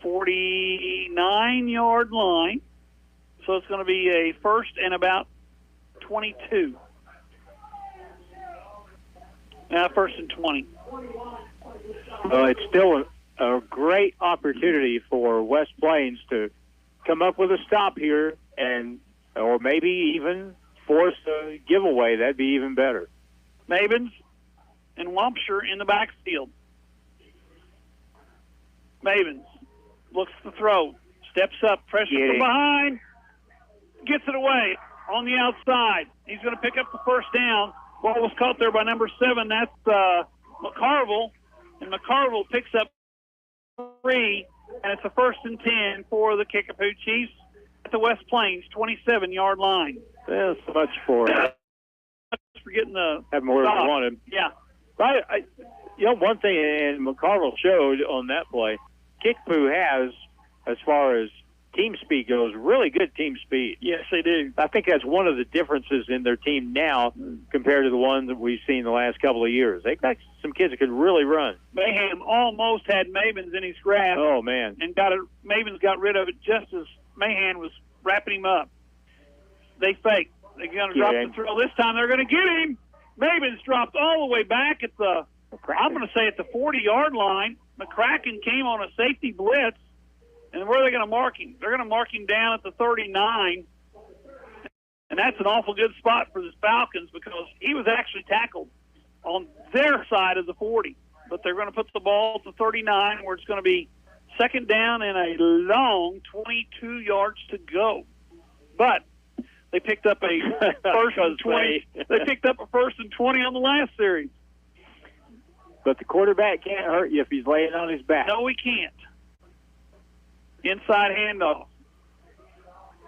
49-yard line. So it's going to be a 1st and about 22. Now 1st and 20. Well, it's still a great opportunity for West Plains to come up with a stop here or maybe even force a giveaway. That'd be even better. Mavens and Wamsher in the backfield. Mavens looks to throw, steps up, pressure from behind, gets it away on the outside. He's going to pick up the 1st down. Ball was caught there by number 7. That's McCarville, and McCarville picks up 3, and it's a 1st and 10 for the Kickapoo Chiefs at the West Plains 27-yard line. That's much for getting the have more than wanted. Yeah. One thing, and McCarville showed on that play, Kickapoo has, as far as team speed goes, really good team speed. Yes, they do. I think that's one of the differences in their team now compared to the ones that we've seen the last couple of years. They've got some kids that can really run. Mayhem almost had Mavens in his grasp. Oh, man. And Mavens got rid of it just as Mahan was wrapping him up. They faked. They're going to drop the throw. This time they're going to get him. Mavens dropped all the way back at the 40-yard line. McCracken came on a safety blitz. And where are they going to mark him? They're going to mark him down at the 39. And that's an awful good spot for the Falcons because he was actually tackled on their side of the 40. But they're going to put the ball at the 39 where it's going to be 2nd down and a long 22 yards to go. But they picked up a 1st and 20. They picked up a 1st and 20 on the last series. But the quarterback can't hurt you if he's laying on his back. No, he can't. Inside handoff.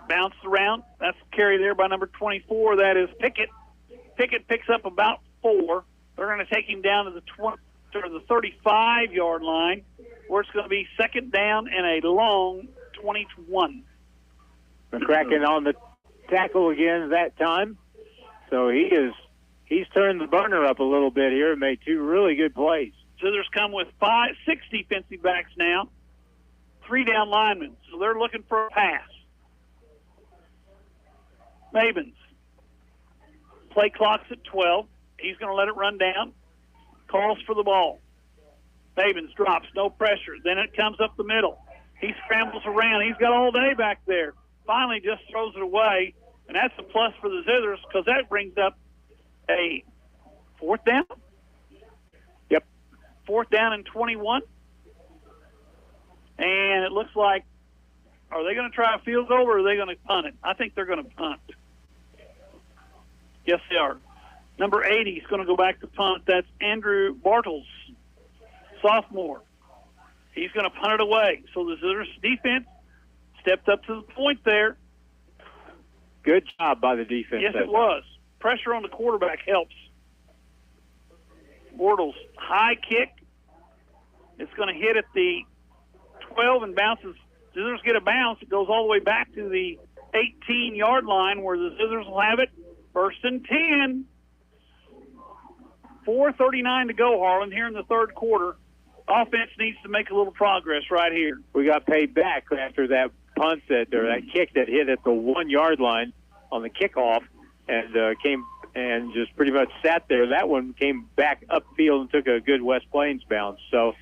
Bounced around. That's carry there by number 24. That is Pickett. Pickett picks up about 4. They're going to take him down to the to the 35-yard line, where it's going to be second down and a long 21. McCracken on the tackle again that time. So he's turned the burner up a little bit here and made two really good plays. Zizzers come with 6 defensive backs now, 3 down linemen. So they're looking for a pass. Mabins. Play clock's at 12. He's going to let it run down. Calls for the ball. Mabins drops, no pressure. Then it comes up the middle. He scrambles around. He's got all day back there. Finally just throws it away, and that's a plus for the Zizzers because that brings up a 4th down. Yep. 4th down and 21. And it looks like, are they going to try a field goal or are they going to punt it? I think they're going to punt. Yes, they are. Number 80 is going to go back to punt. That's Andrew Bartles, sophomore. He's going to punt it away. So the Zizzers defense stepped up to the point there. Good job by the defense. Yes, it was. Pressure on the quarterback helps. Bartles, high kick. It's going to hit at the 12 and bounces. Zizzers get a bounce. It goes all the way back to the 18-yard line where the Zizzers will have it. 1st and 10. 4:39 to go, Harlan, here in the third quarter. Offense needs to make a little progress right here. We got paid back after that punt that kick that hit at the 1-yard line on the kickoff and came and just pretty much sat there. That one came back upfield and took a good West Plains bounce. So,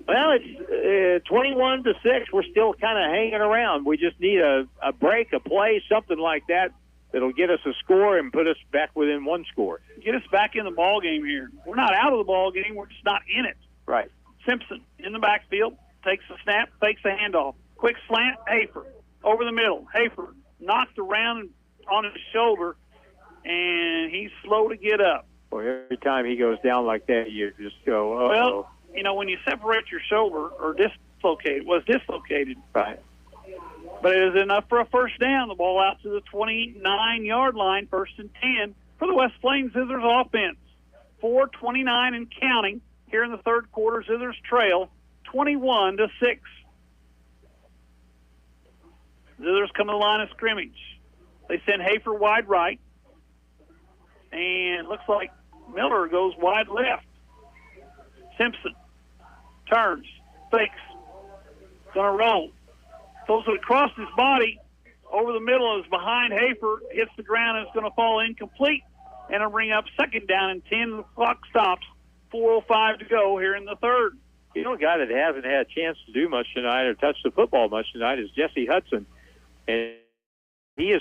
well, it's 21-6. We're still kind of hanging around. We just need a break, a play, something like that that'll get us a score and put us back within 1 score. Get us back in the ball game here. We're not out of the ball game. We're just not in it. Right. Simpson in the backfield, takes the snap, fakes the handoff. Quick slant, Hafer. Over the middle. Hafer knocked around on his shoulder, and he's slow to get up. Boy, every time he goes down like that, you just go, uh-oh. Well, you know, when you separate your shoulder or dislocated. Right. But it is enough for a first down. The ball out to the 29-yard line, 1st and 10 for the West Plains Zizzers offense. 4:29 and counting here in the third quarter. Zizzers trail 21-6. Zizzers come to the line of scrimmage. They send Hafer wide right. And it looks like Miller goes wide left. Simpson turns, fakes, going to roll. Throws it across his body, over the middle is behind Hafer, hits the ground, and it's going to fall incomplete, and it'll bring up second down and 10. The clock stops, 4:05 to go here in the third. You know, a guy that hasn't had a chance to do much tonight or touch the football much tonight is Jesse Hudson, and he has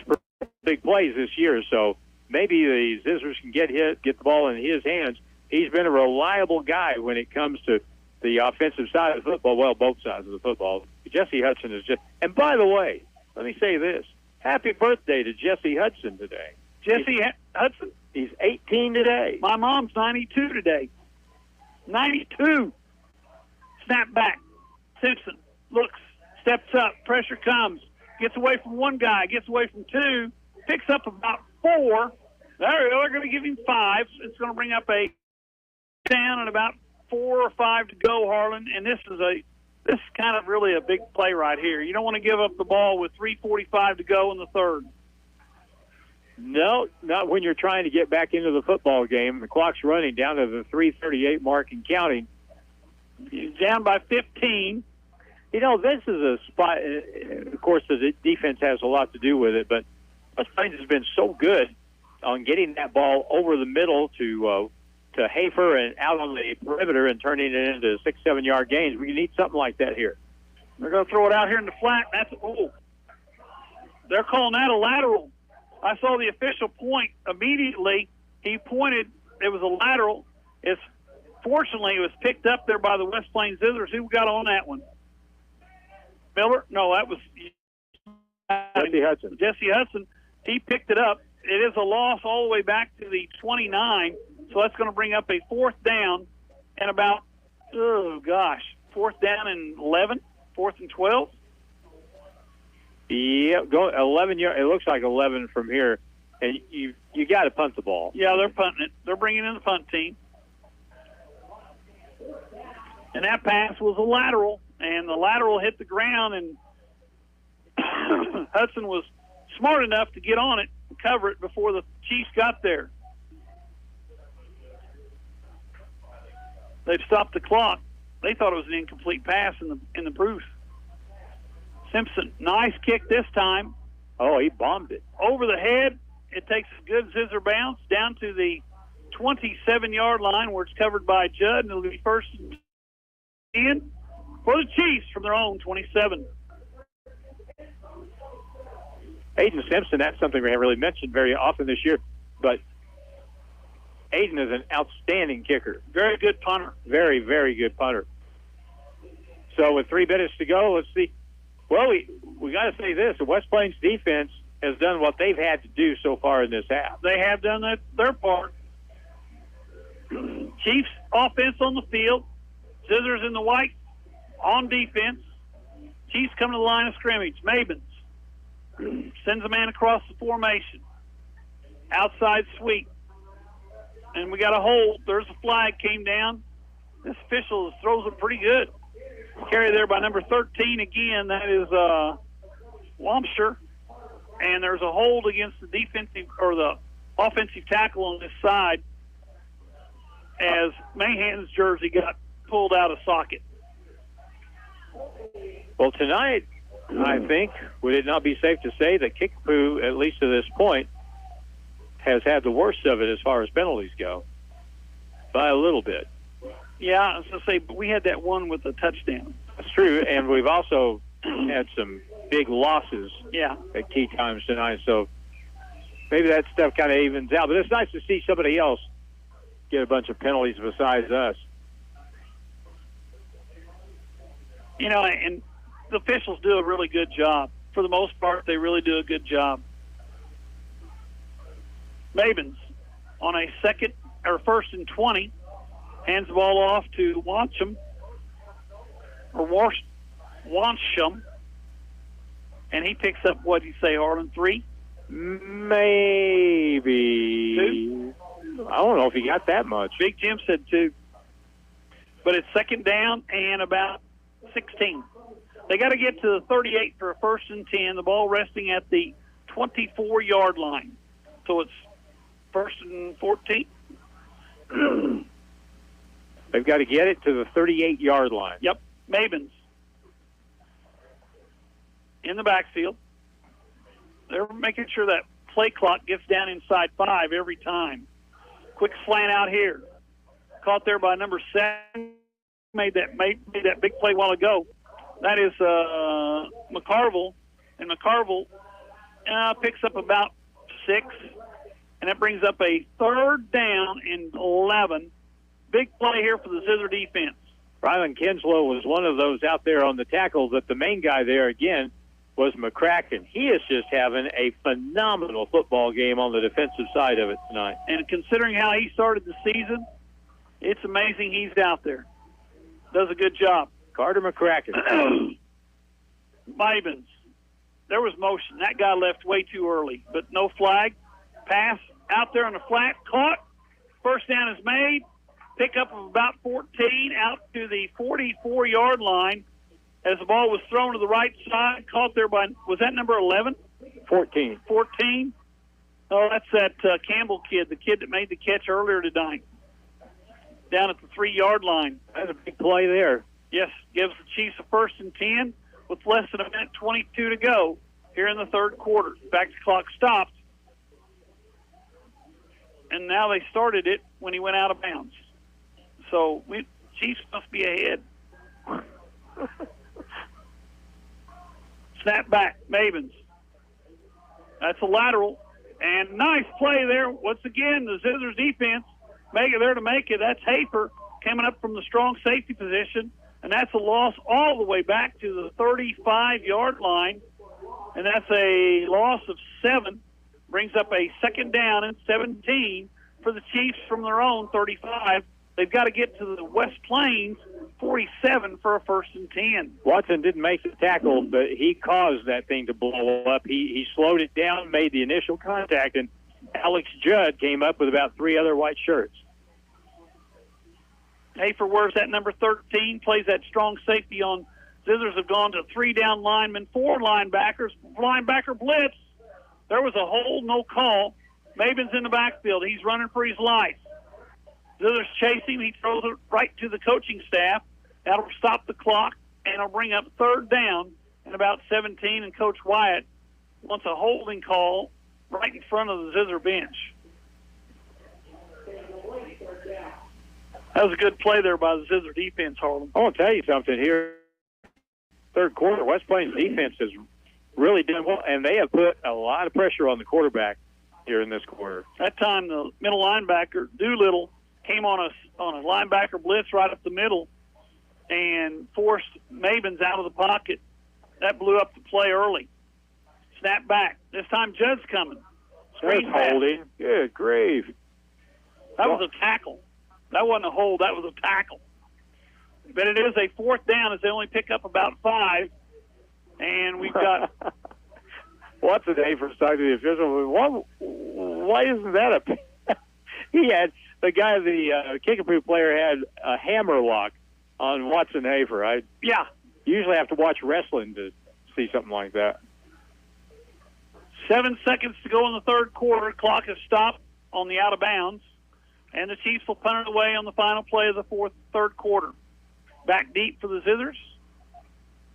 big plays this year, so maybe the Zizzers can get the ball in his hands. He's been a reliable guy when it comes to the offensive side of the football, well, both sides of the football. Jesse Hudson is just, and by the way, let me say this. Happy birthday to Jesse Hudson today. Jesse Hudson? He's 18 today. My mom's 92 today. 92. Snap back. Simpson looks, steps up, pressure comes, gets away from one guy, gets away from 2, picks up about 4. There we go. They're going to give him 5. It's going to bring up a down and about 4 or 5 to go, Harlan, and this is kind of really a big play right here. You don't want to give up the ball with 3:45 to go in the third. No, not when you're trying to get back into the football game. The clock's running down to the 3:38 mark and counting. He's down by 15. You know, this is a spot, of course, the defense has a lot to do with it, but West Plains has been so good on getting that ball over the middle to Hafer and out on the perimeter and turning it into 6-7 yard gains. We need something like that here. They're going to throw it out here in the flat. They're calling that a lateral. I saw the official point immediately. He pointed. It was a lateral. Fortunately, it was picked up there by the West Plains Zizzers. Who got on that one? Miller? No, that was Jesse Hudson. Jesse Hudson. He picked it up. It is a loss all the way back to the 29. So that's going to bring up a 4th down and about, 4th down and 11, 4th and 12. Yeah, go 11 yard. It looks like 11 from here, and you got to punt the ball. Yeah, they're punting it. They're bringing in the punt team. And that pass was a lateral, and the lateral hit the ground, and Hudson was smart enough to get on it and cover it before the Chiefs got there. They've stopped the clock. They thought it was an incomplete pass in the booth. Simpson, nice kick this time. Oh, he bombed it. Over the head. It takes a good Zizzer bounce down to the 27-yard line where it's covered by Judd, and it'll be first and 10 for the Chiefs from their own 27. Aiden Simpson, that's something we haven't really mentioned very often this year, but Aiden is an outstanding kicker. Very good punter. Very, very good punter. So with 3 minutes to go, let's see. Well, we got to say this. The West Plains defense has done what they've had to do so far in this half. They have done their part. Chiefs offense on the field. Zizzers in the white on defense. Chiefs coming to the line of scrimmage. Mabins sends a man across the formation. Outside sweep. And we got a hold. There's a flag came down. This official throws it pretty good. Carry there by number 13 again. That is Wampshire. And there's a hold against the defensive or the offensive tackle on this side as Mahan's jersey got pulled out of socket. Well, tonight, I think, would it not be safe to say that Kickapoo, at least to this point, has had the worst of it as far as penalties go, by a little bit. Yeah, I was going to say, but we had that one with a touchdown. That's true, and we've also had some big losses at key times tonight, so maybe that stuff kind of evens out. But it's nice to see somebody else get a bunch of penalties besides us. You know, and the officials do a really good job. For the most part, they really do a good job. Mabins on a first and 20, hands the ball off to Wansham, and he picks up, what do you say, Harlan, 3? Maybe 2? I don't know if he got that much. Big Jim said 2. But it's second down and about 16. They got to get to the 38 for a first and 10. The ball resting at the 24-yard line. So it's first and 14. They've got to get it to the 38-yard line. Yep. Mabins in the backfield. They're making sure that play clock gets down inside 5 every time. Quick slant out here. Caught there by number 7. Made that big play a while ago. That is McCarville. And McCarville picks up about 6. And that brings up a third down and 11. Big play here for the Zizzer defense. Rylan Kinslow was one of those out there on the tackle, but the main guy there, again, was McCracken. He is just having a phenomenal football game on the defensive side of it tonight. And considering how he started the season, it's amazing he's out there. Does a good job. Carter McCracken. Mabins. There was motion. That guy left way too early, but no flag. Pass out there on the flat. Caught. First down is made. Pickup of about 14 out to the 44-yard line as the ball was thrown to the right side. Caught there by, was that number 11? 14. 14? Oh, that's that Campbell kid, the kid that made the catch earlier tonight. Down at the 3-yard line. That's a big play there. Yes, gives the Chiefs a first and 10 with less than a minute 22 to go here in the third quarter. In fact, the clock stopped. And now they started it when he went out of bounds. So Chiefs must be ahead. Snap back, Mavens. That's a lateral. And nice play there. Once again, the Zizzers defense make it there to make it. That's Hafer coming up from the strong safety position. And that's a loss all the way back to the 35-yard line. And that's a loss of 7. Brings up a second down and 17 for the Chiefs from their own 35. They've got to get to the West Plains 47 for a first and 10. Watson didn't make the tackle, but he caused that thing to blow up. He slowed it down, made the initial contact, and Alex Judd came up with about 3 other white shirts. Hafer wears that number 13, plays that strong safety on. Zizzers have gone to 3 down linemen, 4 linebackers. Linebacker blitz. There was a hold, no call. Maben's in the backfield. He's running for his life. Zizzers chase him. He throws it right to the coaching staff. That'll stop the clock, and it'll bring up 3rd down and about 17, and Coach Wyatt wants a holding call right in front of the Zizzer bench. That was a good play there by the Zizzer defense, Harlan. I want to tell you something here. 3rd quarter, West Plains defense has really done well, and they have put a lot of pressure on the quarterback here in this quarter. That time, the middle linebacker, Doolittle, came on a linebacker blitz right up the middle and forced Mabens out of the pocket. That blew up the play early. Snap back. This time, Judd's coming. That's holding. Good grief. That was a tackle. That wasn't a hold. That was a tackle. But it is a 4th down as they only pick up about 5. And we've got... What's the name for talking to the official? Why isn't that a... He had... The guy, the Kickapoo player, had a hammer lock on Watson Hafer. Yeah. Usually have to watch wrestling to see something like that. 7 seconds to go in the 3rd quarter. Clock has stopped on the out of bounds. And the Chiefs will punt it away on the final play of the 3rd quarter. Back deep for the Zizzers.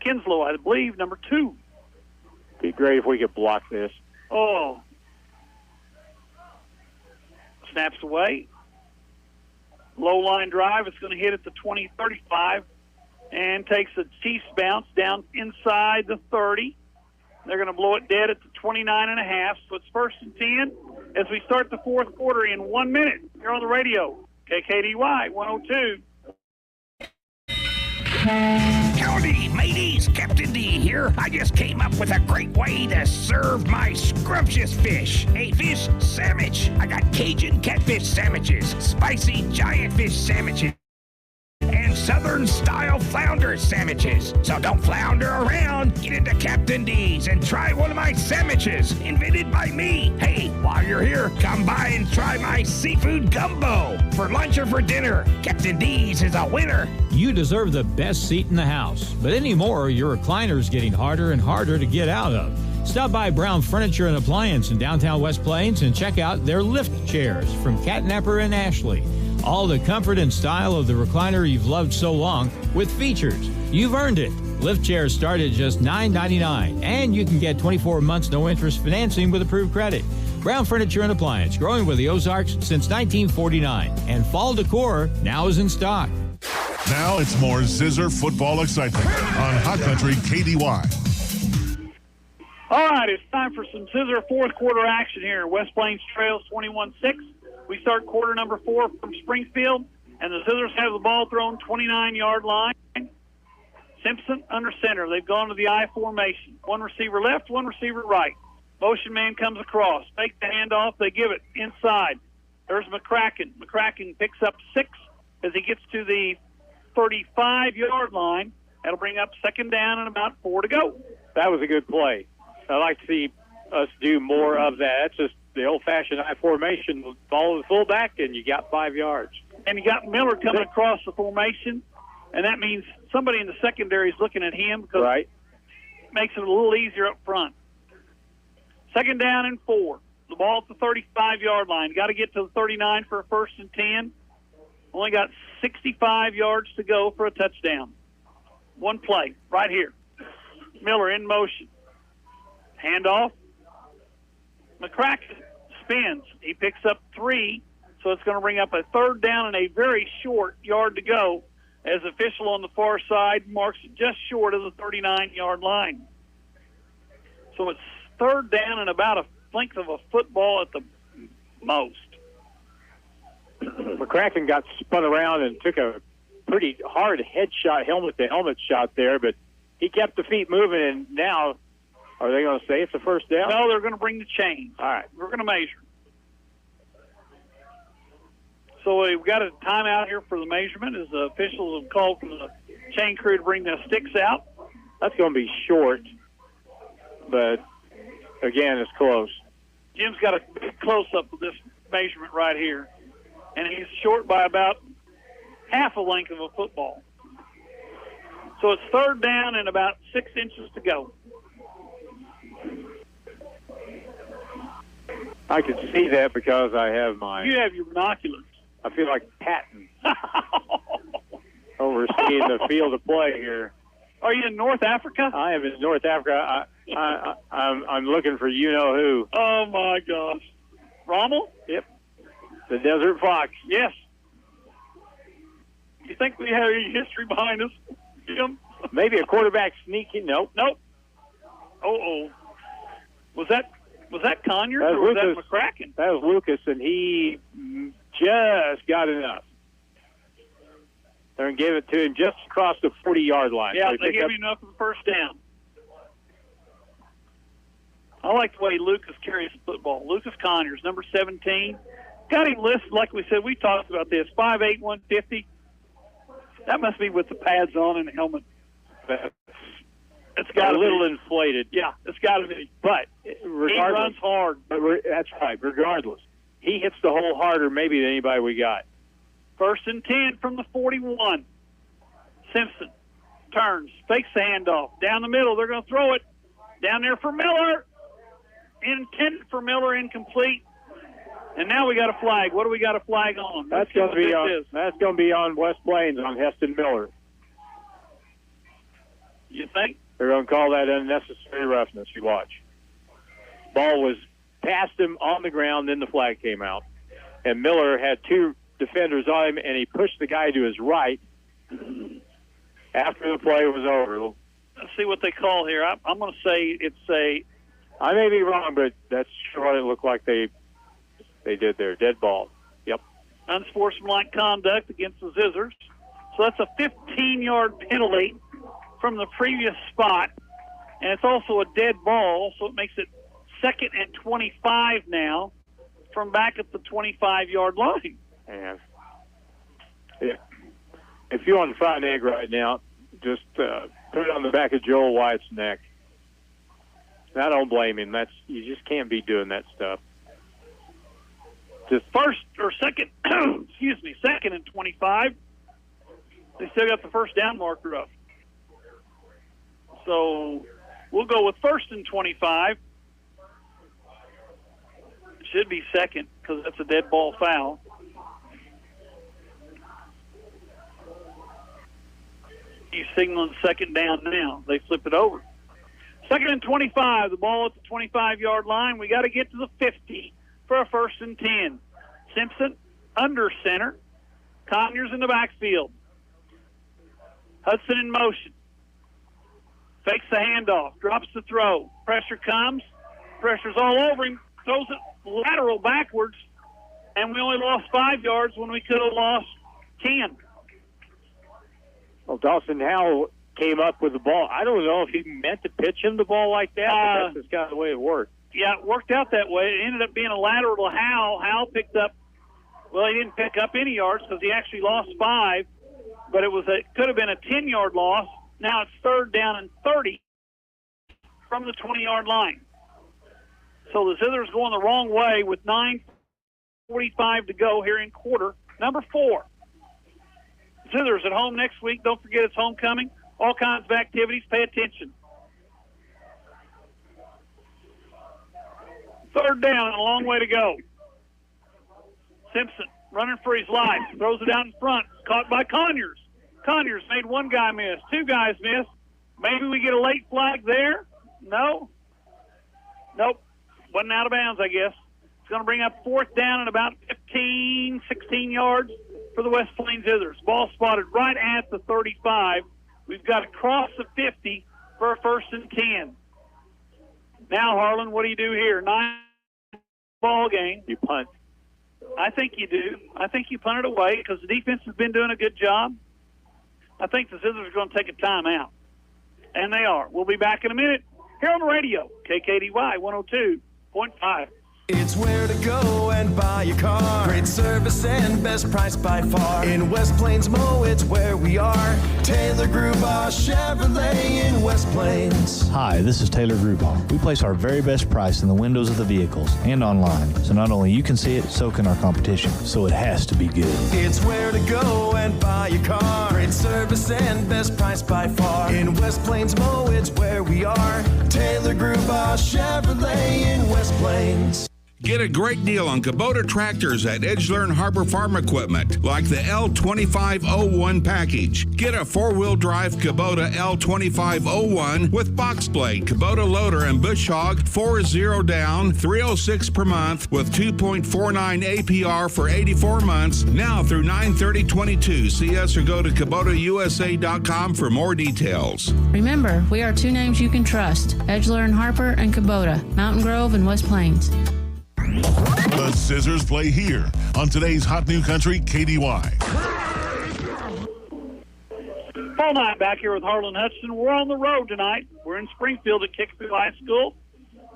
Kinslow, I believe, number 2. Be great if we could block this. Oh. Snaps away. Low line drive. It's going to hit at the 20-35 and takes a Chiefs bounce down inside the 30. They're going to blow it dead at the 29.5. So it's 1st and 10 as we start the 4th quarter in 1 minute. Here on the radio, KKDY 102. Howdy, mateys. Captain D here. I just came up with a great way to serve my scrumptious fish. A fish sandwich. I got Cajun catfish sandwiches, spicy giant fish sandwiches, and Southern-style flounder sandwiches. So don't flounder around. Get into Captain D's and try one of my sandwiches, invented by me. Hey, while you're here, come by and try my seafood gumbo. For lunch or for dinner, Captain D's is a winner. You deserve the best seat in the house, but anymore, your recliner's getting harder and harder to get out of. Stop by Brown Furniture and Appliance in downtown West Plains and check out their lift chairs from Catnapper and Ashley. All the comfort and style of the recliner you've loved so long with features. You've earned it. Lift chairs start at just $9.99, and you can get 24 months no-interest financing with approved credit. Brown Furniture and Appliance, growing with the Ozarks since 1949. And fall decor now is in stock. Now it's more Zizzer football excitement on Hot Country KDY. All right, it's time for some Zizzer 4th quarter action here. West Plains trails 21-6. We start quarter number 4 from Springfield, and the Zizzers have the ball thrown 29-yard line. Simpson under center. They've gone to the I formation. One receiver left, one receiver right. Motion man comes across. Fake the handoff. They give it inside. There's McCracken. McCracken picks up 6 as he gets to the 35-yard line. That'll bring up 2nd down and about 4 to go. That was a good play. I'd like to see us do more of that. It's just the old-fashioned I formation. Follow the fullback, and you got 5 yards. And you got Miller coming across the formation, and that means somebody in the secondary is looking at him because it makes it a little easier up front. 2nd down and 4. The ball at the 35-yard line. Got to get to the 39 for a 1st and 10. Only got 65 yards to go for a touchdown. One play right here. Miller in motion. Handoff. McCracken spins. He picks up 3, so it's going to bring up a 3rd down and a very short yard to go as the official on the far side marks it just short of the 39-yard line. So it's 3rd down and about a length of a football at the most. McCracken got spun around and took a pretty hard headshot, helmet-to-helmet shot there, but he kept the feet moving, and now are they going to say it's a 1st down? No, they're going to bring the chains. All right. We're going to measure. So we've got a timeout here for the measurement as the officials have called for the chain crew to bring the sticks out. That's going to be short, but, again, it's close. Jim's got a big close-up of this measurement right here. And he's short by about half a length of a football. So it's third down and about 6 inches to go. I can see that because I have my... You have your binoculars. I feel like Patton overseeing the field of play here. Are you in North Africa? I am in North Africa. I'm looking for you-know-who. Oh, my gosh. Rommel? Yep. The Desert Fox. Yes. You think we have any history behind us, Jim? Maybe a quarterback sneaking. Nope. Oh. Was that Conyers or was that McCracken? That was Lucas, and he just got enough. They're going to give it to him just across the 40-yard line. Yeah, so they gave him enough for the first down. I like the way Lucas carries the football. Lucas Conyers, number 17. Got him listed, like we said, we talked about this, 5'8", 150. That must be with the pads on and the helmet. It's got a little inflated. Yeah, it's got to be. But he regardless, runs hard. But that's right. Regardless, he hits the hole harder maybe than anybody we got. First and 10 from the 41. Simpson turns, fakes the handoff. Down the middle, they're going to throw it. Down there for Miller. Intended for Miller, incomplete. And now we got a flag. What do we got a flag on? That's going to be on. That's going to be on West Plains on Heston Miller. You think? They're going to call that unnecessary roughness. You watch. Ball was past him on the ground, then the flag came out. And Miller had two defenders on him, and he pushed the guy to his right after the play was over. Let's see what they call here. I'm going to say it's a... I may be wrong, but that's sure what it looked like they did there. Dead ball. Yep. Unsportsmanlike conduct against the Zizzers. So that's a 15-yard penalty from the previous spot. And it's also a dead ball, so it makes it 2nd and 25 now from back at the 25-yard line. And if you want to fry an egg right now, just put it on the back of Joel White's neck. I don't blame him. You just can't be doing that stuff. Just first or second, 2nd and 25. They still got the first down marker up. So we'll go with 1st and 25. It should be 2nd because that's a dead ball foul. He's signaling 2nd down now. They flip it over. 2nd and 25, the ball at the 25-yard line. We got to get to the 50 for a 1st and 10. Simpson under center. Conyers in the backfield. Hudson in motion. Fakes the handoff. Drops the throw. Pressure comes. Pressure's all over him. Throws it lateral backwards. And we only lost 5 yards when we could have lost 10. Well, Dawson Howell came up with the ball. I don't know if he meant to pitch him the ball like that, but that's just kind of the way it worked. Yeah, it worked out that way. It ended up being a lateral to Howell. Howell picked up, well, he didn't pick up any yards because he actually lost 5, but it could have been a 10-yard loss. Now it's 3rd down and 30 from the 20-yard line. So the Zizzers going the wrong way with 9:45 to go here in quarter number 4. Zizzers at home next week. Don't forget it's homecoming. All kinds of activities. Pay attention. 3rd down and a long way to go. Simpson running for his life. Throws it out in front. Caught by Conyers. Conyers made one guy miss. 2 guys miss. Maybe we get a late flag there. No. Nope. Wasn't out of bounds, I guess. It's going to bring up 4th down and about 15, 16 yards for the West Plains Zizzers. Ball spotted right at the 35. We've got to cross the 50 for a 1st and 10. Now, Harlan, what do you do here? 9 ball game. You punt. I think you do. I think you punt it away because the defense has been doing a good job. I think the Zizzers are going to take a timeout. And they are. We'll be back in a minute here on the radio, KKDY 102.5. It's where to go and buy a car. Great service and best price by far. In West Plains Mo, it's where we are. Taylor Grubaugh Chevrolet in West Plains. Hi, this is Taylor Grubaugh. We place our very best price in the windows of the vehicles and online. So not only you can see it, so can our competition. So it has to be good. It's where to go and buy a car. Great service and best price by far. In West Plains Mo, it's where we are. Taylor Grubaugh Chevrolet in West Plains. Get a great deal on Kubota tractors at Edgelern Harbor Farm Equipment, like the L2501 package. Get a four-wheel drive Kubota L2501 with box blade, Kubota loader, and bush hog, 4.0 down, $306 per month with 2.49 APR for 84 months, now through 9/30/22. See us or go to KubotaUSA.com for more details. Remember, we are two names you can trust, Edgelern Harper and Kubota, Mountain Grove and West Plains. The Zizzers play here on today's Hot New Country KDY. Fall night back here with Harlan Hudson. We're on the road tonight. We're in Springfield at Kickapoo High School.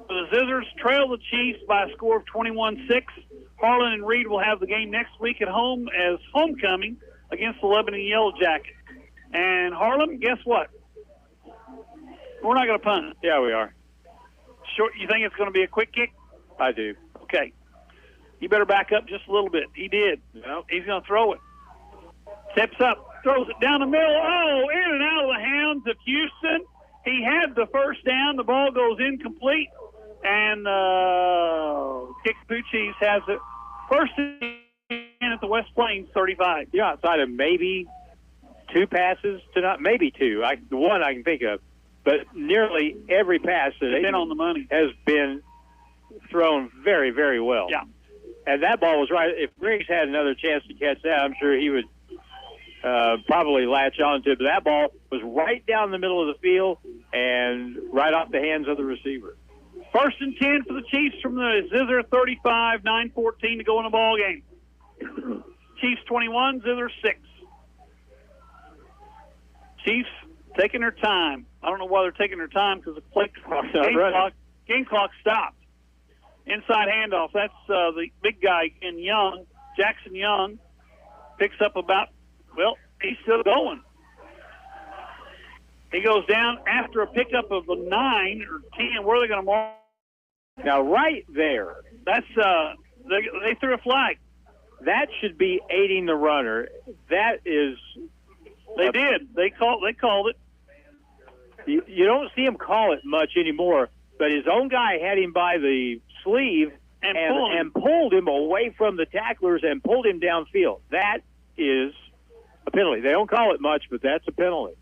The Zizzers trail the Chiefs by a score of 21-6. Harlan and Reed will have the game next week at home as homecoming against the Lebanon Yellow Jackets. And Harlan, guess what? We're not going to punt. Yeah, we are. Sure, you think it's going to be a quick kick? I do. Okay. You better back up just a little bit. He did. No. He's going to throw it. Steps up, throws it down the middle. Oh, in and out of the hands of Houston. He had the first down. The ball goes incomplete. And Kickapoo Chiefs has it first in at the West Plains 35. You're outside of maybe two passes tonight, maybe two. The one I can think of. But nearly every pass that been on the money has been thrown very, very well. Yeah. And that ball was right. If Griggs had another chance to catch that, I'm sure he would probably latch on to it. But that ball was right down the middle of the field and right off the hands of the receiver. First and 10 for the Chiefs from the Zizzer 35, 9:14 to go in the ball game. Chiefs 21, Zizzer 6. Chiefs taking their time. I don't know why they're taking their time because the game clock stopped. Inside handoff. That's the big guy in Young. Jackson Young picks up he's still going. He goes down after a pickup of the 9 or 10. Where are they going to mark? Now, right there. That's they threw a flag. That should be aiding the runner. That is. They did. They called it. You don't see him call it much anymore, but his own guy had him by the sleeve and pulled him away from the tacklers and pulled him downfield. That is a penalty. They don't call it much, but that's a penalty.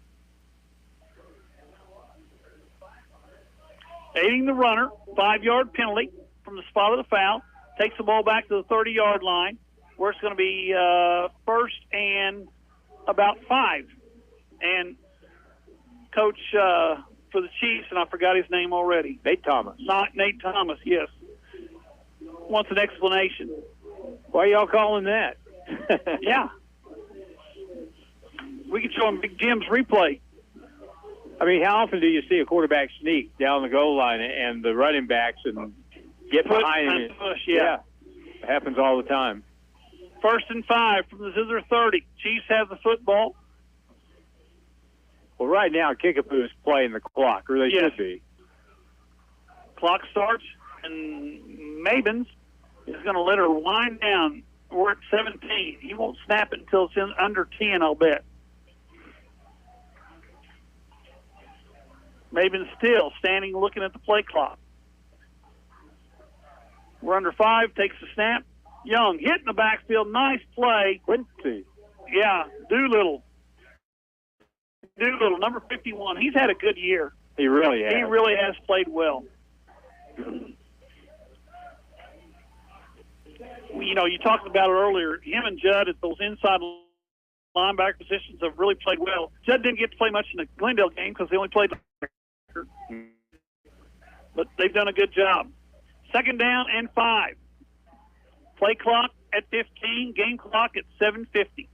Aiding the runner, 5-yard penalty from the spot of the foul. Takes the ball back to the 30-yard line, where it's going to be first and about 5. And Coach for the Chiefs, and I forgot his name already. Nate Thomas. Not Nate Thomas, yes. Wants an explanation. Why are y'all calling that? Yeah. We can show him Big Jim's replay. I mean, how often do you see a quarterback sneak down the goal line and the running backs and get behind him? Push, yeah. It happens all the time. First and 5 from the Zizzer 30. Chiefs have the football. Well, right now, Kickapoo is playing the clock, or they should be. Clock starts, and Mabins is going to let her wind down. We're at 17. He won't snap it until it's under 10, I'll bet. Mabins still standing looking at the play clock. We're under 5, takes the snap. Young hitting the backfield, nice play. Quincy. Yeah, Doolittle, number 51. He's had a good year. He really has. He really has played well. You know, you talked about it earlier. Him and Judd at those inside linebacker positions have really played well. Judd didn't get to play much in the Glendale game because they only played. But they've done a good job. Second down and 5. Play clock at 15. Game clock at 7:50.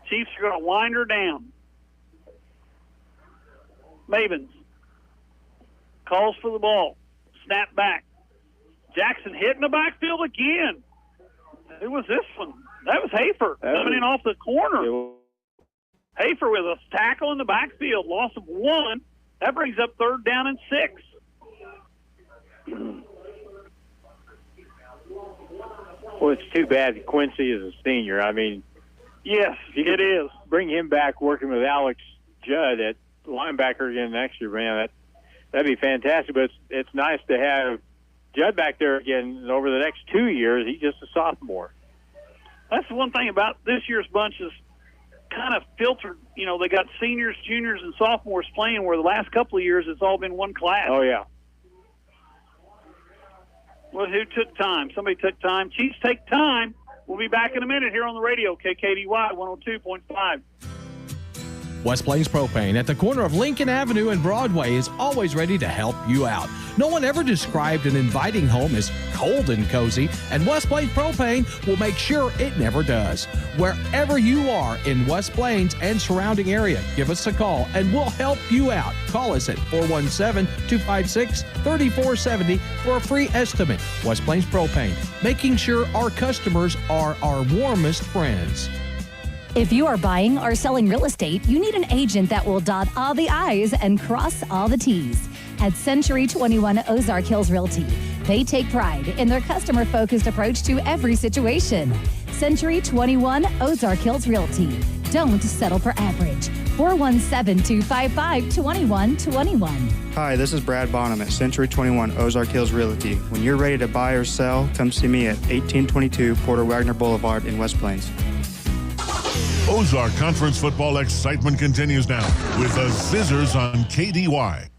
Chiefs are going to wind her down. Mavens calls for the ball. Snap back. Jackson hit in the backfield again. Who was this one? That was Hafer coming in off the corner. Hafer with a tackle in the backfield, loss of 1. That brings up 3rd down and 6. Well, it's too bad Quincy is a senior. I mean, yes, it is. Bring him back working with Alex Judd at linebacker again next year, man. That'd be fantastic. But it's nice to have Judd back there again. And over the next 2 years, he's just a sophomore. That's the one thing about this year's bunch is kind of filtered. You know, they got seniors, juniors, and sophomores playing, where the last couple of years it's all been one class. Oh, yeah. Well, who took time? Somebody took time. Chiefs take time. We'll be back in a minute here on the radio, KKDY 102.5. West Plains Propane at the corner of Lincoln Avenue and Broadway is always ready to help you out. No one ever described an inviting home as cold and cozy, and West Plains Propane will make sure it never does. Wherever you are in West Plains and surrounding area, give us a call and we'll help you out. Call us at 417-256-3470 for a free estimate. West Plains Propane, making sure our customers are our warmest friends. If you are buying or selling real estate, you need an agent that will dot all the I's and cross all the T's. At Century 21 Ozark Hills Realty, they take pride in their customer-focused approach to every situation. Century 21 Ozark Hills Realty. Don't settle for average. 417-255-2121. Hi, this is Brad Bonham at Century 21 Ozark Hills Realty. When you're ready to buy or sell, come see me at 1822 Porter Wagner Boulevard in West Plains. Ozark Conference football excitement continues now with the Zizzers on KDY.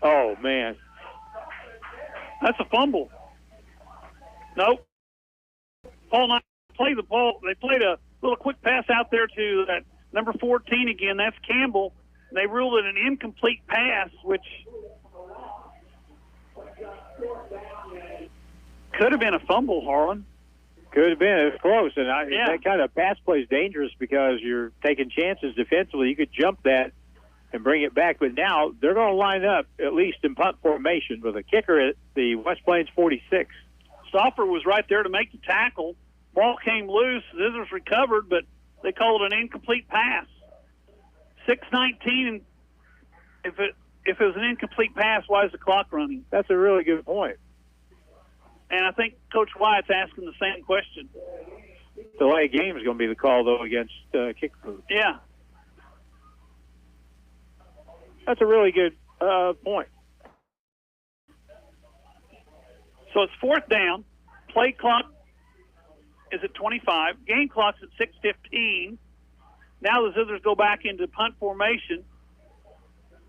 Oh, man. That's a fumble. Nope. Paul Knight played the ball. They played a little quick pass out there to that number 14 again. That's Campbell. They ruled it an incomplete pass, which could have been a fumble, Harlan. Could have been. It was close. And that kind of pass play is dangerous because you're taking chances defensively. You could jump that and bring it back. But now they're going to line up, at least in punt formation, with a kicker at the West Plains 46. Stoffer was right there to make the tackle. Ball came loose. Zizzers recovered, but they called it an incomplete pass. 6:19. If it was an incomplete pass, why is the clock running? That's a really good point. And I think Coach Wyatt's asking the same question. Delay game is going to be the call, though, against Kickapoo. Yeah. That's a really good point. So it's 4th down. Play clock is at 25. Game clock's at 6:15. Now the Zizzers go back into punt formation.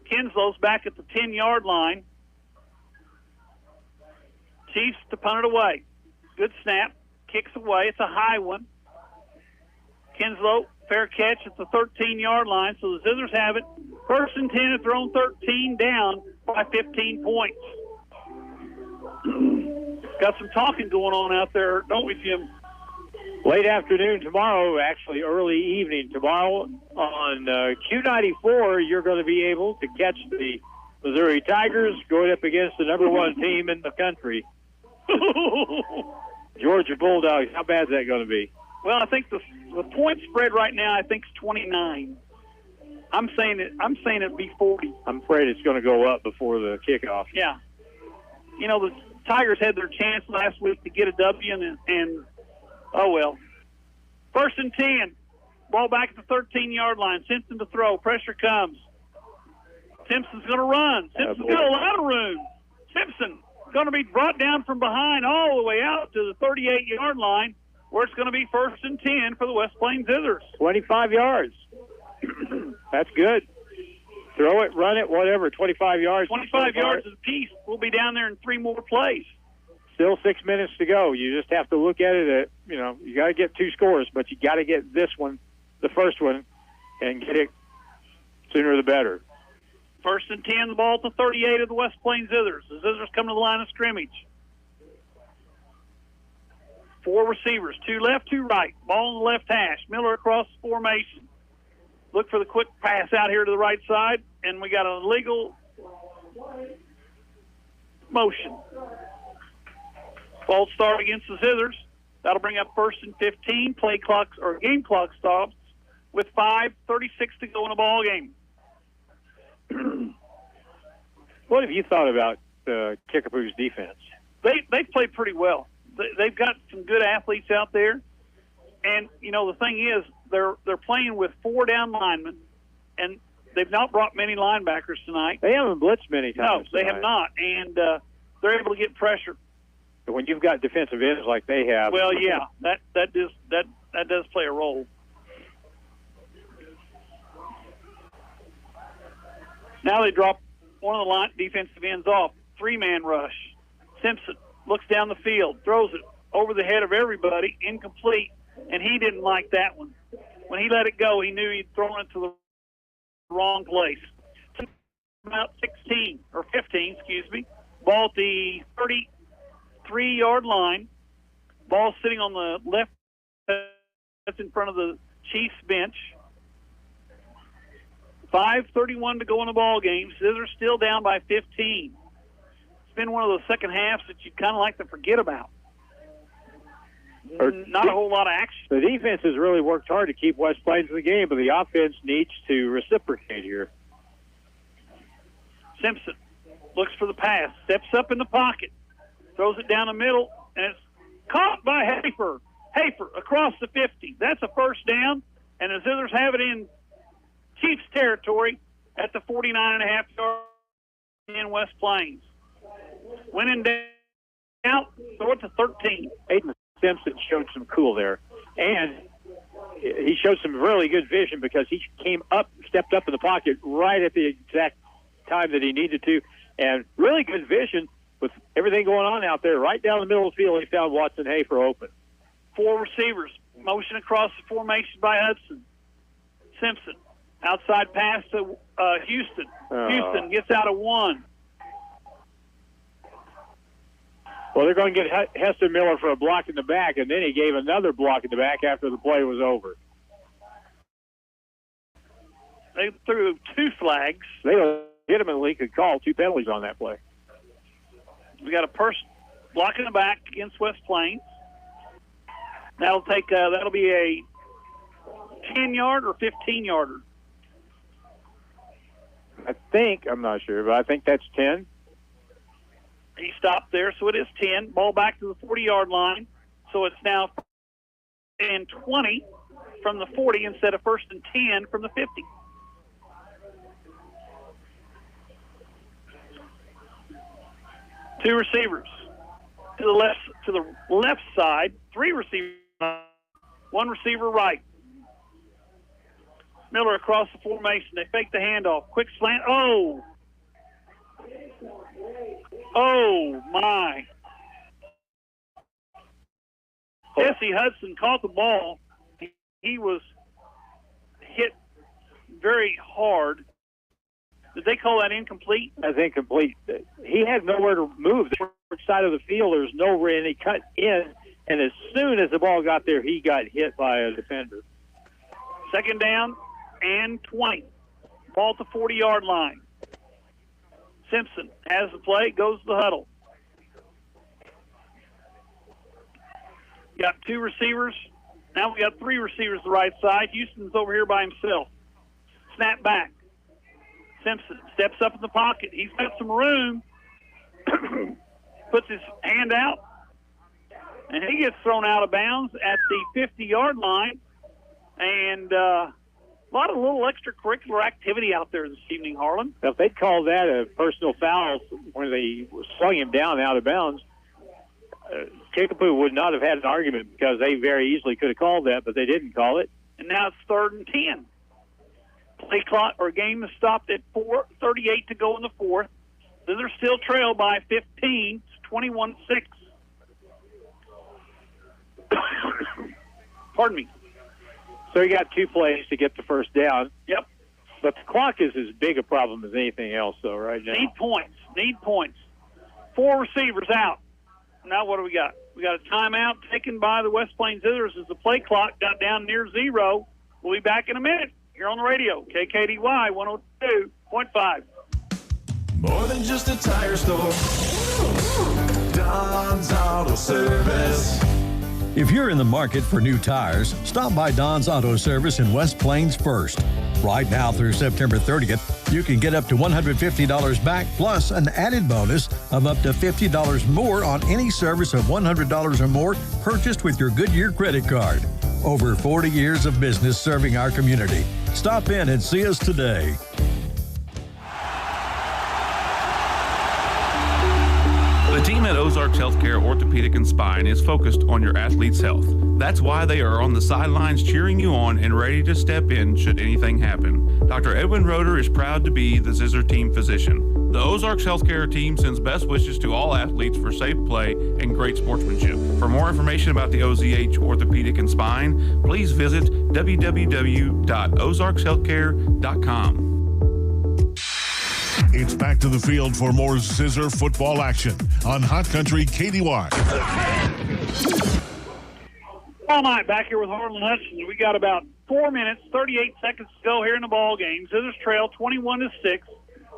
Kinslow's back at the 10-yard line. Chiefs to punt it away. Good snap. Kicks away. It's a high one. Kinslow, fair catch at the 13-yard line. So the Zizzers have it. 1st and 10 have thrown 13 down by 15 points. Got some talking going on out there, don't we, Jim? Late afternoon tomorrow, actually early evening tomorrow on Q94, you're going to be able to catch the Missouri Tigers going up against the number 1 team in the country. Georgia Bulldogs. How bad is that going to be? Well, I think the point spread right now, I think, is 29. I'm saying it'd be 40. I'm afraid it's going to go up before the kickoff. Yeah. You know, the Tigers had their chance last week to get a W, and oh well. 1st and 10. Ball back at the 13-yard line. Simpson to throw. Pressure comes. Simpson's going to run. Simpson's got a lot of room. Simpson going to be brought down from behind all the way out to the 38-yard line, where it's going to be 1st and 10 for the West Plains Zizzers. 25 yards. That's good. Throw it, run it, whatever. 25 yards. 25 yards apiece. We'll be down there in 3 more plays. Still 6 minutes to go. You just have to look at it. You got to get 2 scores, but you got to get this one, the first one, and get it sooner the better. 1st and 10, the ball at the 38 of the West Plains Zizzers. The Zizzers come to the line of scrimmage. 4 receivers, 2 left, 2 right. Ball on the left hash. Miller across the formation. Look for the quick pass out here to the right side, and we got an illegal motion. False start against the Zizzers. That'll bring up 1st and 15. Play clocks or game clock stops with 5:36 to go in the ball game. What have you thought about Kickapoo's defense? They play pretty well. They've got some good athletes out there, and the thing is they're playing with 4 down linemen, and they've not brought many linebackers tonight. They haven't blitzed many times. No, they have not, and they're able to get pressure. But when you've got defensive ends like they have, well, yeah, that does play a role. Now they drop one of the defensive ends off. 3-man rush. Simpson looks down the field, throws it over the head of everybody, incomplete, and he didn't like that one. When he let it go, he knew he'd thrown it to the wrong place. About 16 or 15, ball at the 33-yard line. Ball sitting on the left, that's in front of the Chiefs bench. 5:31 to go in the ball game. Zizzers still down by 15. It's been one of those second halves that you kind of like to forget about. Not a whole lot of action. The defense has really worked hard to keep West Plains in the game, but the offense needs to reciprocate here. Simpson looks for the pass, steps up in the pocket, throws it down the middle, and it's caught by Hafer. Hafer across the 50. That's a first down, and the Zizzers have it in Chiefs territory at the 49.5 yard in West Plains. When in doubt, throw it to 13. Aiden Simpson showed some cool there, and he showed some really good vision because he stepped up in the pocket right at the exact time that he needed to, and really good vision with everything going on out there. Right down the middle of the field, he found Watson Hafer open. 4 receivers, motion across the formation by Hudson. Simpson, outside pass to Houston. Houston gets out of 1. Well, they're going to get Heston Miller for a block in the back, and then he gave another block in the back after the play was over. They threw 2 flags. They legitimately could call 2 penalties on that play. We got a person blocking the back against West Plains. That'll be a 10-yard or 15-yarder. I'm not sure, but I think that's 10. He stopped there, so it is 10. Ball back to the 40-yard line. So it's now 1st and 20 from the 40 instead of 1st and 10 from the 50. Two receivers to the left side. 3 receivers, 1 receiver right. Miller across the formation. They fake the handoff. Quick slant. Oh, my. Jesse Hudson caught the ball. He was hit very hard. Did they call that incomplete? That's incomplete. He had nowhere to move. The side of the field, there's nowhere, and he cut in, and as soon as the ball got there, he got hit by a defender. 2nd down and 20. Ball at the 40-yard line. Simpson has the play, goes to the huddle. Got 2 receivers. Now we got 3 receivers to the right side. Houston's over here by himself. Snap back. Simpson steps up in the pocket. He's got some room. Puts his hand out. And he gets thrown out of bounds at the 50-yard line. And a lot of little extracurricular activity out there this evening, Harlan. Now, if they'd called that a personal foul when they slung him down out of bounds, Kickapoo would not have had an argument because they very easily could have called that, but they didn't call it. And now it's 3rd and 10. Play clock or game is stopped at 4:38 to go in the 4th. They're still trailed by 15. It's 21-6. Pardon me. So you got 2 plays to get the first down. Yep. But the clock is as big a problem as anything else, though, right now. Need points. 4 receivers out. Now what do we got? We got a timeout taken by the West Plains Zizzers as the play clock got down near 0. We'll be back in a minute here on the radio. KKDY 102.5. More than just a tire store. Don's Auto Service. If you're in the market for new tires, stop by Don's Auto Service in West Plains first. Right now through September 30th, you can get up to $150 back plus an added bonus of up to $50 more on any service of $100 or more purchased with your Goodyear credit card. Over 40 years of business serving our community. Stop in and see us today. The team at Ozarks Healthcare Orthopedic and Spine is focused on your athlete's health. That's why they are on the sidelines cheering you on and ready to step in should anything happen. Dr. Edwin Roeder is proud to be the Zizzer team physician. The Ozarks Healthcare team sends best wishes to all athletes for safe play and great sportsmanship. For more information about the OZH Orthopedic and Spine, please visit www.ozarkshealthcare.com. It's back to the field for more Zizzer football action on Hot Country KDY. All night back here with Harlan Hudson. We got about 4 minutes, 38 seconds to go here in the ball game. Zizzers trail 21-6.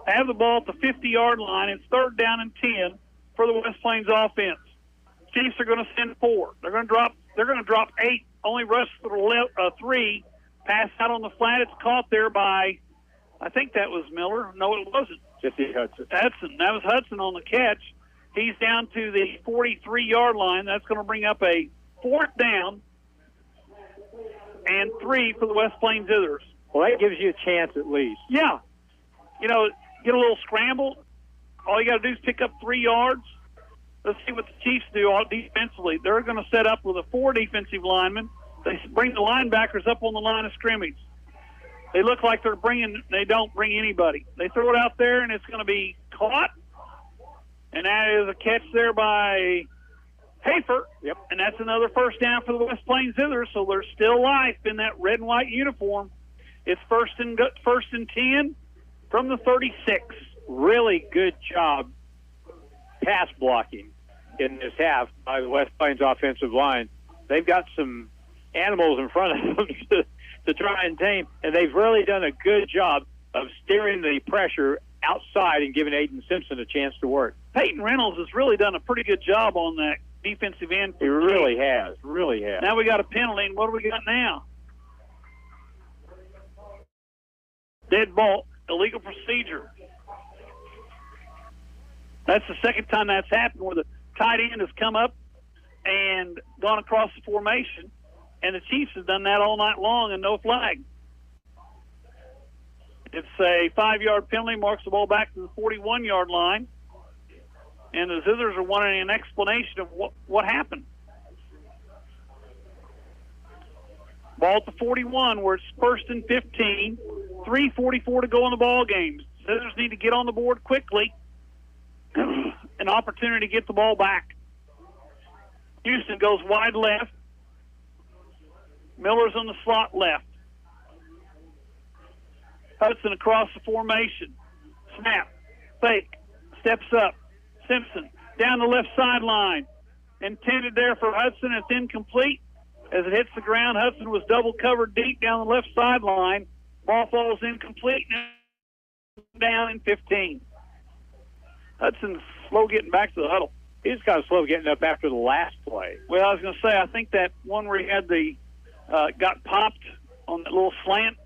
Have the ball at the 50-yard line. It's 3rd down and 10 for the West Plains offense. Chiefs are going to send 4. They're going to drop 8. Only rush for 3. Pass out on the flat. It's caught there by, I think that was Miller. No, it wasn't. Jesse Hudson. That was Hudson on the catch. He's down to the 43-yard line. That's going to bring up a 4th down and 3 for the West Plains Zizzers. Well, that gives you a chance at least. Yeah. You know, get a little scramble. All you got to do is pick up 3 yards. Let's see what the Chiefs do defensively. They're going to set up with a 4 defensive linemen. They bring the linebackers up on the line of scrimmage. They look like they don't bring anybody. They throw it out there, and it's going to be caught. And that is a catch there by Hafer. Yep. And that's another 1st down for the West Plains Zizzers, so there's still life in that red and white uniform. It's first and 10 from the 36. Really good job pass blocking in this half by the West Plains offensive line. They've got some animals in front of them to try and tame, and they've really done a good job of steering the pressure outside and giving Aiden Simpson a chance to work. Peyton Reynolds has really done a pretty good job on that defensive end. He really has. Now we got a penalty, and what do we got now? Dead ball, illegal procedure. That's the second time that's happened where the tight end has come up and gone across the formation, and the Chiefs have done that all night long and no flag. It's a 5-yard penalty, marks the ball back to the 41-yard line, and the Zizzers are wanting an explanation of what happened. Ball at the 41, where it's 1st and 15, 3:44 to go in the ball game. Zizzers need to get on the board quickly. An opportunity to get the ball back. Houston goes wide left. Miller's on the slot left. Hudson across the formation. Snap. Fake. Steps up. Simpson down the left sideline. Intended there for Hudson. It's incomplete. As it hits the ground, Hudson was double covered deep down the left sideline. Ball falls incomplete. Down in 15. Hudson's slow getting back to the huddle. He's kind of slow getting up after the last play. Well, I was going to say, I think that one where he had got popped on that little slant.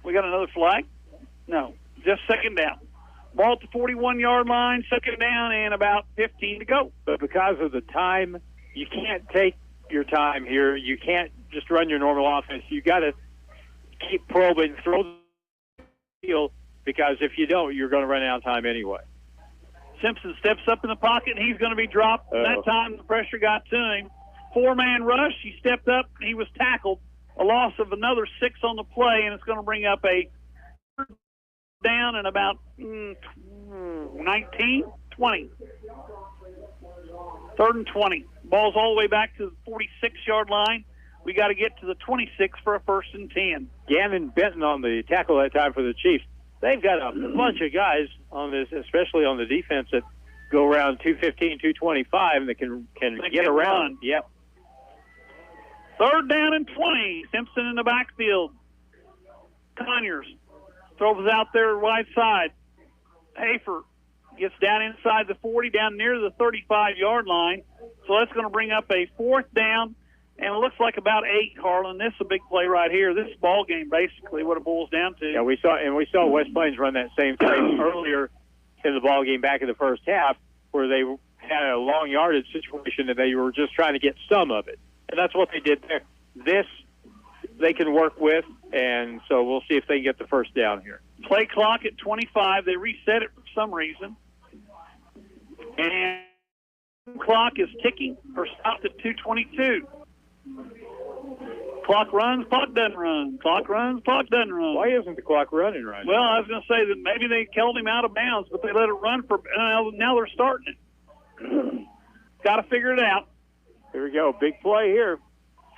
We got another flag? No, just 2nd down. Ball at the 41-yard line, 2nd down, and about 15 to go. But because of the time, you can't take your time here. You can't just run your normal offense. You got to keep probing, throw the field, because if you don't, you're going to run out of time anyway. Simpson steps up in the pocket, and he's going to be dropped. That time the pressure got to him. 4-man rush. He stepped up, and he was tackled. A loss of another 6 on the play, and it's going to bring up a 3rd down and about 19, 20. 3rd and 20. Ball's all the way back to the 46-yard line. We got to get to the 26 for a 1st and 10. Gannon Benton on the tackle that time for the Chiefs. They've got a bunch of guys on this, especially on the defense, that go around 215, 225, and that can get around. Run. Yep. 3rd down and 20. Simpson in the backfield. Conyers throws out there right side. Hafer gets down inside the 40, down near the 35-yard line. So that's going to bring up a 4th down, and it looks like about 8, Harlan. This is a big play right here. This is ball game, basically, what it boils down to. Yeah, we saw West Plains run that same play earlier in the ball game back in the first half, where they had a long yardage situation and they were just trying to get some of it. And that's what they did there. This they can work with, and so we'll see if they can get the first down here. Play clock at 25. They reset it for some reason. And clock is ticking or stopped at 2:22. Clock runs, clock doesn't run. Clock runs, clock doesn't run. Why isn't the clock running right now? Well, I was going to say that maybe they held him out of bounds, but they let it run for now they're starting it. Got to figure it out. Here we go. Big play here.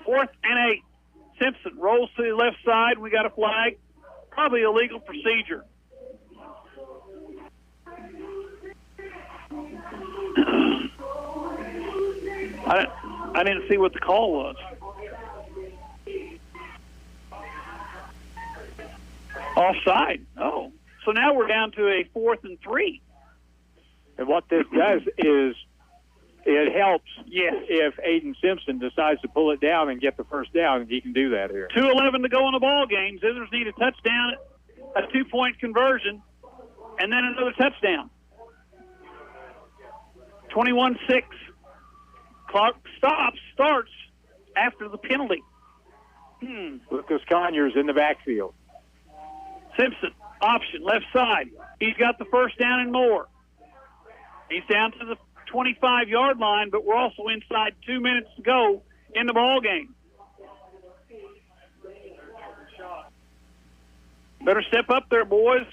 4th and 8. Simpson rolls to the left side. We got a flag. Probably illegal procedure. I didn't see what the call was. Offside. Oh. So now we're down to a 4th and 3. And what this does is it helps if Aiden Simpson decides to pull it down and get the first down, and he can do that here. 2:11 to go in the ball game. Zizzers need a touchdown, a 2-point conversion, and then another touchdown. 21-6. Clock starts after the penalty. Lucas Conyers in the backfield. Simpson, option, left side. He's got the first down and more. He's down to the 25-yard line, but we're also inside 2 minutes to go in the ball game. Better step up there, boys.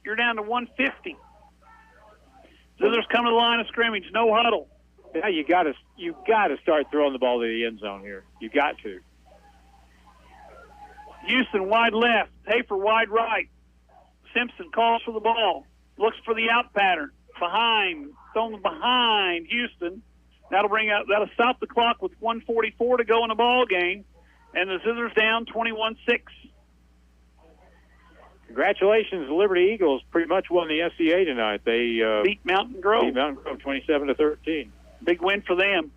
You're down to 150. Zizzers come to the line of scrimmage, no huddle. Yeah, you got to start throwing the ball to the end zone here. You got to. Houston wide left, Hafer wide right. Simpson calls for the ball, looks for the out pattern. Thrown behind Houston. That'll stop the clock with 1:44 to go in the ball game, and the Zizzers down 21-6. Congratulations, the Liberty Eagles pretty much won the SCA tonight. They beat Mountain Grove. 27-13. Big win for them.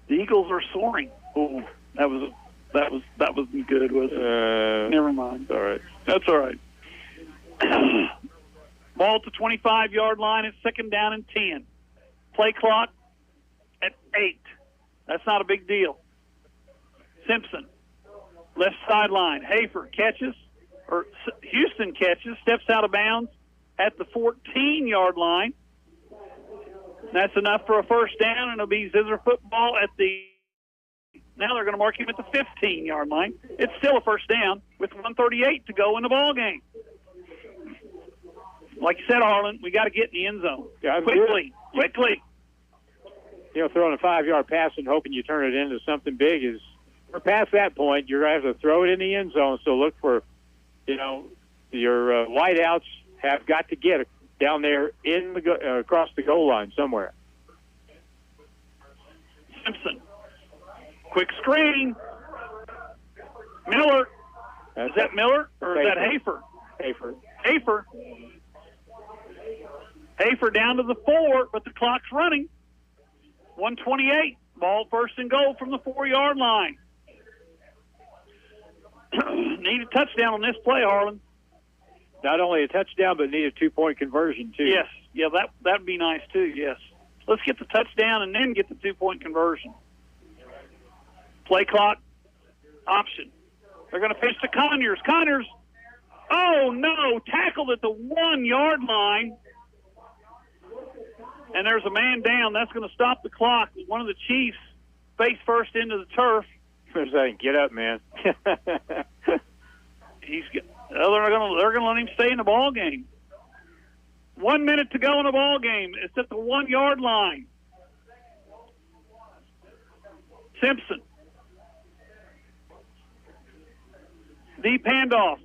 The Eagles are soaring. Oh, that wasn't good, was it? Never mind. All right. That's all right. Ball at the 25-yard line. It's 2nd down and 10. Play clock at 8. That's not a big deal. Simpson, left sideline. Hafer Houston catches, steps out of bounds at the 14-yard line. That's enough for a first down, and it'll be Zizzer football at the. Now they're going to mark him at the 15-yard line. It's still a first down with 1:38 to go in the ball game. Like you said, Harlan, we got to get in the end zone quickly. You know, throwing a 5-yard pass and hoping you turn it into something big is. We're past that point. You're going to have to throw it in the end zone. So look for, your wideouts have got to get down there in the across the goal line somewhere. Simpson. Quick screen. Miller. Is that Miller or is that Hafer? Hafer down to the 4, but the clock's running. 1:28. Ball 1st and goal from the 4-yard line. Need a touchdown on this play, Harlan. Not only a touchdown, but need a 2-point conversion, too. Yes. Yeah, that'd be nice, too, yes. Let's get the touchdown and then get the 2-point conversion. Play clock, option. They're going to pitch to Conyers. Conyers, oh, no, tackled at the 1-yard line. And there's a man down. That's going to stop the clock. One of the Chiefs face first into the turf. They're saying, get up, man. They're going to let him stay in the ball game. 1 minute to go in the ball game. It's at the 1-yard line. Simpson. Deep handoff.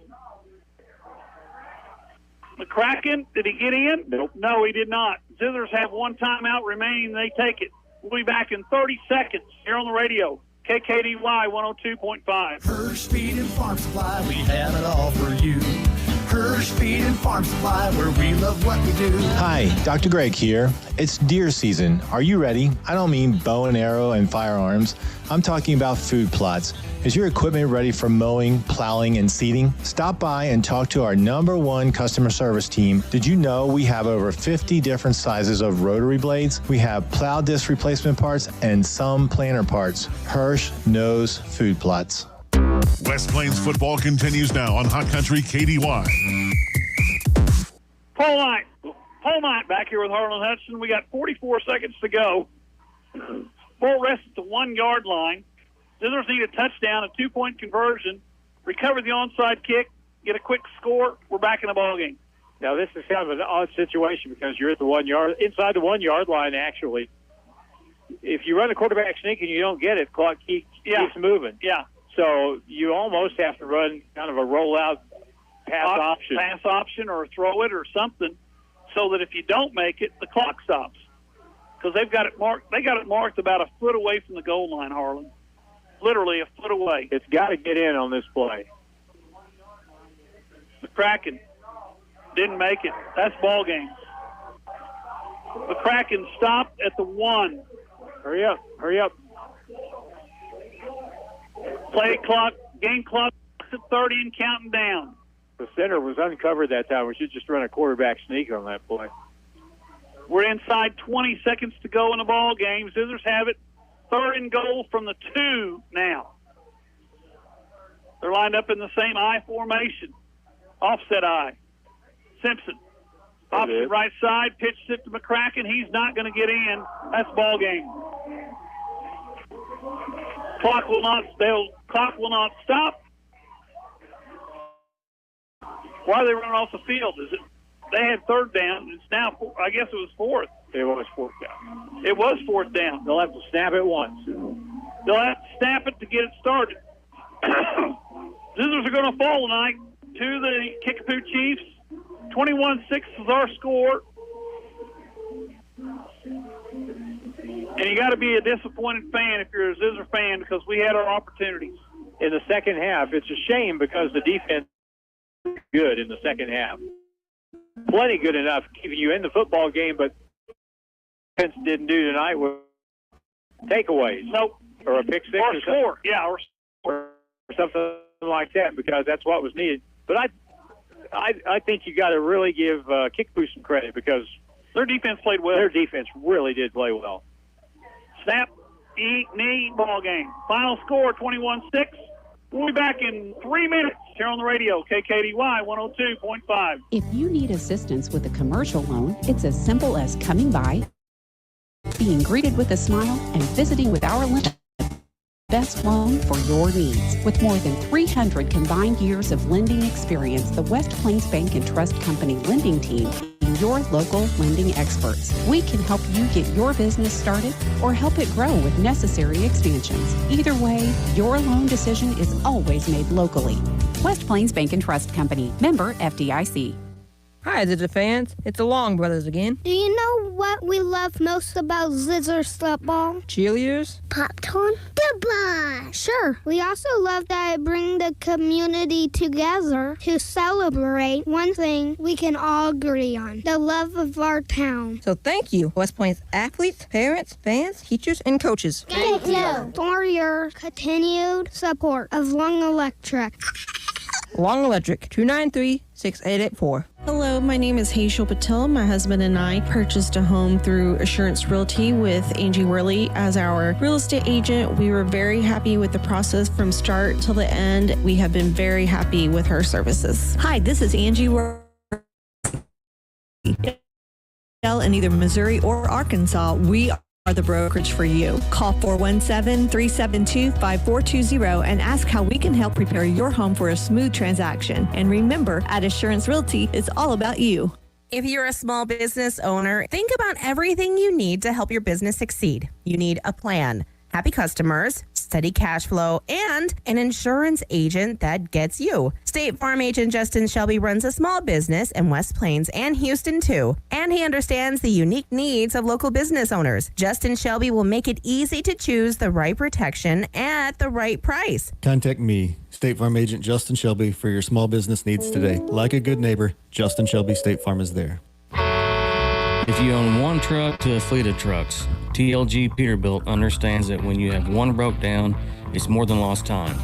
McCracken, did he get in? Nope. No, he did not. Zizzers have one timeout remaining. They take it. We'll be back in 30 seconds here on the radio. KKDY 102.5. Hirsch Feed and Farm Supply, we have it all for you. Hirsch Zizers Feed and Farm Supply, where we love what we do. Hi, Dr. Greg here. It's deer season. Are you ready? I don't mean bow and arrow and firearms. I'm talking about food plots. Is your equipment ready for mowing, plowing, and seeding? Stop by and talk to our #1 customer service team. Did you know we have over 50 different sizes of rotary blades? We have plow disc replacement parts and some planter parts. Hirsch knows food plots. West Plains football continues now on Hot Country KDY. Paul Knight back here with Harlan Hudson. We got 44 seconds to go. Full rest at the 1 yard line. Zizzers need a touchdown, a 2-point conversion, recover the onside kick, get a quick score. We're back in the ball game. Now, this is kind of an odd situation because you're at the 1 yard, inside the 1 yard line, actually. If you run a quarterback sneak and you don't get it, clock keeps moving. Yeah. So you almost have to run kind of a rollout pass option or throw it or something so that if you don't make it, the clock stops. Because they've got it marked. They got it marked about a foot away from the goal line, Harlan. Literally a foot away. It's got to get in on this play. McCracken didn't make it. That's ball game. McCracken stopped at the 1. Hurry up. Play clock, game clock at 30 and counting down. The center was uncovered that time. We should just run a quarterback sneak on that play. We're inside 20 seconds to go in the ball game. Zizzers have it. 3rd and goal from the 2 now. They're lined up in the same I formation. Offset I. Simpson. Option right side. Pitches it to McCracken. He's not going to get in. That's ball game. Clock will not stop. Why are they running off the field? They had 3rd down. It's now, I guess it was 4th. It was 4th down. It was 4th down. They'll have to snap it once. They'll have to snap it to get it started. Zizzers are going to fall tonight to the Kickapoo Chiefs. 21-6 is our score. And you got to be a disappointed fan if you're a Zizzer fan because we had our opportunities. In the second half, it's a shame because the defense is good in the second half. Plenty good enough keeping you in the football game, but defense didn't do tonight with takeaways. Nope. Or a pick six or score. Yeah, or something like that because that's what was needed. But I think you got to really give Kickapoo some credit because their defense played well. Their defense really did play well. Snap, knee, ball game. Final score, 21-6. We'll be back in 3 minutes here on the radio, KKDY 102.5. If you need assistance with a commercial loan, it's as simple as coming by, being greeted with a smile, and visiting with our lender. Best loan for your needs. With more than 300 combined years of lending experience, the West Plains Bank and Trust Company lending team is your local lending experts. We can help you get your business started or help it grow with necessary expansions. Either way, your loan decision is always made locally. West Plains Bank and Trust Company, member FDIC. Hi, Zizzer fans. It's the Long Brothers again. Do you know what we love most about Zizzers football? Cheerleaders? Popcorn? Goodbye! Sure. We also love that it brings the community together to celebrate one thing we can all agree on, the love of our town. So thank you, West Plains athletes, parents, fans, teachers, and coaches. Thank you for your continued support of Long Electric. Long Electric, 293-6884. Hello, my name is Hazel Patel. My husband and I purchased a home through Assurance Realty with Angie Worley as our real estate agent. We were very happy with the process from start till the end. We have been very happy with her services. Hi, this is Angie Worley. In either Missouri or Arkansas, we are the brokerage for you. Call 417-372-5420 and ask how we can help prepare your home for a smooth transaction. And remember, at Assurance Realty, it's all about you. If you're a small business owner, think about everything you need to help your business succeed. You need a plan, happy customers, steady cash flow, and an insurance agent that gets you. State Farm agent Justin Shelby runs a small business in West Plains and Houston, too. And he understands the unique needs of local business owners. Justin Shelby will make it easy to choose the right protection at the right price. Contact me, State Farm agent Justin Shelby, for your small business needs today. Like a good neighbor, Justin Shelby State Farm is there. If you own one truck to a fleet of trucks, TLG Peterbilt understands that when you have one broke down, it's more than lost time.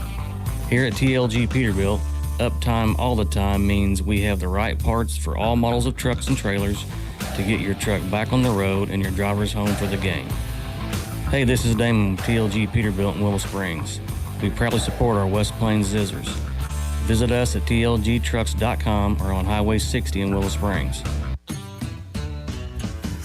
Here at TLG Peterbilt, uptime all the time means we have the right parts for all models of trucks and trailers to get your truck back on the road and your drivers home for the game. Hey, this is Damon with TLG Peterbilt in Willow Springs. We proudly support our West Plains Zizzers. Visit us at tlgtrucks.com or on Highway 60 in Willow Springs.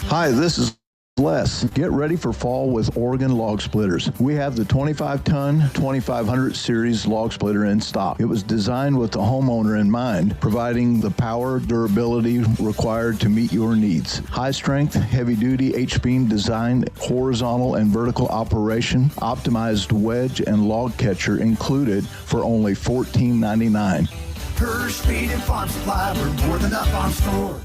Hi, this is Les. Get ready for fall with Oregon Log Splitters. We have the 25-ton 2500 series log splitter in stock. It was designed with the homeowner in mind, providing the power, durability required to meet your needs. High strength, heavy duty H-beam design, horizontal and vertical operation, optimized wedge and log catcher included for only $14.99. Per speed and farm supply, we're more than up on store.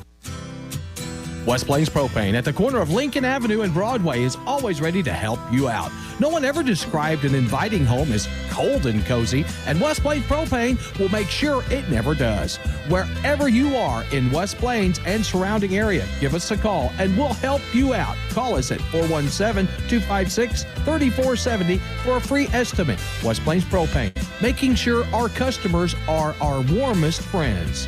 West Plains Propane at the corner of Lincoln Avenue and Broadway is always ready to help you out. No one ever described an inviting home as cold and cozy, and West Plains Propane will make sure it never does. Wherever you are in West Plains and surrounding area, give us a call and we'll help you out. Call us at 417-256-3470 for a free estimate. West Plains Propane, making sure our customers are our warmest friends.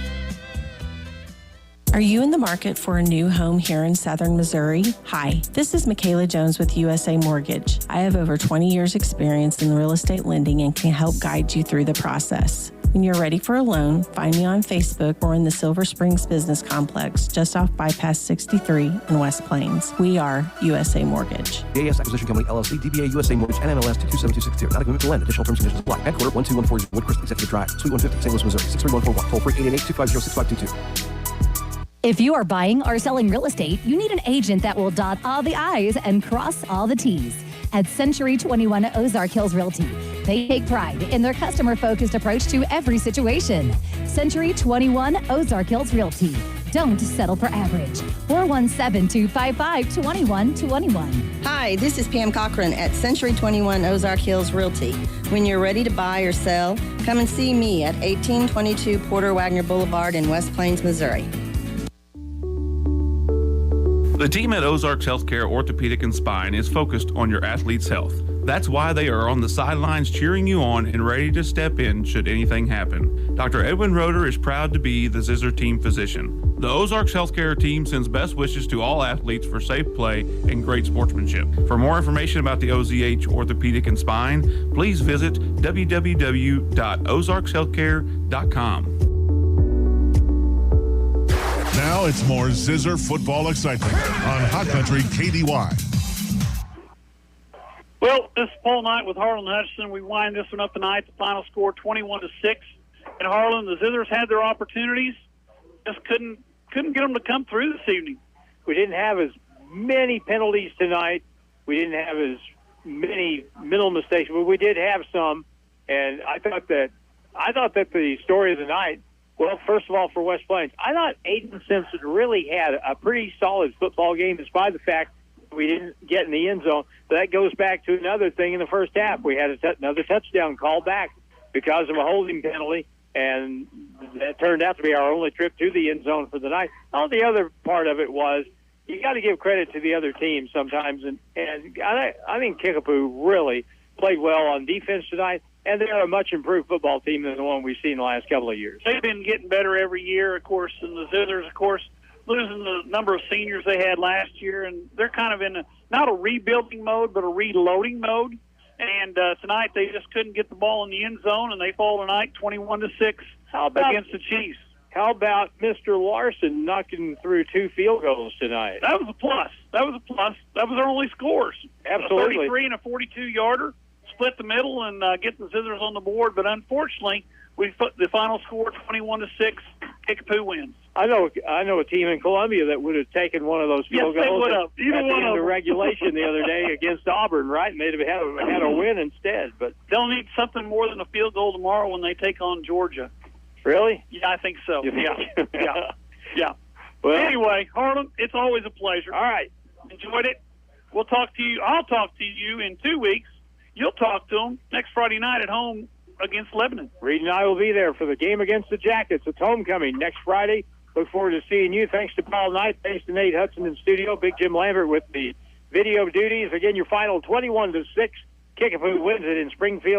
Are you in the market for a new home here in Southern Missouri? Hi, this is Michaela Jones with USA Mortgage. I have over 20 years experience in real estate lending and can help guide you through the process. When you're ready for a loan, find me on Facebook or in the Silver Springs Business Complex, just off Bypass 63 in West Plains. We are USA Mortgage. AS Acquisition Company, LLC, DBA USA Mortgage, NMLS 227260. Not a commitment to lend. Additional terms and conditions apply. Headquarter 12140 Woodcrest Executive Drive, Suite 150, St. Louis, Missouri. 63141. Toll free 888-250-6522. If you are buying or selling real estate, you need an agent that will dot all the I's and cross all the T's. At Century 21 Ozark Hills Realty, they take pride in their customer-focused approach to every situation. Century 21 Ozark Hills Realty. Don't settle for average. 417-255-2121. Hi, this is Pam Cochran at Century 21 Ozark Hills Realty. When you're ready to buy or sell, come and see me at 1822 Porter Wagner Boulevard in West Plains, Missouri. The team at Ozarks Healthcare Orthopedic and Spine is focused on your athlete's health. That's why they are on the sidelines cheering you on and ready to step in should anything happen. Dr. Edwin Roeder is proud to be the Zizzer team physician. The Ozarks Healthcare team sends best wishes to all athletes for safe play and great sportsmanship. For more information about the OZH Orthopedic and Spine, please visit www.ozarkshealthcare.com. Now it's more Zizzer football excitement on Hot Country KDY. Well, this is Paul Knight with Harlan Hutchinson. We wind this one up tonight. The final score 21-6. In Harlan, the Zizzers had their opportunities, just couldn't get them to come through this evening. We didn't have as many penalties tonight. We didn't have as many mental mistakes, but we did have some. And I thought that the story of the night. Well, first of all, for West Plains, I thought Aiden Simpson really had a pretty solid football game, despite the fact we didn't get in the end zone. But that goes back to another thing in the first half. We had another touchdown called back because of a holding penalty, and that turned out to be our only trip to the end zone for the night. All the other part of it was you got to give credit to the other team sometimes, and I think Kickapoo really played well on defense tonight. And they're a much improved football team than the one we've seen the last couple of years. They've been getting better every year, of course, and the Zizzers, of course, losing the number of seniors they had last year, and they're kind of in not a rebuilding mode, but a reloading mode. And tonight they just couldn't get the ball in the end zone, and they fall tonight 21-6 against the Chiefs. How about Mr. Larson knocking through 2 field goals tonight? That was a plus. That was our only scores. Absolutely. A 33 and a 42-yarder. Split the middle and get the Zizzers on the board, but unfortunately, we put the final score 21-6 Kickapoo wins. I know a team in Columbia that would have taken one of those field Yes, they goals would have. Either at the one end of of them. regulation the other day against Auburn, right? And they'd have had a win instead. But They'll need something more than a field goal tomorrow when they take on Georgia. really? Yeah, I think so. You think? Yeah. Well, Anyway, Harlan, it's always a pleasure. all right. Enjoyed it. We'll talk to you. I'll talk to you in 2 weeks. You'll talk to them next Friday night at home against Lebanon. Reed and I will be there for the game against the Jackets. It's homecoming next Friday. Look forward to seeing you. Thanks to Paul Knight. Thanks to Nate Hudson in studio. Big Jim Lambert with the video duties. Again, your final 21-6. Kickapoo wins it in Springfield.